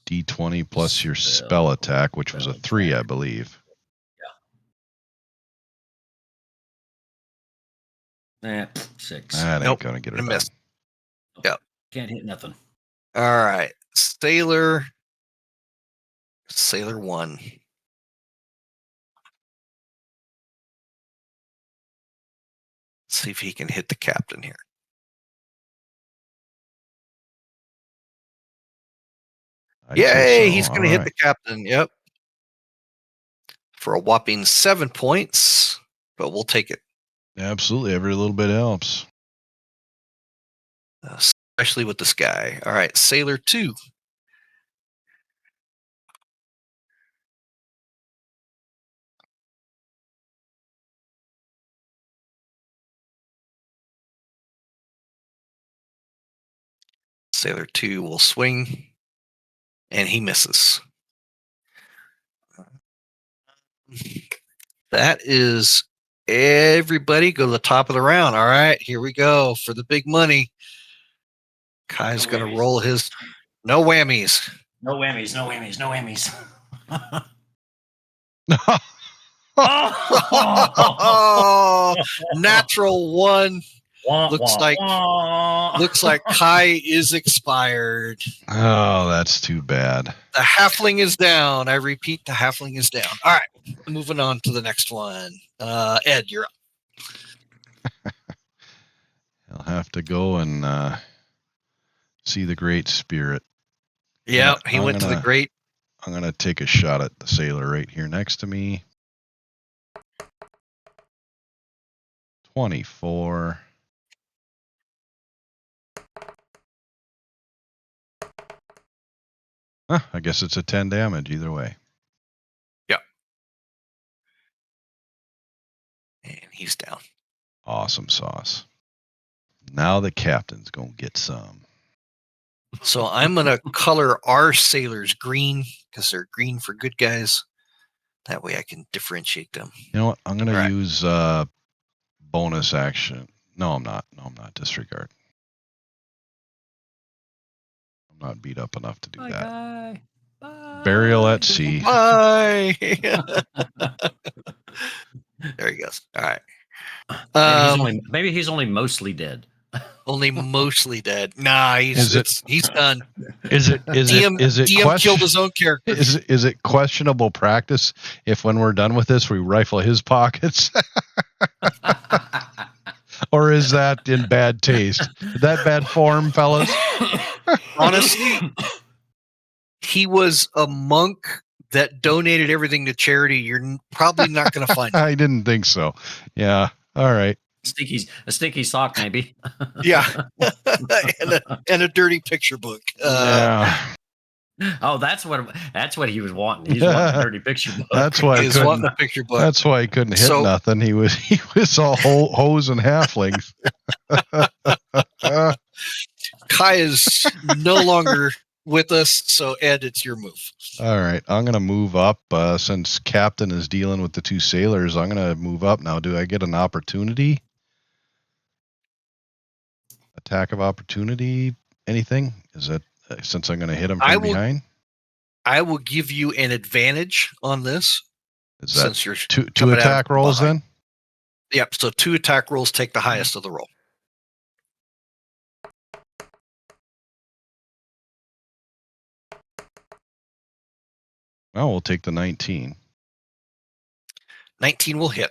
D20 plus your spell attack, which was a 3, I believe. Yeah. 6. That ain't gonna get it done. Miss. Yep. Can't hit nothing. All right. Sailor 1. See if he can hit the captain here. Yay, he's going to hit the captain. Yep. For a whopping 7 points, but we'll take it. Absolutely. Every little bit helps. Especially with this guy. All right. Sailor 2. Sailor 2 will swing, and he misses. That is everybody. Go to the top of the round. All right, here we go for the big money. Kai's going to roll his no whammies. No whammies. No whammies. No whammies. Oh, natural 1. Looks like Kai is expired. Oh, that's too bad. The halfling is down. I repeat, the halfling is down. All right, moving on to the next one. Ed, you're up. He'll have to go and see the Great Spirit. Yeah, he went to the Great. I'm going to take a shot at the sailor right here next to me. 24. I guess it's a 10 damage either way. Yep. And he's down. Awesome sauce. Now the captain's going to get some. So I'm going to color our sailors green because they're green for good guys. That way I can differentiate them. You know what? I'm going to use bonus action. No, I'm not. Disregard. I'm not beat up enough to do that. Bye. Burial at sea. Bye. There he goes. All right. Maybe he's only mostly dead. Only mostly dead. Nah, he's done. Is it DM killed his own character. Is it questionable practice if when we're done with this we rifle his pockets? Or is that in bad taste? Is that bad form, fellas? Honestly, he was a monk that donated everything to charity. You're probably not going to find him. I didn't think so. Yeah. All right. A stinky sock, maybe. Yeah. and a dirty picture book. Yeah. Oh, that's what he was wanting. He's wanting a dirty picture book. That's why He's wanting a picture book. That's why he couldn't hit nothing. He was all hose and halflings. Kai is no longer with us, so Ed, it's your move. All right, I'm gonna move up since Captain is dealing with the two sailors. I'm gonna move up now. Do I get an opportunity? Attack of opportunity? Anything? Is that since I'm gonna hit him from behind? I will give you an advantage on this. Is that since you're two attack rolls then? Yep. So 2 attack rolls take the highest of the roll. Well, we'll take the 19. 19 will hit.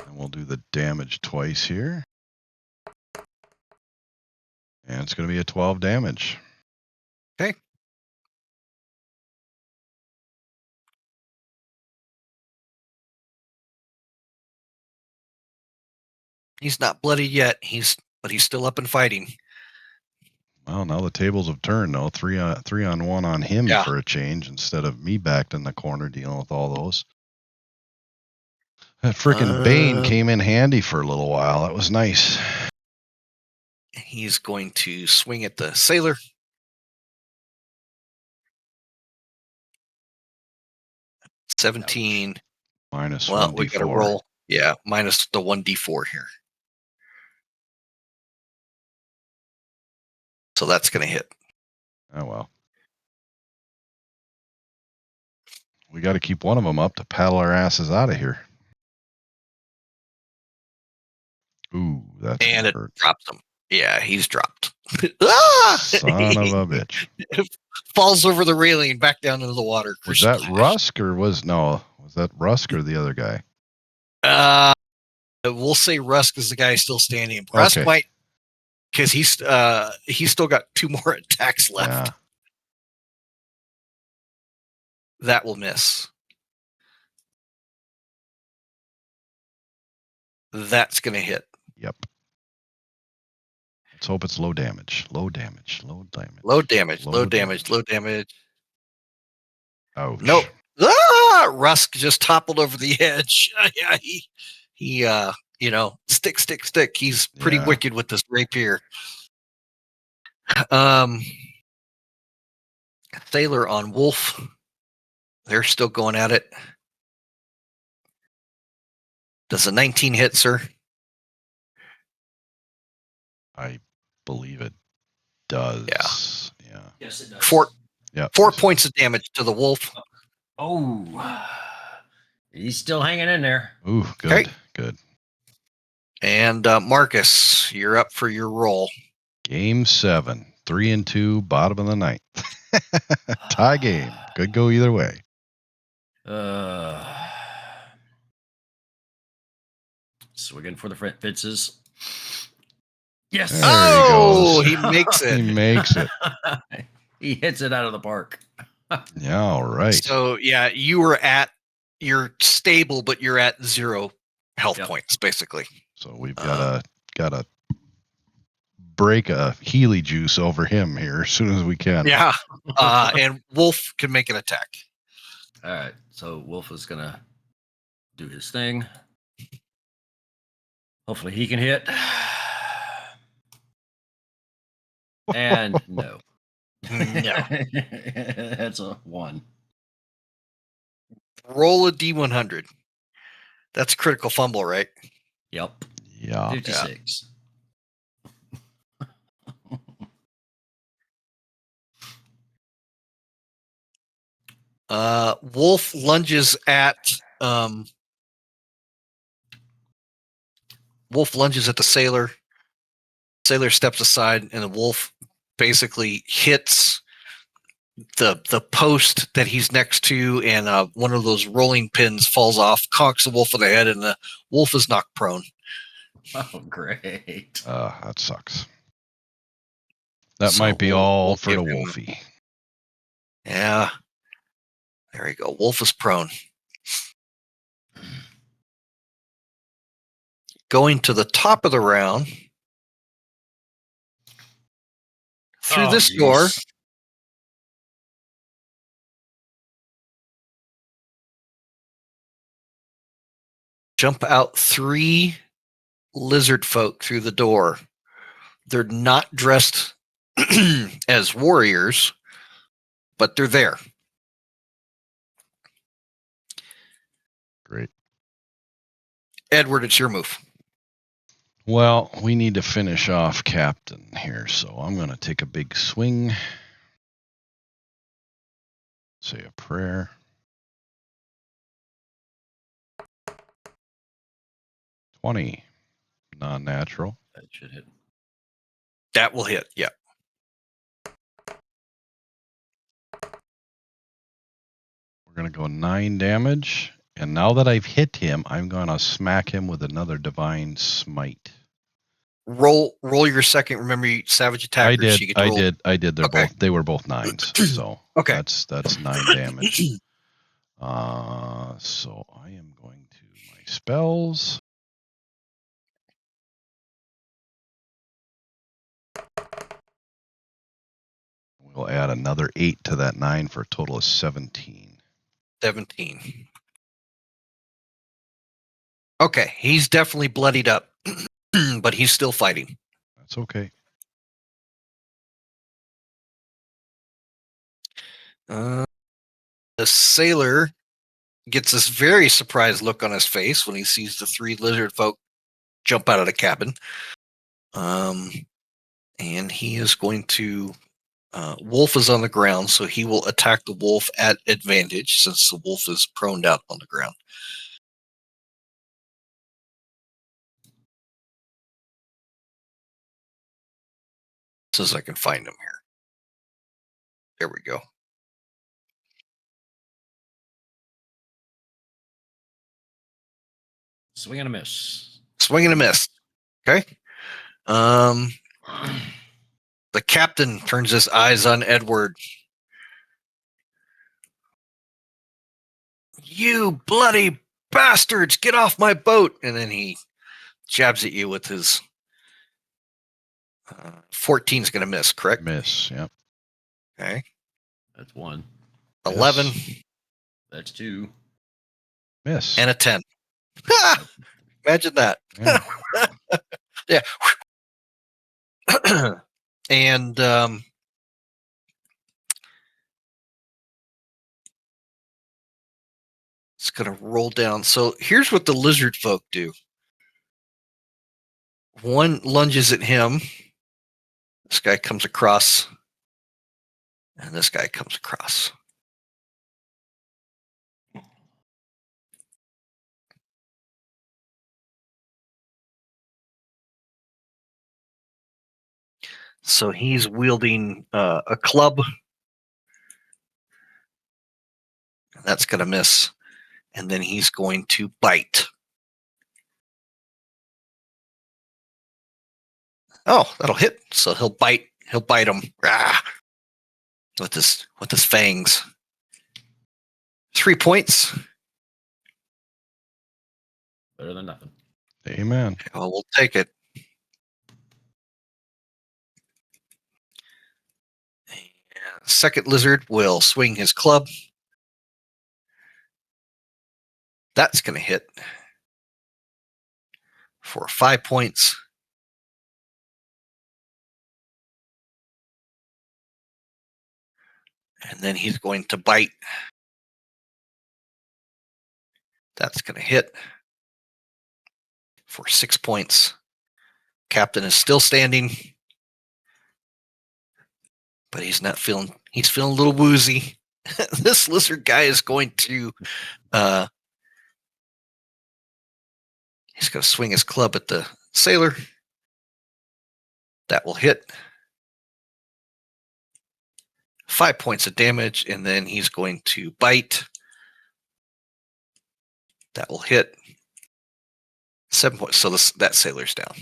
And we'll do the damage twice here. And it's going to be a 12 damage. Okay. He's not bloody yet. But he's still up and fighting. Well, now the tables have turned, though. 3 on 1 on him for a change instead of me backed in the corner dealing with all those. That frickin' Bane came in handy for a little while. That was nice. He's going to swing at the sailor. -17. Minus well, 1d4. We got to roll. Yeah, minus the 1d4 here. So that's going to hit. Oh, well. We got to keep one of them up to paddle our asses out of here. Ooh, that's and it hurt. drops him. Yeah, he's dropped. Ah! Son of a bitch. Falls over the railing back down into the water. Was that Rusk or was that Rusk or the other guy? We'll say Rusk is the guy still standing. Rusk might, because he's still got 2 more attacks left. Yeah. That will miss. That's going to hit. Yep. Let's hope it's low damage. Low damage. Low damage. Ouch. Nope. Rusk just toppled over the edge. Yeah, he stick. He's pretty wicked with this rapier. Sailor on Wolf. They're still going at it. Does a 19 hit, sir? I believe it does. Yeah. Yes, it does. 4 points of damage to the wolf. Oh, he's still hanging in there. Ooh, good. Okay. Good. And Marcus, you're up for your roll. Game 7, 3-2, bottom of the 9th. Tie game. Could go either way. Swigging for the fences. Yes. He makes it. He makes it. He hits it out of the park. Yeah, all right. So yeah, you're stable, but you're at 0 health points, basically. So we've got to break a Healy juice over him here as soon as we can. Yeah. And Wolf can make an attack. All right. So Wolf is gonna do his thing. Hopefully he can hit. And no. No. That's a 1. Roll a D100. That's critical fumble, right? Yep. Yeah. 56. Wolf lunges at wolf lunges at the sailor. Sailor steps aside, and the wolf basically hits the post that he's next to, and one of those rolling pins falls off, conks the wolf in the head, and the wolf is knocked prone. Oh, great. That sucks. That So might be all for the give him- wolfie. Yeah. There you go. Wolf is prone. Going to the top of the round. Through this door. Jump out 3 lizard folk through the door. They're not dressed as warriors, but they're there. Great. Edward, it's your move. Well, we need to finish off Captain here, so I'm going to take a big swing. Say a prayer. $20. Non-natural. That should hit. That will hit. Yeah. We're going to go 9 damage. And now that I've hit him, I'm going to smack him with another Divine Smite. Roll your second. Remember, savage attackers. I did. You get to roll. I did. Okay. They were both 9s. So Okay. that's 9 damage. So I am going to my spells. We'll add another 8 to that 9 for a total of 17. 17. Okay, he's definitely bloodied up, but he's still fighting. That's okay. The sailor gets this very surprised look on his face when he sees the 3 lizard folk jump out of the cabin. And he is going to... wolf is on the ground, so he will attack the wolf at advantage since the wolf is proned out on the ground. As I can find him here. There we go. Swing and a miss. Swing and a miss. Okay. The captain turns his eyes on Edward. You bloody bastards, get off my boat. And then he jabs at you with his 14 is going to miss, correct? Miss, yep. Okay. That's 1. 11. That's 2. Miss. And a 10. Imagine that. Yeah. Yeah. And it's going to roll down. So here's what the lizard folk do. One lunges at him. This guy comes across. And this guy comes across. So he's wielding a club. That's going to miss. And then he's going to bite. Oh, that'll hit. So he'll bite. He'll bite him. Rah, with his fangs. 3 points. Better than nothing. Amen. Well, we'll take it. And second lizard will swing his club. That's going to hit for 5 points. And then he's going to bite. That's going to hit for 6 points. Captain is still standing, but he's feeling a little woozy. This lizard guy is going to he's going to swing his club at the Sailor. That will hit. 5 points of damage, and then he's going to bite. That will hit. 7 points. So that sailor's down.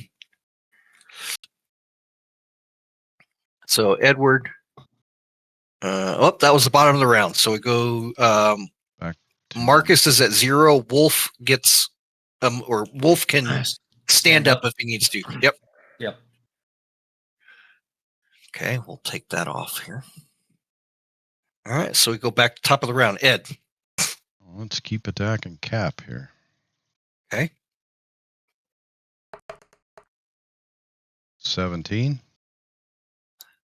So Edward. That was the bottom of the round. So we go. Back to Marcus is at 0. Wolf gets, or Wolf can stand up if he needs to. Yep. Yep. Okay, we'll take that off here. All right, so we go back to top of the round. Ed. Let's keep attacking Cap here. Okay. 17.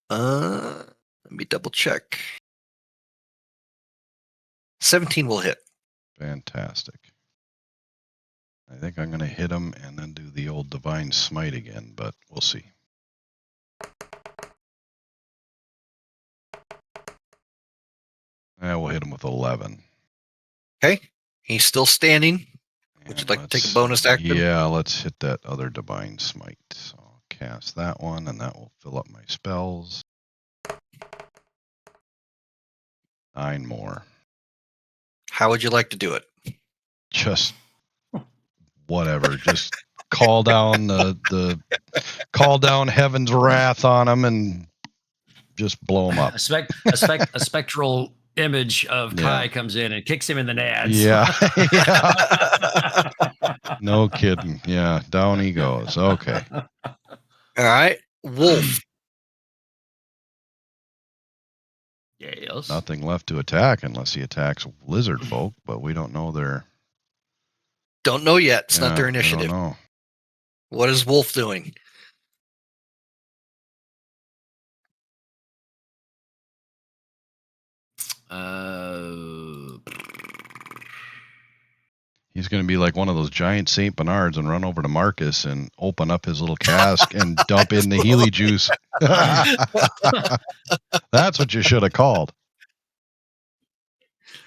Let me double check. 17 will hit. Fantastic. I think I'm going to hit him and then do the old Divine Smite again, but we'll see. We'll hit him with 11. Okay, he's still standing. Would you And like to take a bonus action? Yeah, let's hit that other Divine Smite. So I'll cast that one, and that will fill up my spells. 9 more. How would you like to do it? Just whatever. Just call down call down heaven's wrath on him and just blow him up. A spectral image of Kai comes in and kicks him in the nads. Yeah. No kidding. Yeah, down he goes. Okay. All right, Wolf. Yes. Nothing left to attack unless he attacks lizard folk, but we don't know their. Don't know yet. It's not their I initiative. don't know. What is Wolf doing? He's going to be like one of those giant St. Bernards and run over to Marcus and open up his little cask and dump in the Healy juice. That's what you should have called.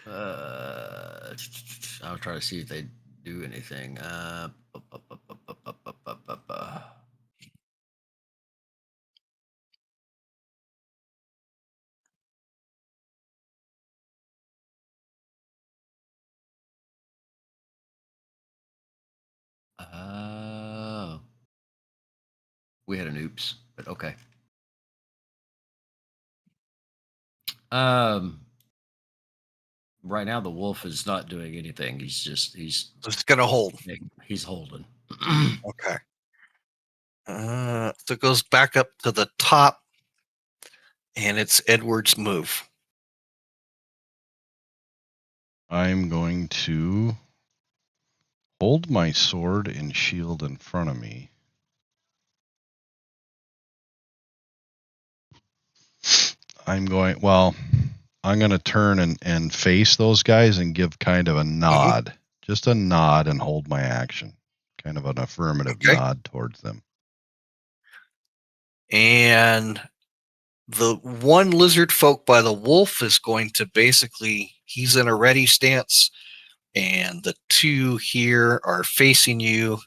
I'll try to see if they do anything. We had an oops, but okay. Right now the wolf is not doing anything. He's just gonna hold. He's holding. Okay. So it goes back up to the top, and it's Edward's move. I'm going to hold my sword and shield in front of me. I'm going to turn and face those guys and give kind of a nod, just a nod, and hold my action. Kind of an affirmative nod towards them. And the one lizard folk by the wolf is going to basically, he's in a ready stance, and the two here are facing you.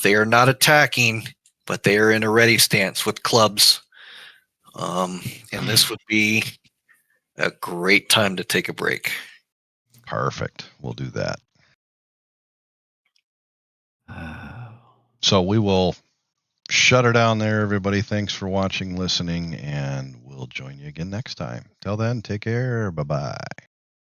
They are not attacking, but they are in a ready stance with clubs. And this would be a great time to take a break. Perfect. We'll do that. So we will shut her down there, everybody. Thanks for watching, listening, and we'll join you again next time. Till then, take care. Bye-bye.